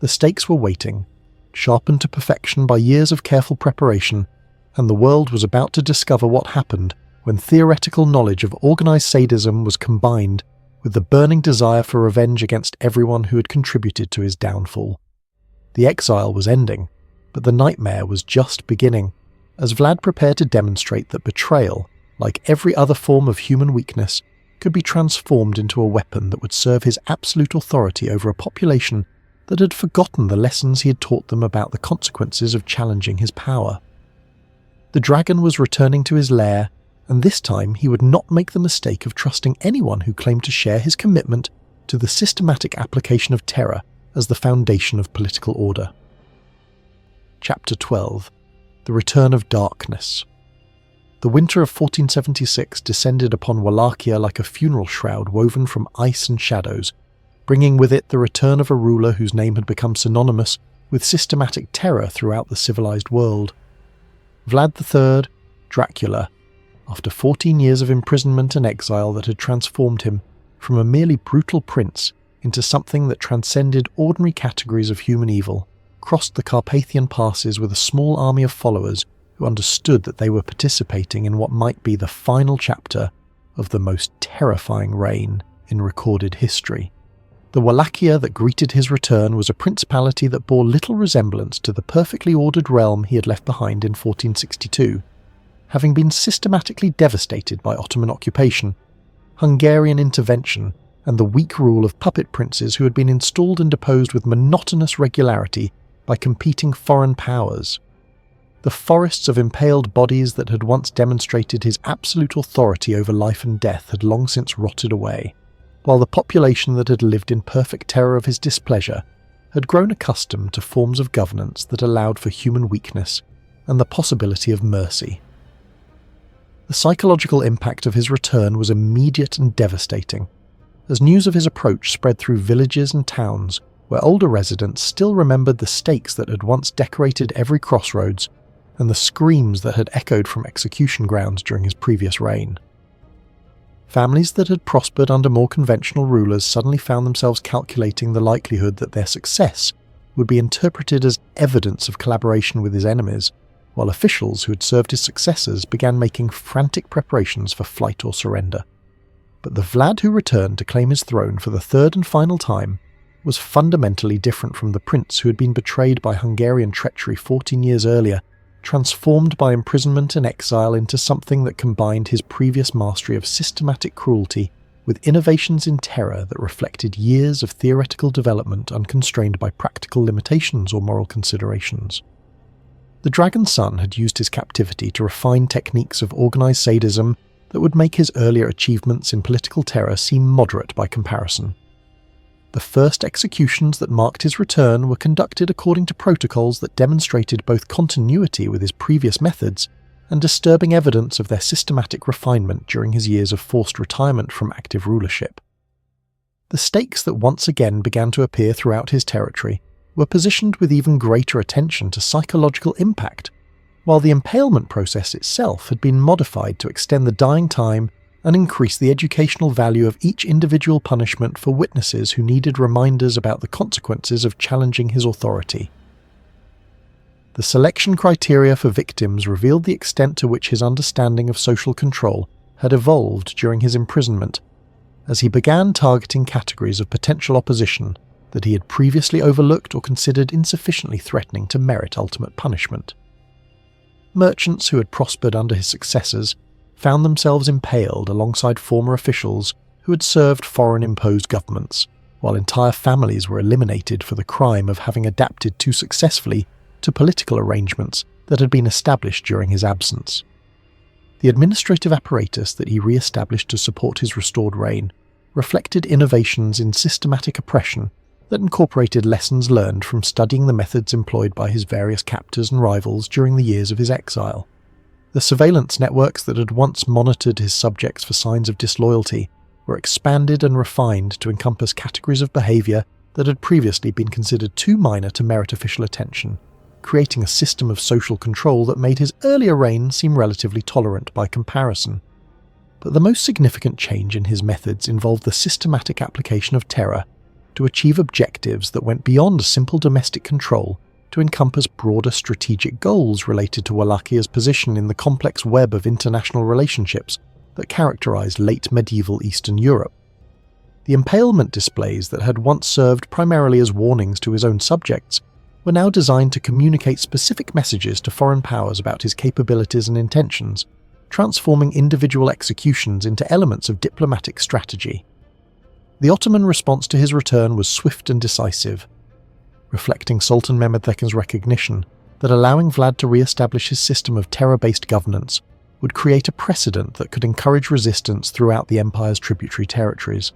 The stakes were waiting, sharpened to perfection by years of careful preparation, and the world was about to discover what happened when theoretical knowledge of organised sadism was combined with the burning desire for revenge against everyone who had contributed to his downfall. The exile was ending, but the nightmare was just beginning, as Vlad prepared to demonstrate that betrayal, like every other form of human weakness, could be transformed into a weapon that would serve his absolute authority over a population that had forgotten the lessons he had taught them about the consequences of challenging his power. The dragon was returning to his lair, and this time he would not make the mistake of trusting anyone who claimed to share his commitment to the systematic application of terror as the foundation of political order. Chapter 12. The Return of Darkness. The winter of 1476 descended upon Wallachia like a funeral shroud woven from ice and shadows, bringing with it the return of a ruler whose name had become synonymous with systematic terror throughout the civilized world. Vlad III, Dracula, after 14 years of imprisonment and exile that had transformed him from a merely brutal prince into something that transcended ordinary categories of human evil, crossed the Carpathian passes with a small army of followers who understood that they were participating in what might be the final chapter of the most terrifying reign in recorded history. The Wallachia that greeted his return was a principality that bore little resemblance to the perfectly ordered realm he had left behind in 1462, having been systematically devastated by Ottoman occupation, Hungarian intervention, and the weak rule of puppet princes who had been installed and deposed with monotonous regularity by competing foreign powers. The forests of impaled bodies that had once demonstrated his absolute authority over life and death had long since rotted away, while the population that had lived in perfect terror of his displeasure had grown accustomed to forms of governance that allowed for human weakness and the possibility of mercy. The psychological impact of his return was immediate and devastating. As news of his approach spread through villages and towns, where older residents still remembered the stakes that had once decorated every crossroads and the screams that had echoed from execution grounds during his previous reign. Families that had prospered under more conventional rulers suddenly found themselves calculating the likelihood that their success would be interpreted as evidence of collaboration with his enemies, while officials who had served his successors began making frantic preparations for flight or surrender. But the Vlad who returned to claim his throne for the third and final time was fundamentally different from the prince who had been betrayed by Hungarian treachery 14 years earlier, transformed by imprisonment and exile into something that combined his previous mastery of systematic cruelty with innovations in terror that reflected years of theoretical development unconstrained by practical limitations or moral considerations. The Dragon's Son had used his captivity to refine techniques of organised sadism that would make his earlier achievements in political terror seem moderate by comparison. The first executions that marked his return were conducted according to protocols that demonstrated both continuity with his previous methods and disturbing evidence of their systematic refinement during his years of forced retirement from active rulership. The stakes that once again began to appear throughout his territory were positioned with even greater attention to psychological impact, while the impalement process itself had been modified to extend the dying time and increase the educational value of each individual punishment for witnesses who needed reminders about the consequences of challenging his authority. The selection criteria for victims revealed the extent to which his understanding of social control had evolved during his imprisonment, as he began targeting categories of potential opposition that he had previously overlooked or considered insufficiently threatening to merit ultimate punishment. Merchants who had prospered under his successors found themselves impaled alongside former officials who had served foreign-imposed governments, while entire families were eliminated for the crime of having adapted too successfully to political arrangements that had been established during his absence. The administrative apparatus that he re-established to support his restored reign reflected innovations in systematic oppression that incorporated lessons learned from studying the methods employed by his various captors and rivals during the years of his exile. The surveillance networks that had once monitored his subjects for signs of disloyalty were expanded and refined to encompass categories of behaviour that had previously been considered too minor to merit official attention, creating a system of social control that made his earlier reign seem relatively tolerant by comparison. But the most significant change in his methods involved the systematic application of terror to achieve objectives that went beyond simple domestic control to encompass broader strategic goals related to Wallachia's position in the complex web of international relationships that characterized late medieval Eastern Europe. The impalement displays that had once served primarily as warnings to his own subjects were now designed to communicate specific messages to foreign powers about his capabilities and intentions, transforming individual executions into elements of diplomatic strategy. The Ottoman response to his return was swift and decisive, reflecting Sultan Mehmed II's recognition that allowing Vlad to re-establish his system of terror-based governance would create a precedent that could encourage resistance throughout the empire's tributary territories.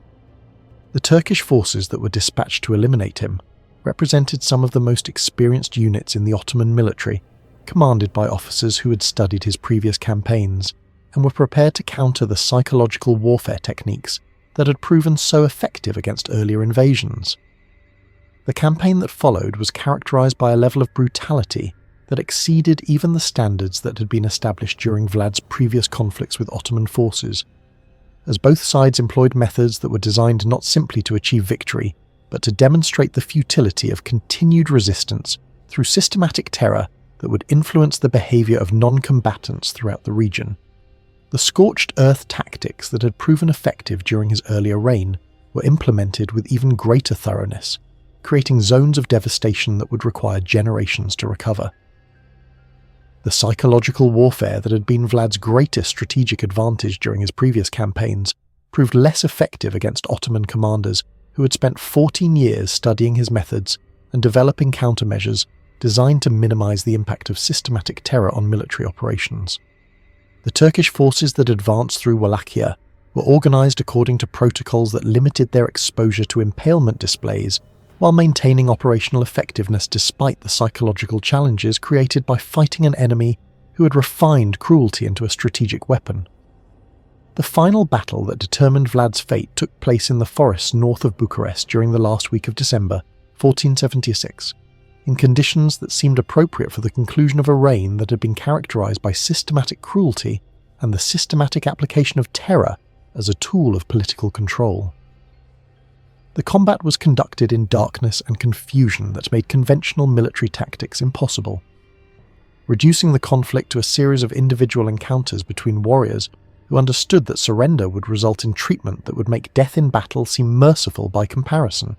The Turkish forces that were dispatched to eliminate him represented some of the most experienced units in the Ottoman military, commanded by officers who had studied his previous campaigns and were prepared to counter the psychological warfare techniques that had proven so effective against earlier invasions. The campaign that followed was characterized by a level of brutality that exceeded even the standards that had been established during Vlad's previous conflicts with Ottoman forces, as both sides employed methods that were designed not simply to achieve victory, but to demonstrate the futility of continued resistance through systematic terror that would influence the behavior of non-combatants throughout the region. The scorched earth tactics that had proven effective during his earlier reign were implemented with even greater thoroughness, creating zones of devastation that would require generations to recover. The psychological warfare that had been Vlad's greatest strategic advantage during his previous campaigns proved less effective against Ottoman commanders who had spent 14 years studying his methods and developing countermeasures designed to minimize the impact of systematic terror on military operations. The Turkish forces that advanced through Wallachia were organized according to protocols that limited their exposure to impalement displays while maintaining operational effectiveness despite the psychological challenges created by fighting an enemy who had refined cruelty into a strategic weapon. The final battle that determined Vlad's fate took place in the forests north of Bucharest during the last week of December, 1476, in conditions that seemed appropriate for the conclusion of a reign that had been characterized by systematic cruelty and the systematic application of terror as a tool of political control. The combat was conducted in darkness and confusion that made conventional military tactics impossible, reducing the conflict to a series of individual encounters between warriors who understood that surrender would result in treatment that would make death in battle seem merciful by comparison.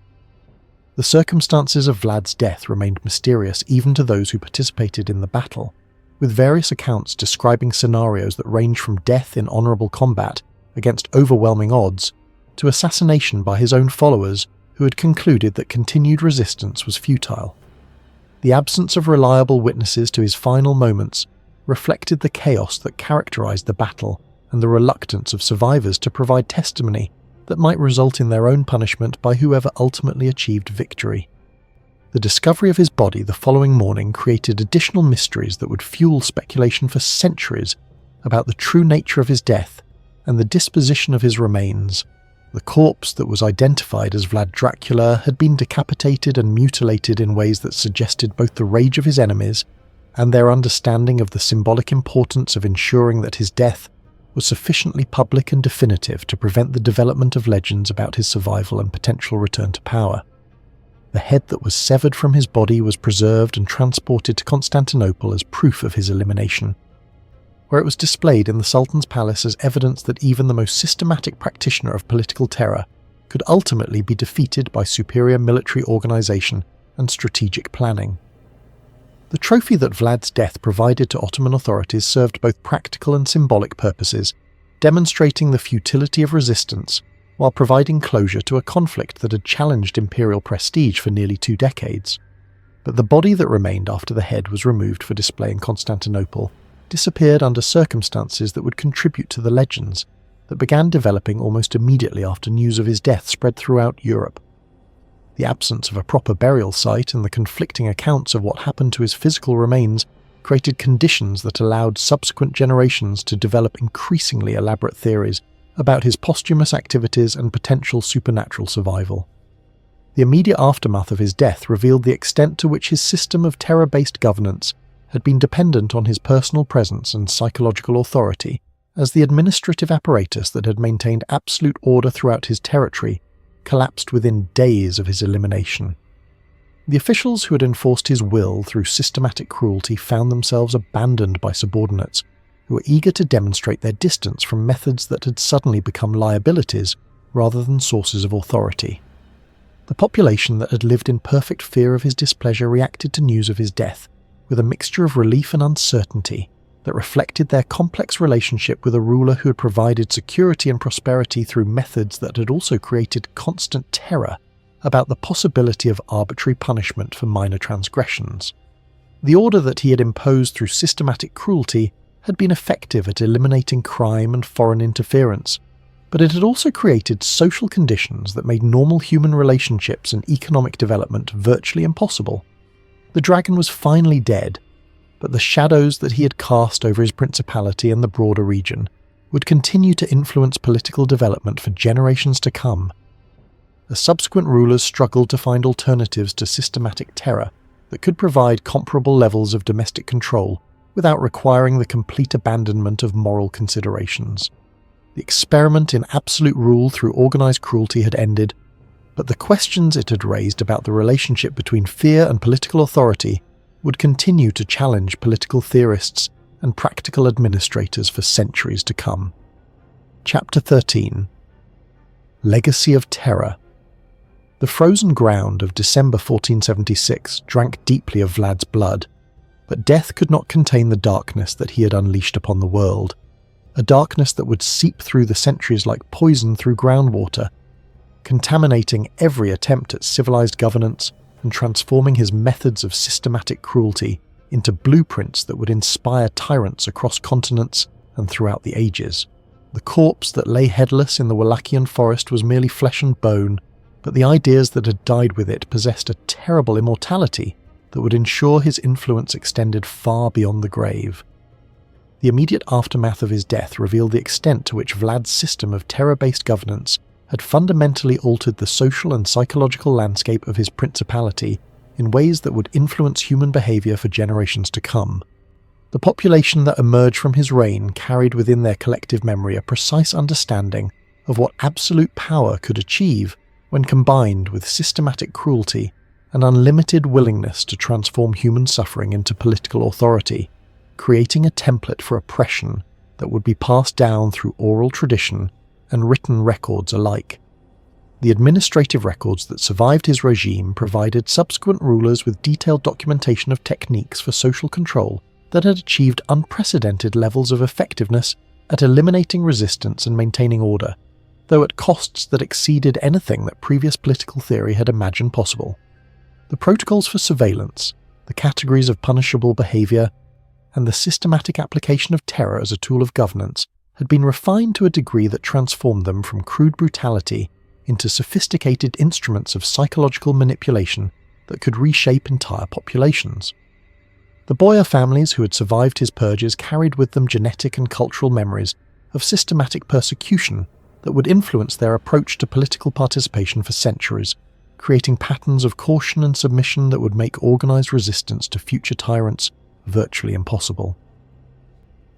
The circumstances of Vlad's death remained mysterious even to those who participated in the battle, with various accounts describing scenarios that range from death in honourable combat against overwhelming odds to assassination by his own followers who had concluded that continued resistance was futile. The absence of reliable witnesses to his final moments reflected the chaos that characterized the battle and the reluctance of survivors to provide testimony that might result in their own punishment by whoever ultimately achieved victory. The discovery of his body the following morning created additional mysteries that would fuel speculation for centuries about the true nature of his death and the disposition of his remains. The corpse that was identified as Vlad Dracula had been decapitated and mutilated in ways that suggested both the rage of his enemies and their understanding of the symbolic importance of ensuring that his death was sufficiently public and definitive to prevent the development of legends about his survival and potential return to power. The head that was severed from his body was preserved and transported to Constantinople as proof of his elimination, where it was displayed in the Sultan's palace as evidence that even the most systematic practitioner of political terror could ultimately be defeated by superior military organization and strategic planning. The trophy that Vlad's death provided to Ottoman authorities served both practical and symbolic purposes, demonstrating the futility of resistance while providing closure to a conflict that had challenged imperial prestige for nearly 2 decades. But the body that remained after the head was removed for display in Constantinople disappeared under circumstances that would contribute to the legends that began developing almost immediately after news of his death spread throughout Europe. The absence of a proper burial site and the conflicting accounts of what happened to his physical remains created conditions that allowed subsequent generations to develop increasingly elaborate theories about his posthumous activities and potential supernatural survival. The immediate aftermath of his death revealed the extent to which his system of terror-based governance had been dependent on his personal presence and psychological authority, as the administrative apparatus that had maintained absolute order throughout his territory collapsed within days of his elimination. The officials who had enforced his will through systematic cruelty found themselves abandoned by subordinates who were eager to demonstrate their distance from methods that had suddenly become liabilities rather than sources of authority. The population that had lived in perfect fear of his displeasure reacted to news of his death with a mixture of relief and uncertainty that reflected their complex relationship with a ruler who had provided security and prosperity through methods that had also created constant terror about the possibility of arbitrary punishment for minor transgressions. The order that he had imposed through systematic cruelty had been effective at eliminating crime and foreign interference, but it had also created social conditions that made normal human relationships and economic development virtually impossible. The dragon was finally dead, but the shadows that he had cast over his principality and the broader region would continue to influence political development for generations to come. The subsequent rulers struggled to find alternatives to systematic terror that could provide comparable levels of domestic control without requiring the complete abandonment of moral considerations. The experiment in absolute rule through organized cruelty had ended, but the questions it had raised about the relationship between fear and political authority would continue to challenge political theorists and practical administrators for centuries to come. Chapter 13. Legacy of Terror. The frozen ground of December 1476 drank deeply of Vlad's blood, but death could not contain the darkness that he had unleashed upon the world, a darkness that would seep through the centuries like poison through groundwater, contaminating every attempt at civilized governance and transforming his methods of systematic cruelty into blueprints that would inspire tyrants across continents and throughout the ages. The corpse that lay headless in the Wallachian forest was merely flesh and bone, but the ideas that had died with it possessed a terrible immortality that would ensure his influence extended far beyond the grave. The immediate aftermath of his death revealed the extent to which Vlad's system of terror-based governance had fundamentally altered the social and psychological landscape of his principality in ways that would influence human behaviour for generations to come. The population that emerged from his reign carried within their collective memory a precise understanding of what absolute power could achieve when combined with systematic cruelty and unlimited willingness to transform human suffering into political authority, creating a template for oppression that would be passed down through oral tradition and written records alike. The administrative records that survived his regime provided subsequent rulers with detailed documentation of techniques for social control that had achieved unprecedented levels of effectiveness at eliminating resistance and maintaining order, though at costs that exceeded anything that previous political theory had imagined possible. The protocols for surveillance, the categories of punishable behaviour, and the systematic application of terror as a tool of governance had been refined to a degree that transformed them from crude brutality into sophisticated instruments of psychological manipulation that could reshape entire populations. The Boyar families who had survived his purges carried with them genetic and cultural memories of systematic persecution that would influence their approach to political participation for centuries, creating patterns of caution and submission that would make organised resistance to future tyrants virtually impossible.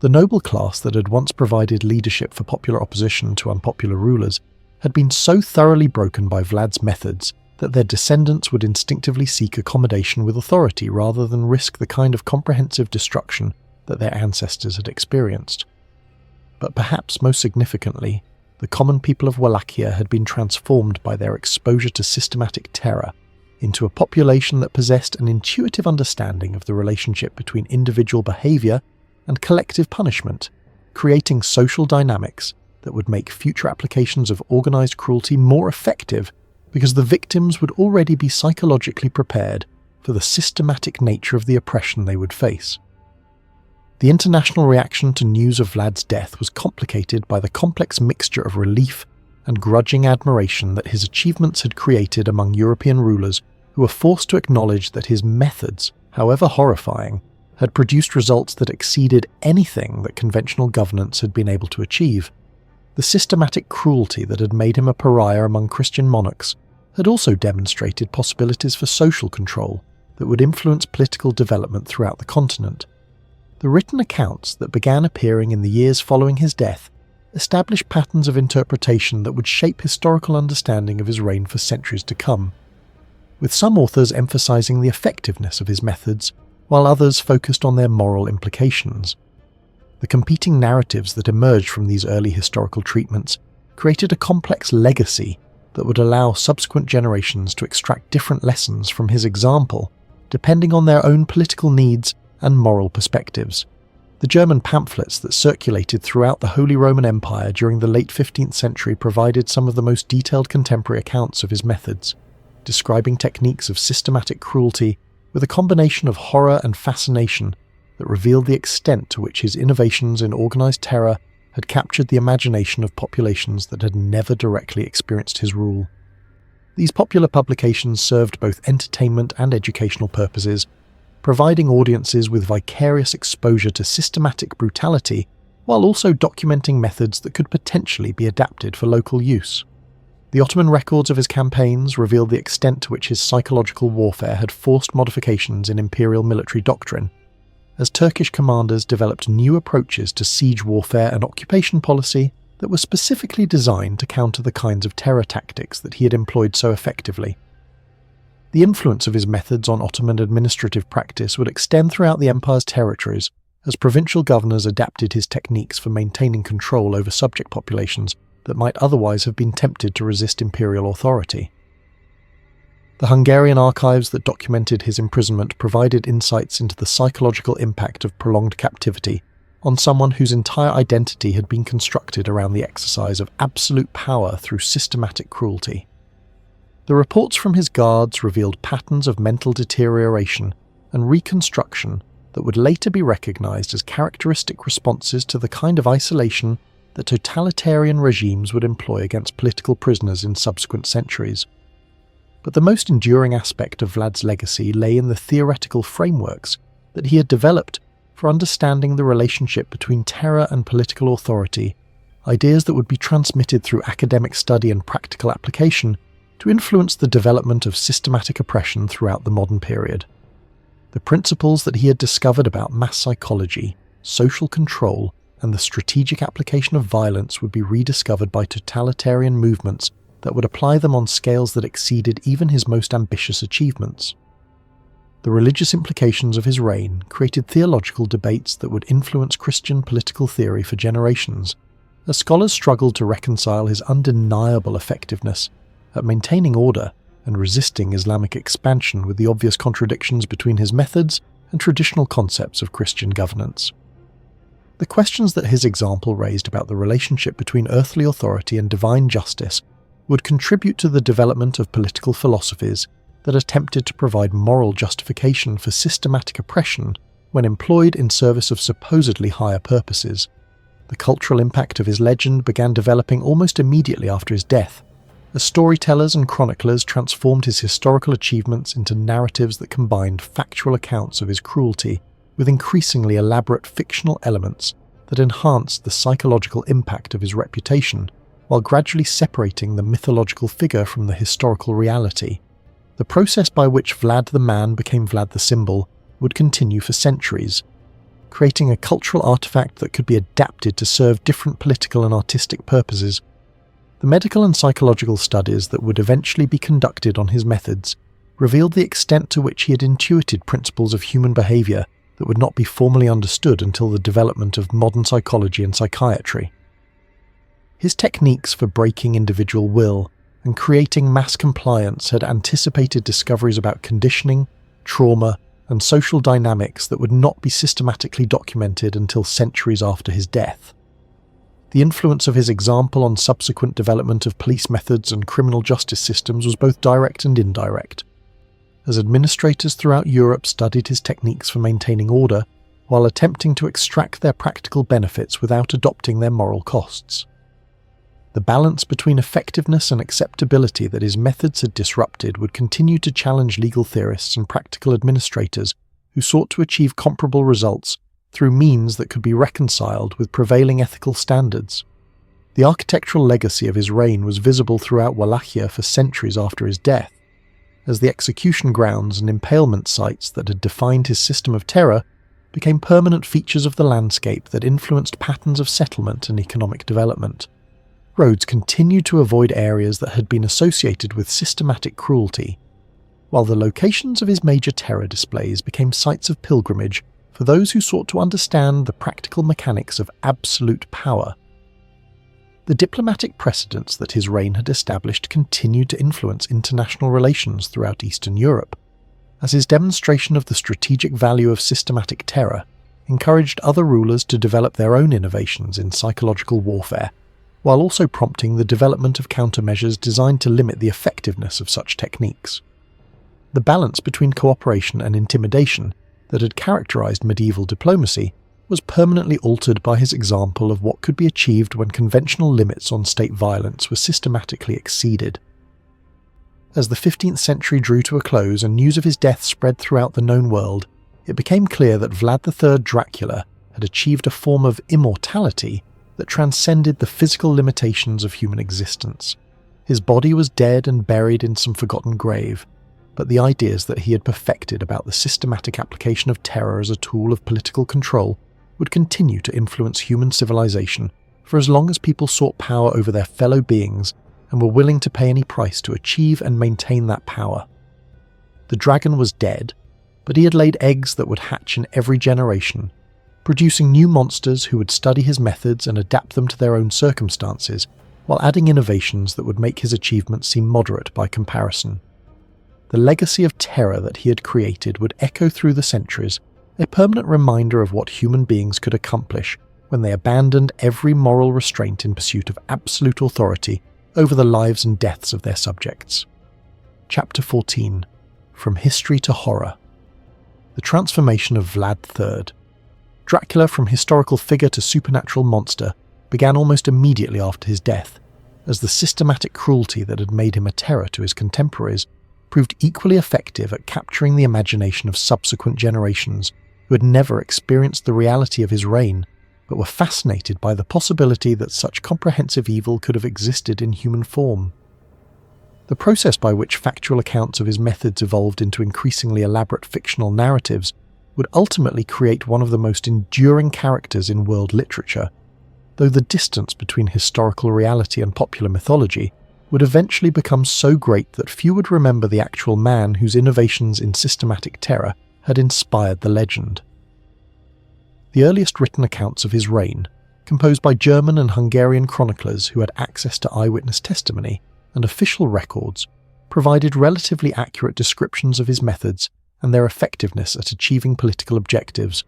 The noble class that had once provided leadership for popular opposition to unpopular rulers had been so thoroughly broken by Vlad's methods that their descendants would instinctively seek accommodation with authority rather than risk the kind of comprehensive destruction that their ancestors had experienced. But perhaps most significantly, the common people of Wallachia had been transformed by their exposure to systematic terror into a population that possessed an intuitive understanding of the relationship between individual behaviour and collective punishment, creating social dynamics that would make future applications of organised cruelty more effective because the victims would already be psychologically prepared for the systematic nature of the oppression they would face. The international reaction to news of Vlad's death was complicated by the complex mixture of relief and grudging admiration that his achievements had created among European rulers who were forced to acknowledge that his methods, however horrifying, had produced results that exceeded anything that conventional governance had been able to achieve. The systematic cruelty that had made him a pariah among Christian monarchs had also demonstrated possibilities for social control that would influence political development throughout the continent. The written accounts that began appearing in the years following his death established patterns of interpretation that would shape historical understanding of his reign for centuries to come, with some authors emphasizing the effectiveness of his methods, while others focused on their moral implications. The competing narratives that emerged from these early historical treatments created a complex legacy that would allow subsequent generations to extract different lessons from his example, depending on their own political needs and moral perspectives. The German pamphlets that circulated throughout the Holy Roman Empire during the late 15th century provided some of the most detailed contemporary accounts of his methods, describing techniques of systematic cruelty with a combination of horror and fascination that revealed the extent to which his innovations in organised terror had captured the imagination of populations that had never directly experienced his rule. These popular publications served both entertainment and educational purposes, providing audiences with vicarious exposure to systematic brutality while also documenting methods that could potentially be adapted for local use. The Ottoman records of his campaigns revealed the extent to which his psychological warfare had forced modifications in imperial military doctrine, as Turkish commanders developed new approaches to siege warfare and occupation policy that were specifically designed to counter the kinds of terror tactics that he had employed so effectively. The influence of his methods on Ottoman administrative practice would extend throughout the empire's territories as provincial governors adapted his techniques for maintaining control over subject populations that might otherwise have been tempted to resist imperial authority. The Hungarian archives that documented his imprisonment provided insights into the psychological impact of prolonged captivity on someone whose entire identity had been constructed around the exercise of absolute power through systematic cruelty. The reports from his guards revealed patterns of mental deterioration and reconstruction that would later be recognized as characteristic responses to the kind of isolation that totalitarian regimes would employ against political prisoners in subsequent centuries. But the most enduring aspect of Vlad's legacy lay in the theoretical frameworks that he had developed for understanding the relationship between terror and political authority, ideas that would be transmitted through academic study and practical application to influence the development of systematic oppression throughout the modern period. The principles that he had discovered about mass psychology, social control, and the strategic application of violence would be rediscovered by totalitarian movements that would apply them on scales that exceeded even his most ambitious achievements. The religious implications of his reign created theological debates that would influence Christian political theory for generations, as scholars struggled to reconcile his undeniable effectiveness at maintaining order and resisting Islamic expansion with the obvious contradictions between his methods and traditional concepts of Christian governance. The questions that his example raised about the relationship between earthly authority and divine justice would contribute to the development of political philosophies that attempted to provide moral justification for systematic oppression when employed in service of supposedly higher purposes. The cultural impact of his legend began developing almost immediately after his death, as storytellers and chroniclers transformed his historical achievements into narratives that combined factual accounts of his cruelty with increasingly elaborate fictional elements that enhanced the psychological impact of his reputation, while gradually separating the mythological figure from the historical reality. The process by which Vlad the man became Vlad the symbol would continue for centuries, creating a cultural artifact that could be adapted to serve different political and artistic purposes. The medical and psychological studies that would eventually be conducted on his methods revealed the extent to which he had intuited principles of human behaviour that would not be formally understood until the development of modern psychology and psychiatry. His techniques for breaking individual will and creating mass compliance had anticipated discoveries about conditioning, trauma, and social dynamics that would not be systematically documented until centuries after his death. The influence of his example on subsequent development of police methods and criminal justice systems was both direct and indirect, as administrators throughout Europe studied his techniques for maintaining order while attempting to extract their practical benefits without adopting their moral costs. The balance between effectiveness and acceptability that his methods had disrupted would continue to challenge legal theorists and practical administrators who sought to achieve comparable results through means that could be reconciled with prevailing ethical standards. The architectural legacy of his reign was visible throughout Wallachia for centuries after his death, as the execution grounds and impalement sites that had defined his system of terror became permanent features of the landscape that influenced patterns of settlement and economic development. Roads continued to avoid areas that had been associated with systematic cruelty, while the locations of his major terror displays became sites of pilgrimage for those who sought to understand the practical mechanics of absolute power. The diplomatic precedents that his reign had established continued to influence international relations throughout Eastern Europe, as his demonstration of the strategic value of systematic terror encouraged other rulers to develop their own innovations in psychological warfare, while also prompting the development of countermeasures designed to limit the effectiveness of such techniques. The balance between cooperation and intimidation that had characterized medieval diplomacy was permanently altered by his example of what could be achieved when conventional limits on state violence were systematically exceeded. As the 15th century drew to a close and news of his death spread throughout the known world, it became clear that Vlad III Dracula had achieved a form of immortality that transcended the physical limitations of human existence. His body was dead and buried in some forgotten grave, but the ideas that he had perfected about the systematic application of terror as a tool of political control would continue to influence human civilization for as long as people sought power over their fellow beings and were willing to pay any price to achieve and maintain that power. The dragon was dead, but he had laid eggs that would hatch in every generation, producing new monsters who would study his methods and adapt them to their own circumstances, while adding innovations that would make his achievements seem moderate by comparison. The legacy of terror that he had created would echo through the centuries, a permanent reminder of what human beings could accomplish when they abandoned every moral restraint in pursuit of absolute authority over the lives and deaths of their subjects. Chapter 14. From History to Horror. The transformation of Vlad III. Dracula, from historical figure to supernatural monster, began almost immediately after his death, as the systematic cruelty that had made him a terror to his contemporaries proved equally effective at capturing the imagination of subsequent generations who had never experienced the reality of his reign but were fascinated by the possibility that such comprehensive evil could have existed in human form. The process by which factual accounts of his methods evolved into increasingly elaborate fictional narratives would ultimately create one of the most enduring characters in world literature, though the distance between historical reality and popular mythology would eventually become so great that few would remember the actual man whose innovations in systematic terror had inspired the legend. The earliest written accounts of his reign, composed by German and Hungarian chroniclers who had access to eyewitness testimony and official records, provided relatively accurate descriptions of his methods and their effectiveness at achieving political objectives,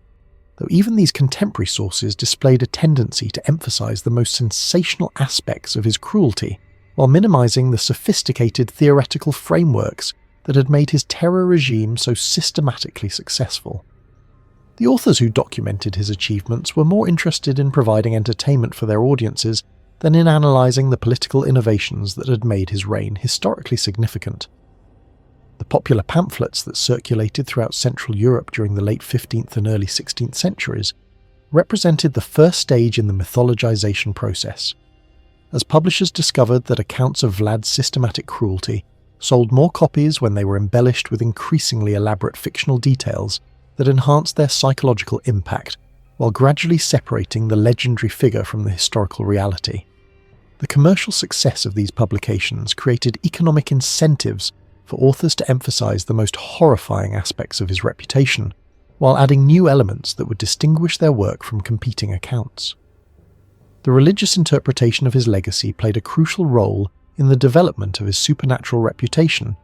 though even these contemporary sources displayed a tendency to emphasize the most sensational aspects of his cruelty, while minimizing the sophisticated theoretical frameworks that had made his terror regime so systematically successful. The authors who documented his achievements were more interested in providing entertainment for their audiences than in analysing the political innovations that had made his reign historically significant. The popular pamphlets that circulated throughout Central Europe during the late 15th and early 16th centuries represented the first stage in the mythologization process, as publishers discovered that accounts of Vlad's systematic cruelty sold more copies when they were embellished with increasingly elaborate fictional details that enhanced their psychological impact while gradually separating the legendary figure from the historical reality. The commercial success of these publications created economic incentives for authors to emphasize the most horrifying aspects of his reputation, while adding new elements that would distinguish their work from competing accounts. The religious interpretation of his legacy played a crucial role in the development of his supernatural reputation,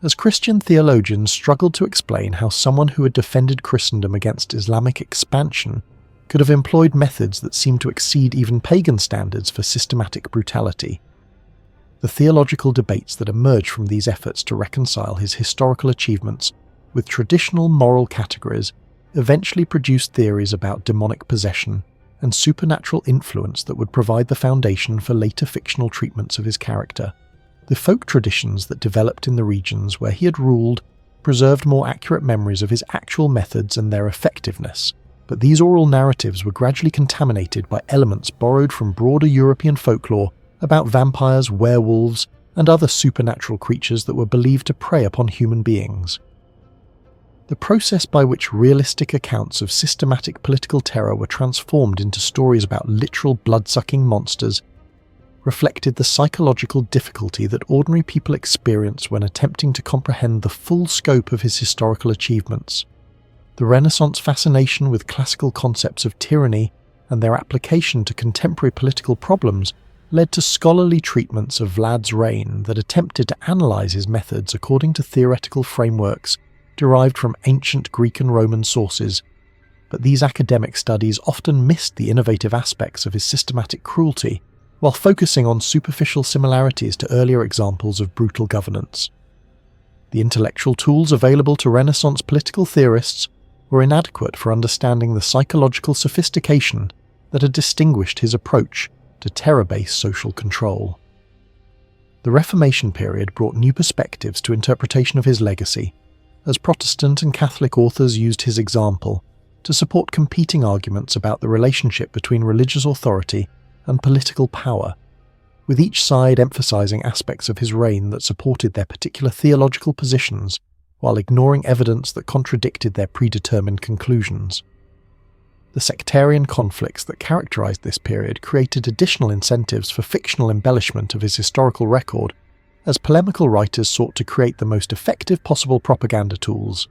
as Christian theologians struggled to explain how someone who had defended Christendom against Islamic expansion could have employed methods that seemed to exceed even pagan standards for systematic brutality. The theological debates that emerged from these efforts to reconcile his historical achievements with traditional moral categories eventually produced theories about demonic possession and supernatural influence that would provide the foundation for later fictional treatments of his character. The folk traditions that developed in the regions where he had ruled preserved more accurate memories of his actual methods and their effectiveness, but these oral narratives were gradually contaminated by elements borrowed from broader European folklore about vampires, werewolves, and other supernatural creatures that were believed to prey upon human beings. The process by which realistic accounts of systematic political terror were transformed into stories about literal blood-sucking monsters reflected the psychological difficulty that ordinary people experience when attempting to comprehend the full scope of his historical achievements. The Renaissance fascination with classical concepts of tyranny and their application to contemporary political problems led to scholarly treatments of Vlad's reign that attempted to analyse his methods according to theoretical frameworks derived from ancient Greek and Roman sources, but these academic studies often missed the innovative aspects of his systematic cruelty while focusing on superficial similarities to earlier examples of brutal governance. The intellectual tools available to Renaissance political theorists were inadequate for understanding the psychological sophistication that had distinguished his approach to terror-based social control. The Reformation period brought new perspectives to interpretation of his legacy, as Protestant and Catholic authors used his example to support competing arguments about the relationship between religious authority and political power, with each side emphasizing aspects of his reign that supported their particular theological positions while ignoring evidence that contradicted their predetermined conclusions. The sectarian conflicts that characterized this period created additional incentives for fictional embellishment of his historical record, as polemical writers sought to create the most effective possible propaganda tools.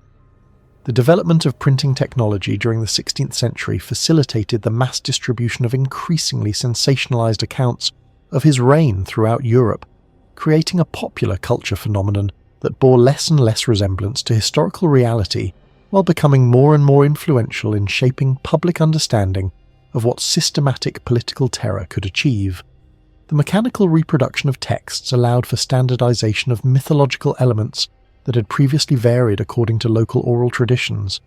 The development of printing technology during the 16th century facilitated the mass distribution of increasingly sensationalized accounts of his reign throughout Europe, creating a popular culture phenomenon that bore less and less resemblance to historical reality, while becoming more and more influential in shaping public understanding of what systematic political terror could achieve. The mechanical reproduction of texts allowed for standardization of mythological elements that had previously varied according to local oral traditions.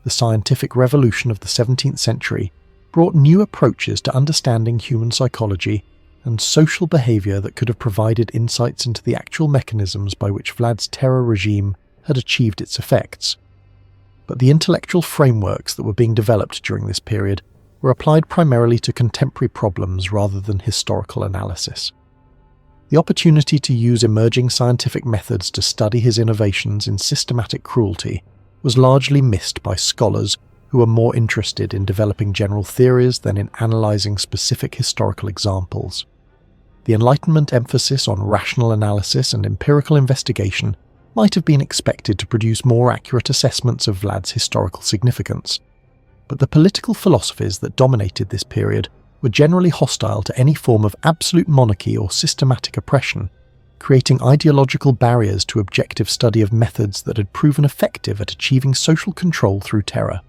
The scientific revolution of the 17th century brought new approaches to understanding human psychology and social behavior that could have provided insights into the actual mechanisms by which Vlad's terror regime had achieved its effects. But the intellectual frameworks that were being developed during this period were applied primarily to contemporary problems rather than historical analysis. The opportunity to use emerging scientific methods to study his innovations in systematic cruelty was largely missed by scholars who were more interested in developing general theories than in analysing specific historical examples. The Enlightenment emphasis on rational analysis and empirical investigation might have been expected to produce more accurate assessments of Vlad's historical significance, but the political philosophies that dominated this period were generally hostile to any form of absolute monarchy or systematic oppression, creating ideological barriers to objective study of methods that had proven effective at achieving social control through terror.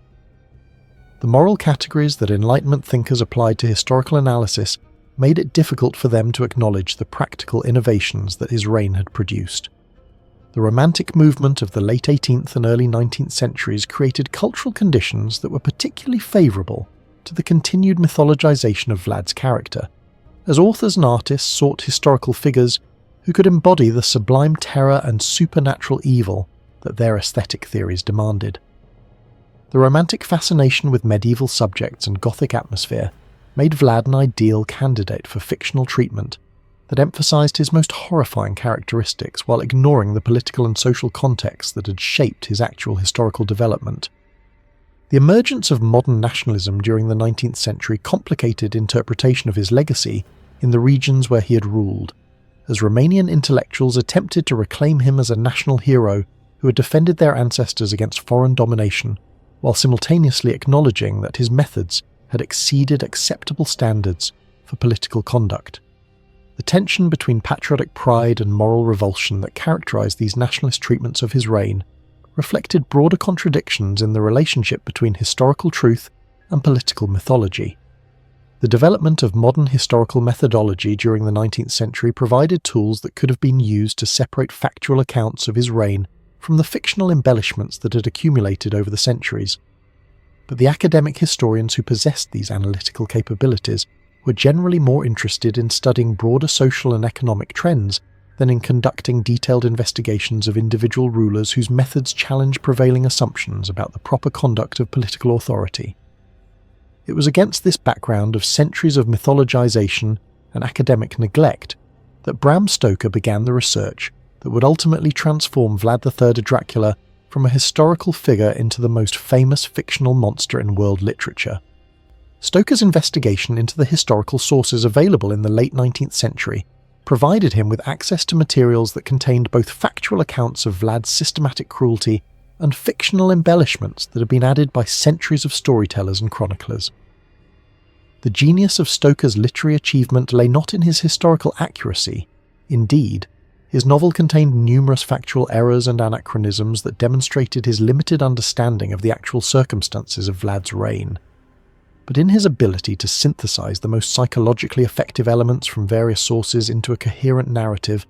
The moral categories that Enlightenment thinkers applied to historical analysis made it difficult for them to acknowledge the practical innovations that his reign had produced. The Romantic movement of the late 18th and early 19th centuries created cultural conditions that were particularly favourable to the continued mythologization of Vlad's character, as authors and artists sought historical figures who could embody the sublime terror and supernatural evil that their aesthetic theories demanded. The Romantic fascination with medieval subjects and Gothic atmosphere made Vlad an ideal candidate for fictional treatment that emphasized his most horrifying characteristics while ignoring the political and social context that had shaped his actual historical development. The emergence of modern nationalism during the 19th century complicated interpretation of his legacy in the regions where he had ruled, as Romanian intellectuals attempted to reclaim him as a national hero who had defended their ancestors against foreign domination, while simultaneously acknowledging that his methods had exceeded acceptable standards for political conduct. The tension between patriotic pride and moral revulsion that characterized these nationalist treatments of his reign reflected broader contradictions in the relationship between historical truth and political mythology. The development of modern historical methodology during the 19th century provided tools that could have been used to separate factual accounts of his reign from the fictional embellishments that had accumulated over the centuries. But the academic historians who possessed these analytical capabilities were generally more interested in studying broader social and economic trends than in conducting detailed investigations of individual rulers whose methods challenged prevailing assumptions about the proper conduct of political authority. It was against this background of centuries of mythologization and academic neglect that Bram Stoker began the research that would ultimately transform Vlad III Dracula from a historical figure into the most famous fictional monster in world literature. Stoker's investigation into the historical sources available in the late 19th century provided him with access to materials that contained both factual accounts of Vlad's systematic cruelty and fictional embellishments that had been added by centuries of storytellers and chroniclers. The genius of Stoker's literary achievement lay not in his historical accuracy. Indeed, his novel contained numerous factual errors and anachronisms that demonstrated his limited understanding of the actual circumstances of Vlad's reign. But in his ability to synthesize the most psychologically effective elements from various sources into a coherent narrative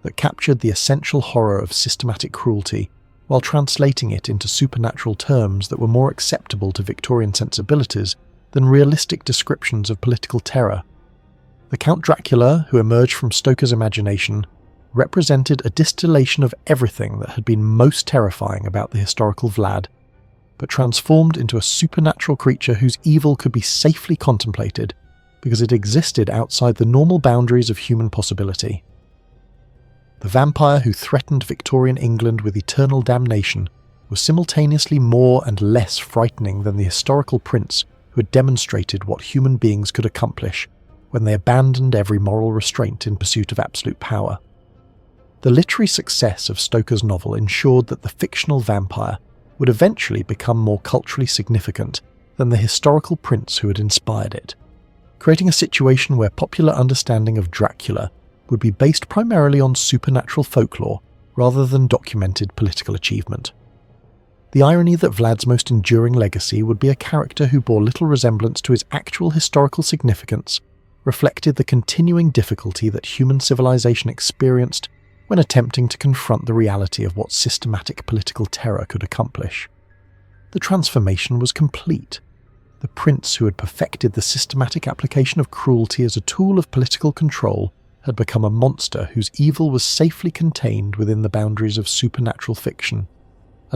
that captured the essential horror of systematic cruelty, while translating it into supernatural terms that were more acceptable to Victorian sensibilities than realistic descriptions of political terror, the Count Dracula, who emerged from Stoker's imagination, represented a distillation of everything that had been most terrifying about the historical Vlad, but transformed into a supernatural creature whose evil could be safely contemplated because it existed outside the normal boundaries of human possibility. The vampire who threatened Victorian England with eternal damnation was simultaneously more and less frightening than the historical prince who had demonstrated what human beings could accomplish when they abandoned every moral restraint in pursuit of absolute power. The literary success of Stoker's novel ensured that the fictional vampire would eventually become more culturally significant than the historical prince who had inspired it, creating a situation where popular understanding of Dracula would be based primarily on supernatural folklore rather than documented political achievement. The irony that Vlad's most enduring legacy would be a character who bore little resemblance to his actual historical significance reflected the continuing difficulty that human civilization experienced when attempting to confront the reality of what systematic political terror could accomplish. The transformation was complete. The prince who had perfected the systematic application of cruelty as a tool of political control had become a monster whose evil was safely contained within the boundaries of supernatural fiction,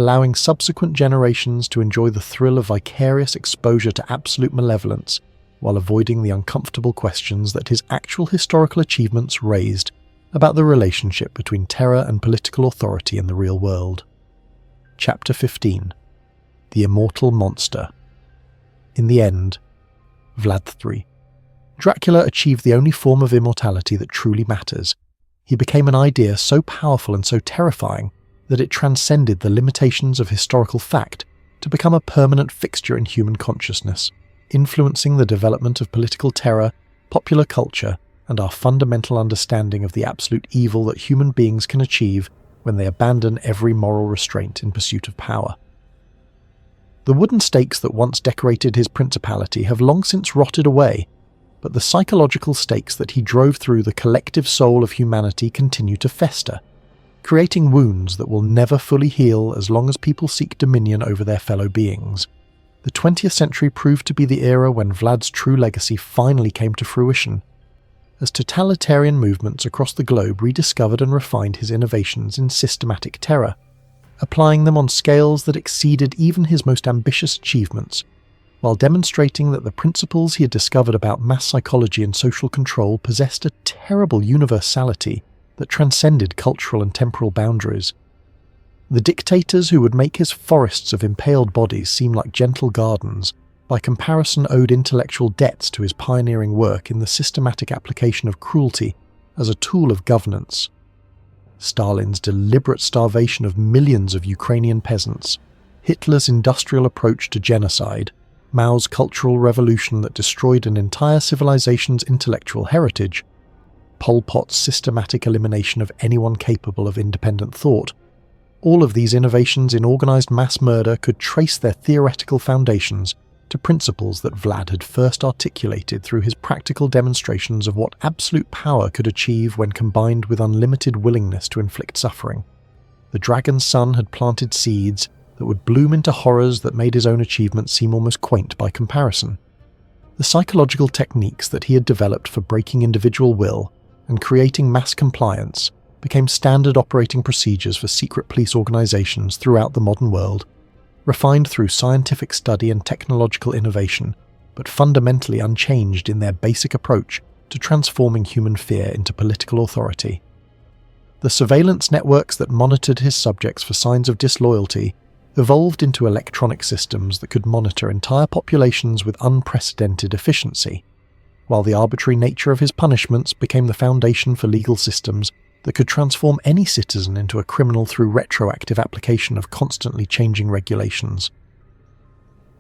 allowing subsequent generations to enjoy the thrill of vicarious exposure to absolute malevolence, while avoiding the uncomfortable questions that his actual historical achievements raised about the relationship between terror and political authority in the real world. Chapter 15. The Immortal Monster. In the end, Vlad III. Dracula achieved the only form of immortality that truly matters. He became an idea so powerful and so terrifying that it transcended the limitations of historical fact to become a permanent fixture in human consciousness, influencing the development of political terror, popular culture, and our fundamental understanding of the absolute evil that human beings can achieve when they abandon every moral restraint in pursuit of power. The wooden stakes that once decorated his principality have long since rotted away, but the psychological stakes that he drove through the collective soul of humanity continue to fester, creating wounds that will never fully heal as long as people seek dominion over their fellow beings. The 20th century proved to be the era when Vlad's true legacy finally came to fruition, as totalitarian movements across the globe rediscovered and refined his innovations in systematic terror, applying them on scales that exceeded even his most ambitious achievements, while demonstrating that the principles he had discovered about mass psychology and social control possessed a terrible universality that transcended cultural and temporal boundaries. The dictators who would make his forests of impaled bodies seem like gentle gardens, by comparison owed intellectual debts to his pioneering work in the systematic application of cruelty as a tool of governance. Stalin's deliberate starvation of millions of Ukrainian peasants, Hitler's industrial approach to genocide, Mao's cultural revolution that destroyed an entire civilization's intellectual heritage, Pol Pot's systematic elimination of anyone capable of independent thought, all of these innovations in organized mass murder could trace their theoretical foundations to principles that Vlad had first articulated through his practical demonstrations of what absolute power could achieve when combined with unlimited willingness to inflict suffering. The dragon's son had planted seeds that would bloom into horrors that made his own achievements seem almost quaint by comparison. The psychological techniques that he had developed for breaking individual will and creating mass compliance became standard operating procedures for secret police organizations throughout the modern world, refined through scientific study and technological innovation, but fundamentally unchanged in their basic approach to transforming human fear into political authority. The surveillance networks that monitored his subjects for signs of disloyalty evolved into electronic systems that could monitor entire populations with unprecedented efficiency, while the arbitrary nature of his punishments became the foundation for legal systems that could transform any citizen into a criminal through retroactive application of constantly changing regulations.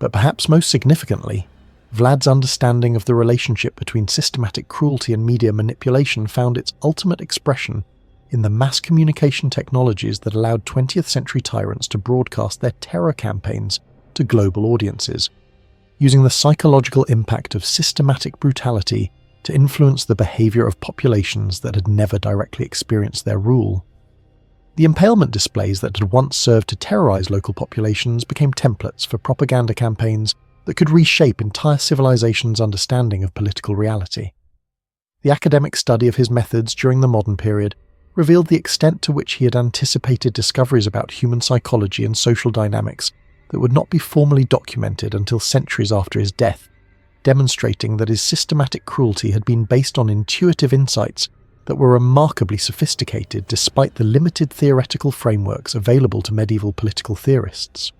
But perhaps most significantly, Vlad's understanding of the relationship between systematic cruelty and media manipulation found its ultimate expression in the mass communication technologies that allowed 20th century tyrants to broadcast their terror campaigns to global audiences, using the psychological impact of systematic brutality to influence the behavior of populations that had never directly experienced their rule. The impalement displays that had once served to terrorize local populations became templates for propaganda campaigns that could reshape entire civilizations' understanding of political reality. The academic study of his methods during the modern period revealed the extent to which he had anticipated discoveries about human psychology and social dynamics that would not be formally documented until centuries after his death, demonstrating that his systematic cruelty had been based on intuitive insights that were remarkably sophisticated despite the limited theoretical frameworks available to medieval political theorists.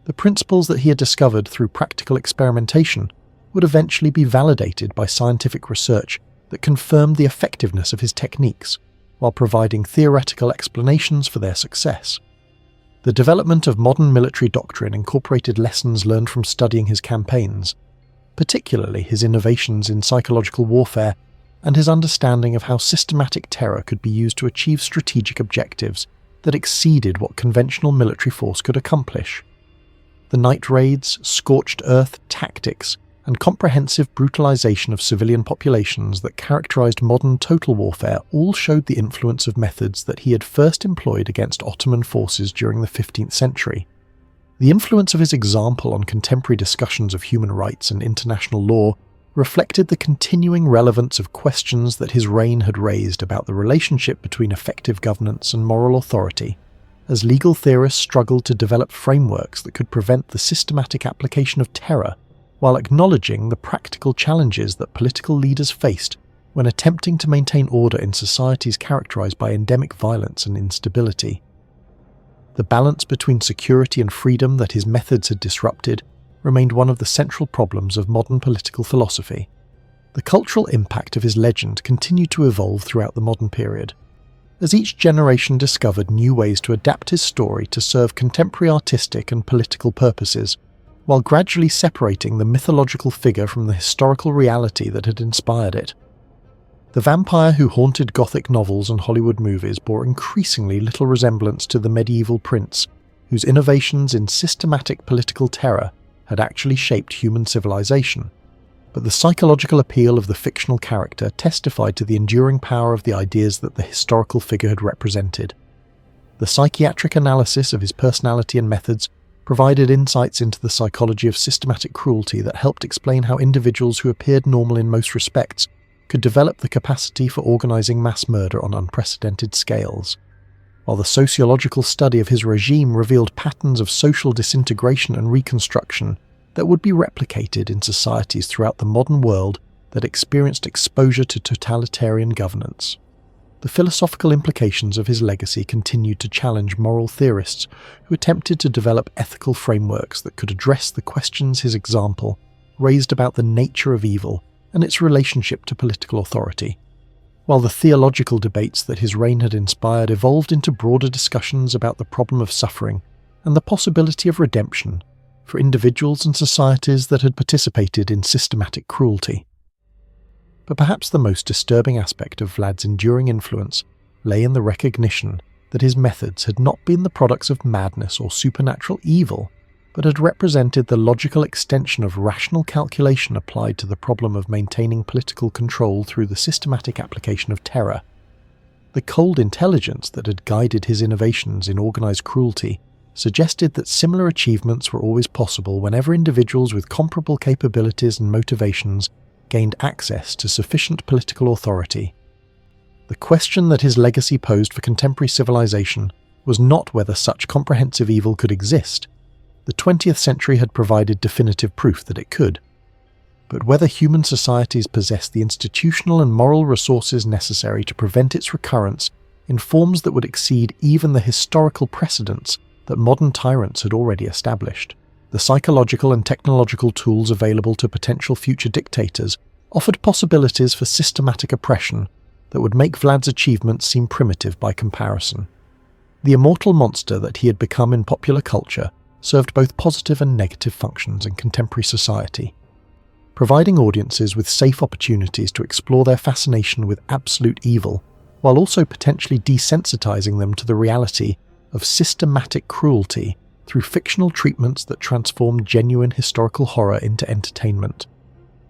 The principles that he had discovered through practical experimentation would eventually be validated by scientific research that confirmed the effectiveness of his techniques, while providing theoretical explanations for their success. The development of modern military doctrine incorporated lessons learned from studying his campaigns, particularly his innovations in psychological warfare and his understanding of how systematic terror could be used to achieve strategic objectives that exceeded what conventional military force could accomplish. The night raids, scorched earth tactics, and comprehensive brutalization of civilian populations that characterized modern total warfare all showed the influence of methods that he had first employed against Ottoman forces during the 15th century. The influence of his example on contemporary discussions of human rights and international law reflected the continuing relevance of questions that his reign had raised about the relationship between effective governance and moral authority, as legal theorists struggled to develop frameworks that could prevent the systematic application of terror while acknowledging the practical challenges that political leaders faced when attempting to maintain order in societies characterized by endemic violence and instability. The balance between security and freedom that his methods had disrupted remained one of the central problems of modern political philosophy. The cultural impact of his legend continued to evolve throughout the modern period, as each generation discovered new ways to adapt his story to serve contemporary artistic and political purposes, while gradually separating the mythological figure from the historical reality that had inspired it. The vampire who haunted Gothic novels and Hollywood movies bore increasingly little resemblance to the medieval prince, whose innovations in systematic political terror had actually shaped human civilization. But the psychological appeal of the fictional character testified to the enduring power of the ideas that the historical figure had represented. The psychiatric analysis of his personality and methods provided insights into the psychology of systematic cruelty that helped explain how individuals who appeared normal in most respects could develop the capacity for organizing mass murder on unprecedented scales, while the sociological study of his regime revealed patterns of social disintegration and reconstruction that would be replicated in societies throughout the modern world that experienced exposure to totalitarian governance. The philosophical implications of his legacy continued to challenge moral theorists who attempted to develop ethical frameworks that could address the questions his example raised about the nature of evil and its relationship to political authority. While the theological debates that his reign had inspired evolved into broader discussions about the problem of suffering and the possibility of redemption for individuals and societies that had participated in systematic cruelty. But perhaps the most disturbing aspect of Vlad's enduring influence lay in the recognition that his methods had not been the products of madness or supernatural evil, but had represented the logical extension of rational calculation applied to the problem of maintaining political control through the systematic application of terror. The cold intelligence that had guided his innovations in organized cruelty suggested that similar achievements were always possible whenever individuals with comparable capabilities and motivations gained access to sufficient political authority. The question that his legacy posed for contemporary civilization was not whether such comprehensive evil could exist. The 20th century had provided definitive proof that it could, but whether human societies possessed the institutional and moral resources necessary to prevent its recurrence in forms that would exceed even the historical precedents that modern tyrants had already established. The psychological and technological tools available to potential future dictators offered possibilities for systematic oppression that would make Vlad's achievements seem primitive by comparison. The immortal monster that he had become in popular culture served both positive and negative functions in contemporary society, providing audiences with safe opportunities to explore their fascination with absolute evil, while also potentially desensitizing them to the reality of systematic cruelty through fictional treatments that transformed genuine historical horror into entertainment.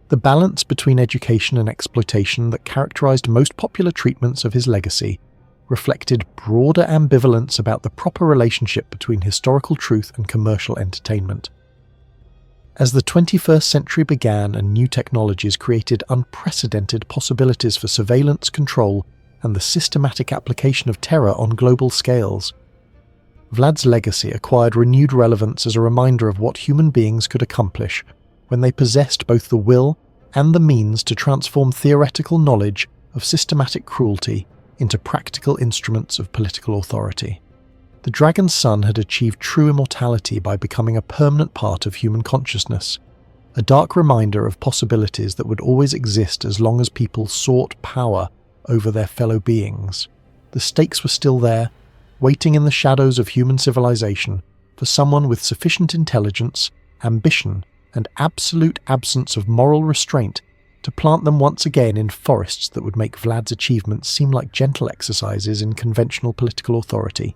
The balance between education and exploitation that characterized most popular treatments of his legacy reflected broader ambivalence about the proper relationship between historical truth and commercial entertainment. As the 21st century began and new technologies created unprecedented possibilities for surveillance, control, and the systematic application of terror on global scales, Vlad's legacy acquired renewed relevance as a reminder of what human beings could accomplish when they possessed both the will and the means to transform theoretical knowledge of systematic cruelty into practical instruments of political authority. The dragon's son had achieved true immortality by becoming a permanent part of human consciousness, a dark reminder of possibilities that would always exist as long as people sought power over their fellow beings. The stakes were still there, waiting in the shadows of human civilization for someone with sufficient intelligence, ambition, and absolute absence of moral restraint to plant them once again in forests that would make Vlad's achievements seem like gentle exercises in conventional political authority.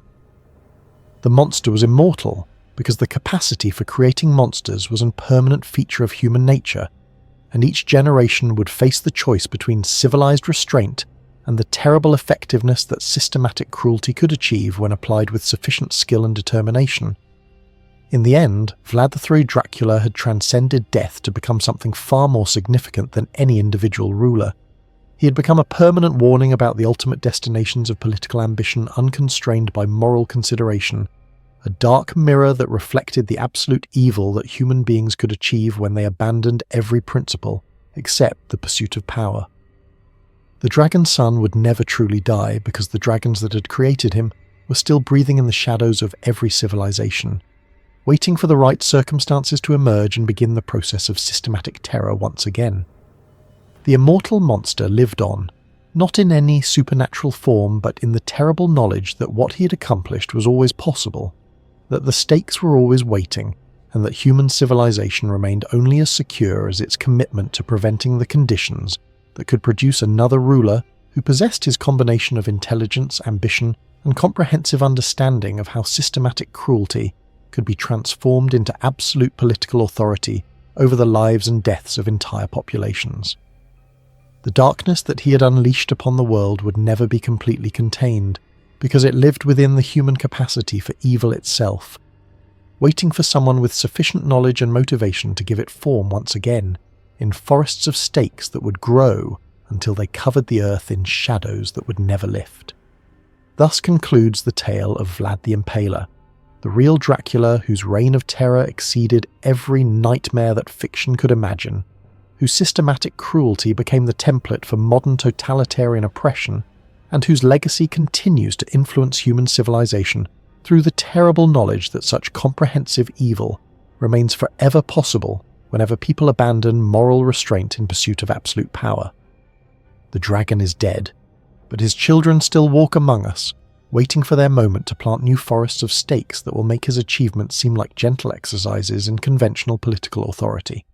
The monster was immortal because the capacity for creating monsters was a permanent feature of human nature, and each generation would face the choice between civilized restraint and the terrible effectiveness that systematic cruelty could achieve when applied with sufficient skill and determination. In the end, Vlad the Dracula had transcended death to become something far more significant than any individual ruler. He had become a permanent warning about the ultimate destinations of political ambition unconstrained by moral consideration, a dark mirror that reflected the absolute evil that human beings could achieve when they abandoned every principle except the pursuit of power. The dragon's son would never truly die because the dragons that had created him were still breathing in the shadows of every civilization, waiting for the right circumstances to emerge and begin the process of systematic terror once again. The immortal monster lived on, not in any supernatural form but in the terrible knowledge that what he had accomplished was always possible, that the stakes were always waiting, and that human civilization remained only as secure as its commitment to preventing the conditions that could produce another ruler who possessed his combination of intelligence, ambition, and comprehensive understanding of how systematic cruelty could be transformed into absolute political authority over the lives and deaths of entire populations. The darkness that he had unleashed upon the world would never be completely contained, because it lived within the human capacity for evil itself, waiting for someone with sufficient knowledge and motivation to give it form once again, in forests of stakes that would grow until they covered the earth in shadows that would never lift. Thus concludes the tale of Vlad the Impaler, the real Dracula whose reign of terror exceeded every nightmare that fiction could imagine, whose systematic cruelty became the template for modern totalitarian oppression, and whose legacy continues to influence human civilization through the terrible knowledge that such comprehensive evil remains forever possible whenever people abandon moral restraint in pursuit of absolute power. The dragon is dead, but his children still walk among us, waiting for their moment to plant new forests of stakes that will make his achievements seem like gentle exercises in conventional political authority.